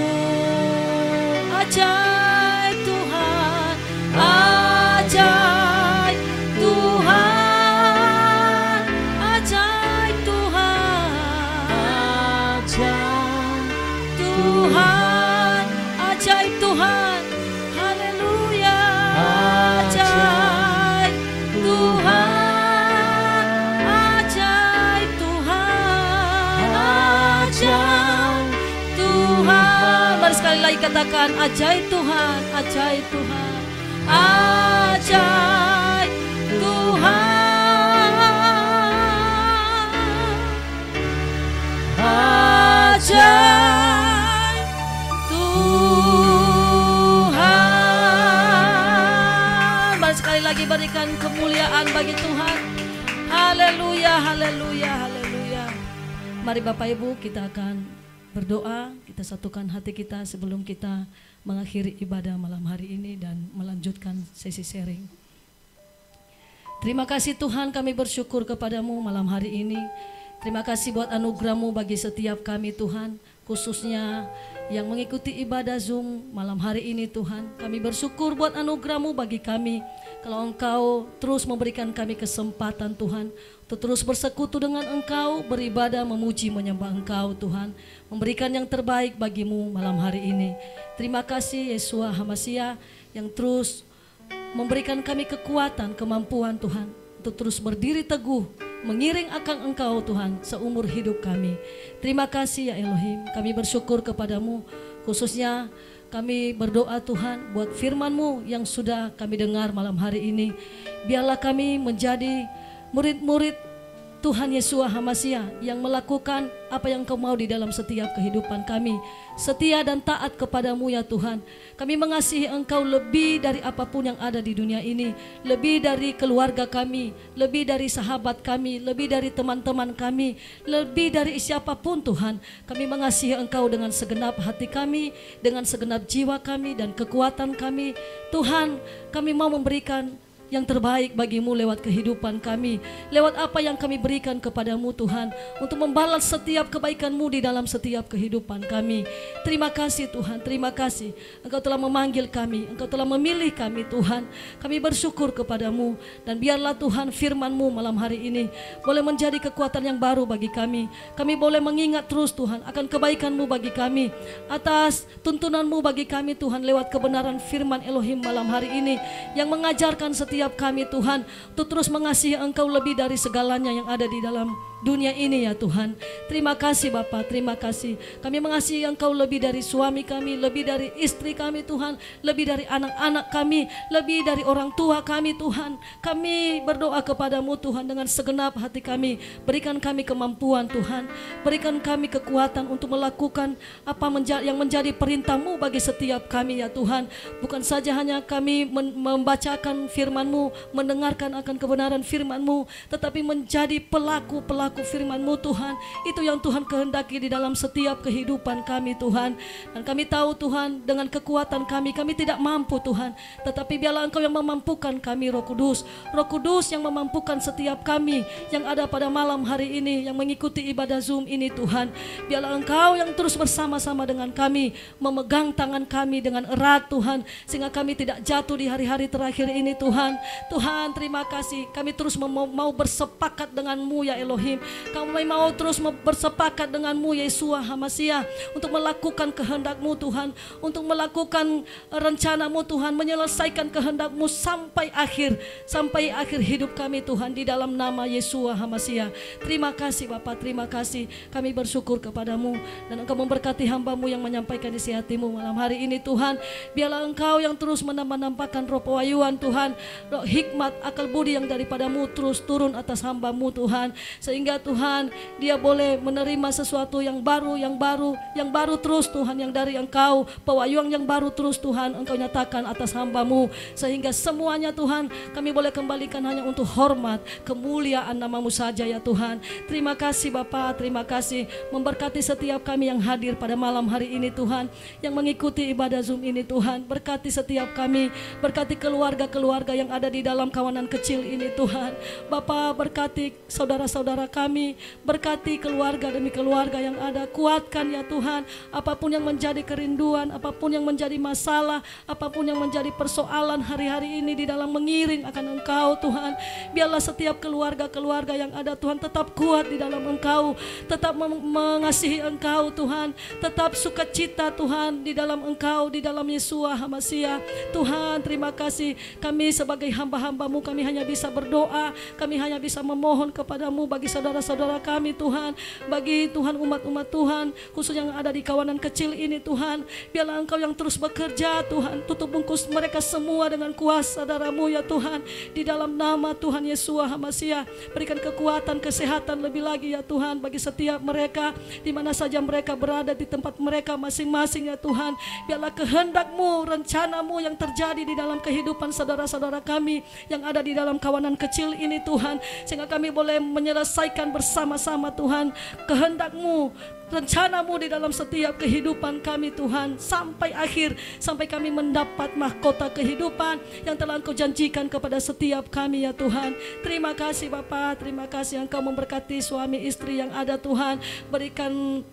ajaib Tuhan, ajaib Tuhan, ajaib Tuhan, ajaib Tuhan, ajaib Tuhan, haleluya, ajaib Tuhan, ajaib Tuhan, ajaib Tuhan. Mari sekali lagi katakan, ajaib Tuhan, ajaib Tuhan, ajaib Tuhan, ajaib Tuhan. Mari sekali lagi berikan kemuliaan bagi Tuhan. Haleluya, haleluya, haleluya. Mari Bapak Ibu, kita akan berdoa, kita satukan hati kita sebelum kita mengakhiri ibadah malam hari ini dan melanjutkan sesi sharing. Terima kasih Tuhan, kami bersyukur kepadamu malam hari ini. Terima kasih buat anugerah-Mu bagi setiap kami Tuhan, khususnya yang mengikuti ibadah Zoom malam hari ini Tuhan. Kami bersyukur buat anugerah-Mu bagi kami. Kalau Engkau terus memberikan kami kesempatan Tuhan, untuk terus bersekutu dengan Engkau, beribadah, memuji, menyembah Engkau Tuhan, memberikan yang terbaik bagimu malam hari ini. Terima kasih Yesua Hamasia yang terus memberikan kami kekuatan, kemampuan Tuhan, untuk terus berdiri teguh, mengiring akan Engkau Tuhan seumur hidup kami. Terima kasih ya Elohim, kami bersyukur kepadamu, khususnya kami berdoa Tuhan buat firman-Mu yang sudah kami dengar malam hari ini. Biarlah kami menjadi murid-murid Tuhan Yesua Hamasia yang melakukan apa yang Kau mau di dalam setiap kehidupan kami. Setia dan taat kepadamu ya Tuhan. Kami mengasihi Engkau lebih dari apapun yang ada di dunia ini. Lebih dari keluarga kami, lebih dari sahabat kami, lebih dari teman-teman kami, lebih dari siapapun Tuhan. Kami mengasihi Engkau dengan segenap hati kami, dengan segenap jiwa kami dan kekuatan kami. Tuhan, kami mau memberikan yang terbaik bagimu lewat kehidupan kami, lewat apa yang kami berikan kepadamu Tuhan, untuk membalas setiap kebaikan-Mu di dalam setiap kehidupan kami. Terima kasih Tuhan, terima kasih Engkau telah memanggil kami, Engkau telah memilih kami Tuhan. Kami bersyukur kepadamu, dan biarlah Tuhan firman-Mu malam hari ini boleh menjadi kekuatan yang baru bagi kami. Kami boleh mengingat terus Tuhan akan kebaikan-Mu bagi kami, atas tuntunan-Mu bagi kami Tuhan, lewat kebenaran firman Elohim malam hari ini yang mengajarkan setiap kami Tuhan untuk terus mengasihi Engkau lebih dari segalanya yang ada di dalam dunia ini ya Tuhan. Terima kasih Bapa, terima kasih. Kami mengasihi Engkau lebih dari suami kami, lebih dari istri kami Tuhan, lebih dari anak-anak kami, lebih dari orang tua kami Tuhan. Kami berdoa kepadamu Tuhan dengan segenap hati kami. Berikan kami kemampuan Tuhan, berikan kami kekuatan untuk melakukan apa yang menjadi perintah-Mu bagi setiap kami ya Tuhan. Bukan saja hanya kami membacakan firman-Mu, mendengarkan akan kebenaran firman-Mu, tetapi menjadi pelaku-pelaku firman-Mu Tuhan. Itu yang Tuhan kehendaki di dalam setiap kehidupan kami Tuhan. Dan kami tahu Tuhan, dengan kekuatan kami tidak mampu Tuhan, tetapi biarlah Engkau yang memampukan kami, Roh Kudus. Roh Kudus yang memampukan setiap kami yang ada pada malam hari ini, yang mengikuti ibadah Zoom ini Tuhan. Biarlah Engkau yang terus bersama-sama dengan kami, memegang tangan kami dengan erat Tuhan, sehingga kami tidak jatuh di hari-hari terakhir ini Tuhan. Tuhan terima kasih, kami terus mau bersepakat dengan-Mu ya Elohim. Kami mau terus bersepakat dengan-Mu Yeshua HaMashiach untuk melakukan kehendak-Mu Tuhan, untuk melakukan rencana-Mu Tuhan, menyelesaikan kehendak-Mu sampai akhir hidup kami Tuhan, di dalam nama Yeshua HaMashiach. Terima kasih Bapak, terima kasih. Kami bersyukur kepada-Mu dan Engkau memberkati hamba-Mu yang menyampaikan isi hati-Mu malam hari ini Tuhan. Biarlah Engkau yang terus menampakkan roh pewahyuan Tuhan, roh hikmat, akal budi yang daripada-Mu terus turun atas hamba-Mu Tuhan, sehingga Tuhan dia boleh menerima sesuatu yang baru terus Tuhan, yang dari Engkau, pewahyuan yang baru terus Tuhan Engkau nyatakan atas hamba-Mu, sehingga semuanya Tuhan kami boleh kembalikan hanya untuk hormat, kemuliaan nama-Mu saja ya Tuhan. Terima kasih Bapa, terima kasih, memberkati setiap kami yang hadir pada malam hari ini Tuhan, yang mengikuti ibadah Zoom ini Tuhan. Berkati setiap kami, berkati keluarga-keluarga yang ada di dalam kawanan kecil ini Tuhan. Bapa, berkati saudara-saudara kami, berkati keluarga demi keluarga yang ada. Kuatkan ya Tuhan, apapun yang menjadi kerinduan, apapun yang menjadi masalah, apapun yang menjadi persoalan hari-hari ini di dalam mengiring akan Engkau Tuhan. Biarlah setiap keluarga-keluarga yang ada Tuhan tetap kuat di dalam Engkau, tetap mengasihi Engkau Tuhan, tetap sukacita Tuhan di dalam Engkau, di dalam Yeshua HaMashiach. Tuhan terima kasih, kami sebagai hamba-hamba-Mu kami hanya bisa berdoa, kami hanya bisa memohon kepada-Mu bagi saudara-saudara kami Tuhan, bagi Tuhan umat-umat Tuhan khusus yang ada di kawanan kecil ini Tuhan. Biarlah Engkau yang terus bekerja Tuhan, tutup bungkus mereka semua dengan kuasa darah-Mu ya Tuhan, di dalam nama Tuhan Yeshua HaMashiach. Berikan kekuatan, kesehatan lebih lagi ya Tuhan bagi setiap mereka, di mana saja mereka berada di tempat mereka masing-masing ya Tuhan. Biarlah kehendak-Mu, rencana-Mu yang terjadi di dalam kehidupan saudara-saudara kami yang ada di dalam kawanan kecil ini Tuhan, sehingga kami boleh menyelesaikan bersama-sama Tuhan kehendak-Mu, rencana-Mu di dalam setiap kehidupan kami Tuhan, sampai akhir, sampai kami mendapat mahkota kehidupan yang telah Engkau janjikan kepada setiap kami ya Tuhan. Terima kasih Bapa, terima kasih Engkau memberkati suami istri yang ada Tuhan. Berikan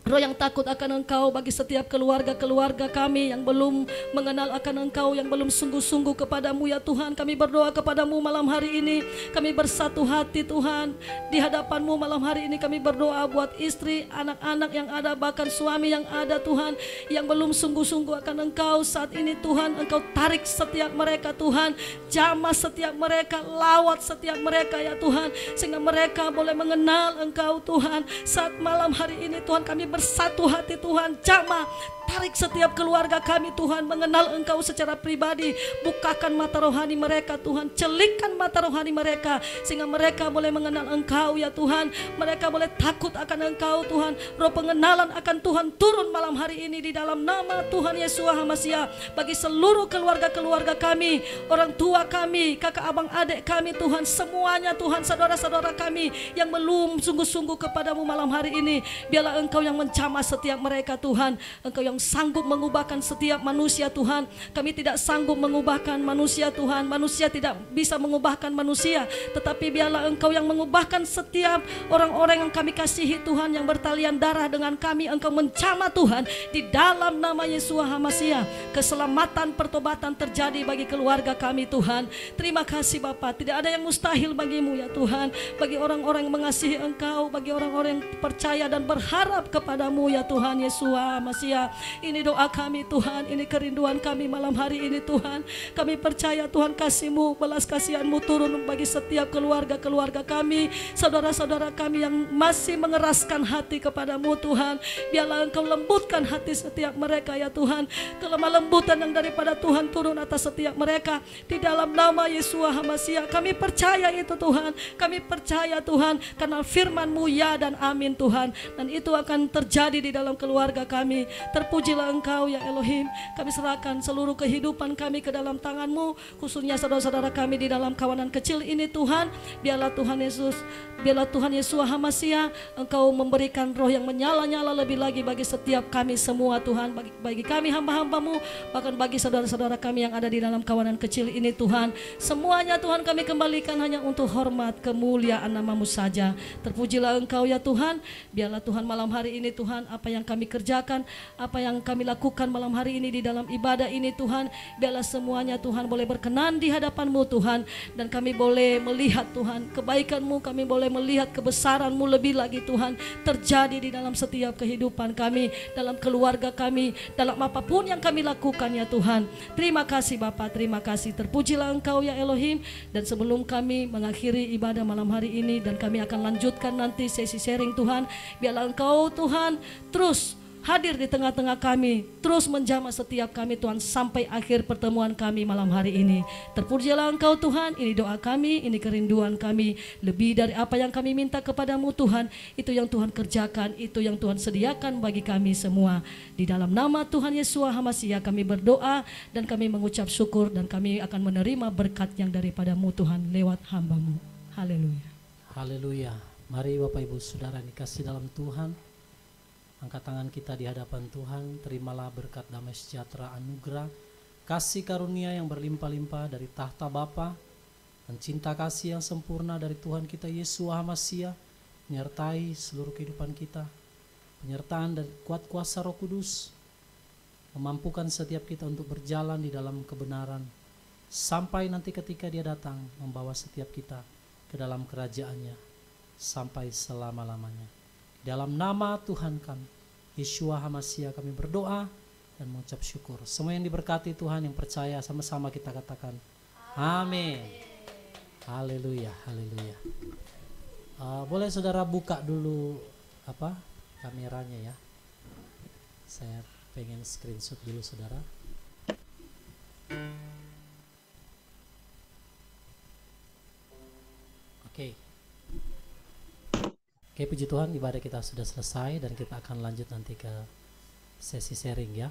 roh yang takut akan Engkau bagi setiap keluarga-keluarga kami yang belum mengenal akan Engkau, yang belum sungguh-sungguh kepadamu ya Tuhan. Kami berdoa kepadamu malam hari ini, kami bersatu hati Tuhan di hadapanmu malam hari ini. Kami berdoa buat istri, anak-anak yang ada, bahkan suami yang ada Tuhan, yang belum sungguh-sungguh akan Engkau saat ini Tuhan. Engkau tarik setiap mereka Tuhan, jamah setiap mereka, lawat setiap mereka ya Tuhan, sehingga mereka boleh mengenal Engkau Tuhan. Saat malam hari ini Tuhan kami bersatu hati Tuhan, jamah, tarik setiap keluarga kami Tuhan mengenal Engkau secara pribadi. Bukakan mata rohani mereka Tuhan, celikkan mata rohani mereka, sehingga mereka boleh mengenal Engkau ya Tuhan. Mereka boleh takut akan Engkau Tuhan. Roh pengenalan akan Tuhan turun malam hari ini di dalam nama Tuhan Yeshua HaMashiach. Bagi seluruh keluarga-keluarga kami, orang tua kami, kakak abang adik kami Tuhan, semuanya Tuhan, saudara-saudara kami yang belum sungguh-sungguh kepadamu malam hari ini, biarlah Engkau yang menjamah setiap mereka Tuhan. Engkau yang sanggup mengubahkan setiap manusia Tuhan. Kami tidak sanggup mengubahkan manusia Tuhan. Manusia tidak bisa mengubahkan manusia, tetapi biarlah Engkau yang mengubahkan setiap orang-orang yang kami kasihi Tuhan, yang bertalian darah dengan kami. Engkau menjamah Tuhan di dalam nama Yeshua HaMashiach. Keselamatan, pertobatan terjadi bagi keluarga kami Tuhan. Terima kasih Bapa, tidak ada yang mustahil bagimu ya Tuhan. Bagi orang-orang yang mengasihi Engkau, bagi orang-orang yang percaya dan berharap kepadamu ya Tuhan Yeshua HaMashiach. Ini doa kami Tuhan, ini kerinduan kami malam hari ini Tuhan. Kami percaya Tuhan kasih-Mu, belas kasihan-Mu turun bagi setiap keluarga-keluarga kami, saudara-saudara kami yang masih mengeraskan hati kepadamu Tuhan. Biarlah Engkau lembutkan hati setiap mereka ya Tuhan. Kelemah lembutan yang daripada Tuhan turun atas setiap mereka di dalam nama Yeshua HaMashiach. Kami percaya itu Tuhan, kami percaya Tuhan, karena firman-Mu ya dan amin Tuhan. Dan itu akan terjadi di dalam keluarga kami. Terpujilah Engkau ya Elohim. Kami serahkan seluruh kehidupan kami ke dalam tangan-Mu, khususnya saudara-saudara kami di dalam kawanan kecil ini Tuhan. Biarlah Tuhan Yesus, biarlah Tuhan Yeshua HaMashiach, Engkau memberikan roh yang menyala-nyala lebih lagi bagi setiap kami semua Tuhan, bagi kami hamba-hamba-Mu, bahkan bagi saudara-saudara kami yang ada di dalam kawanan kecil ini Tuhan. Semuanya Tuhan kami kembalikan hanya untuk hormat, kemuliaan nama-Mu saja. Terpujilah Engkau ya Tuhan. Biarlah Tuhan malam hari ini Tuhan, apa yang kami kerjakan, apa yang kami lakukan malam hari ini di dalam ibadah ini Tuhan, biarlah semuanya Tuhan boleh berkenan di hadapan-Mu Tuhan, dan kami boleh melihat Tuhan kebaikan-Mu, kami boleh melihat kebesaran-Mu lebih lagi Tuhan terjadi di dalam setiap kehidupan kami, dalam keluarga kami, dalam apapun yang kami lakukan ya Tuhan. Terima kasih Bapa, terima kasih, terpujilah Engkau ya Elohim. Dan sebelum kami mengakhiri ibadah malam hari ini dan kami akan lanjutkan nanti sesi sharing Tuhan, biarlah Engkau Tuhan terus hadir di tengah-tengah kami, terus menjamah setiap kami Tuhan sampai akhir pertemuan kami malam hari ini. Terpujilah Engkau Tuhan, ini doa kami, ini kerinduan kami. Lebih dari apa yang kami minta kepadamu Tuhan, itu yang Tuhan kerjakan, itu yang Tuhan sediakan bagi kami semua. Di dalam nama Tuhan Yeshua HaMashiach kami berdoa dan kami mengucap syukur, dan kami akan menerima berkat yang daripadamu Tuhan lewat hamba-Mu. Haleluya. Haleluya. Mari Bapak Ibu Saudara dikasih dalam Tuhan, angkat tangan kita di hadapan Tuhan. Terimalah berkat damai sejahtera, anugerah, kasih karunia yang berlimpah-limpah dari tahta Bapa, dan cinta kasih yang sempurna dari Tuhan kita Yesus HaMashiach menyertai seluruh kehidupan kita. Penyertaan dari kuat kuasa Roh Kudus memampukan setiap kita untuk berjalan di dalam kebenaran sampai nanti ketika Dia datang membawa setiap kita ke dalam kerajaannya sampai selama-lamanya. Dalam nama Tuhan kami Yeshua HaMashiach kami berdoa dan mengucap syukur. Semua yang diberkati Tuhan, yang percaya sama-sama kita katakan amin. Haleluya, haleluya. Boleh saudara buka dulu kameranya ya. Saya pengen screenshot dulu saudara. Oke. Oke, puji Tuhan, ibadah kita sudah selesai dan kita akan lanjut nanti ke sesi sharing ya.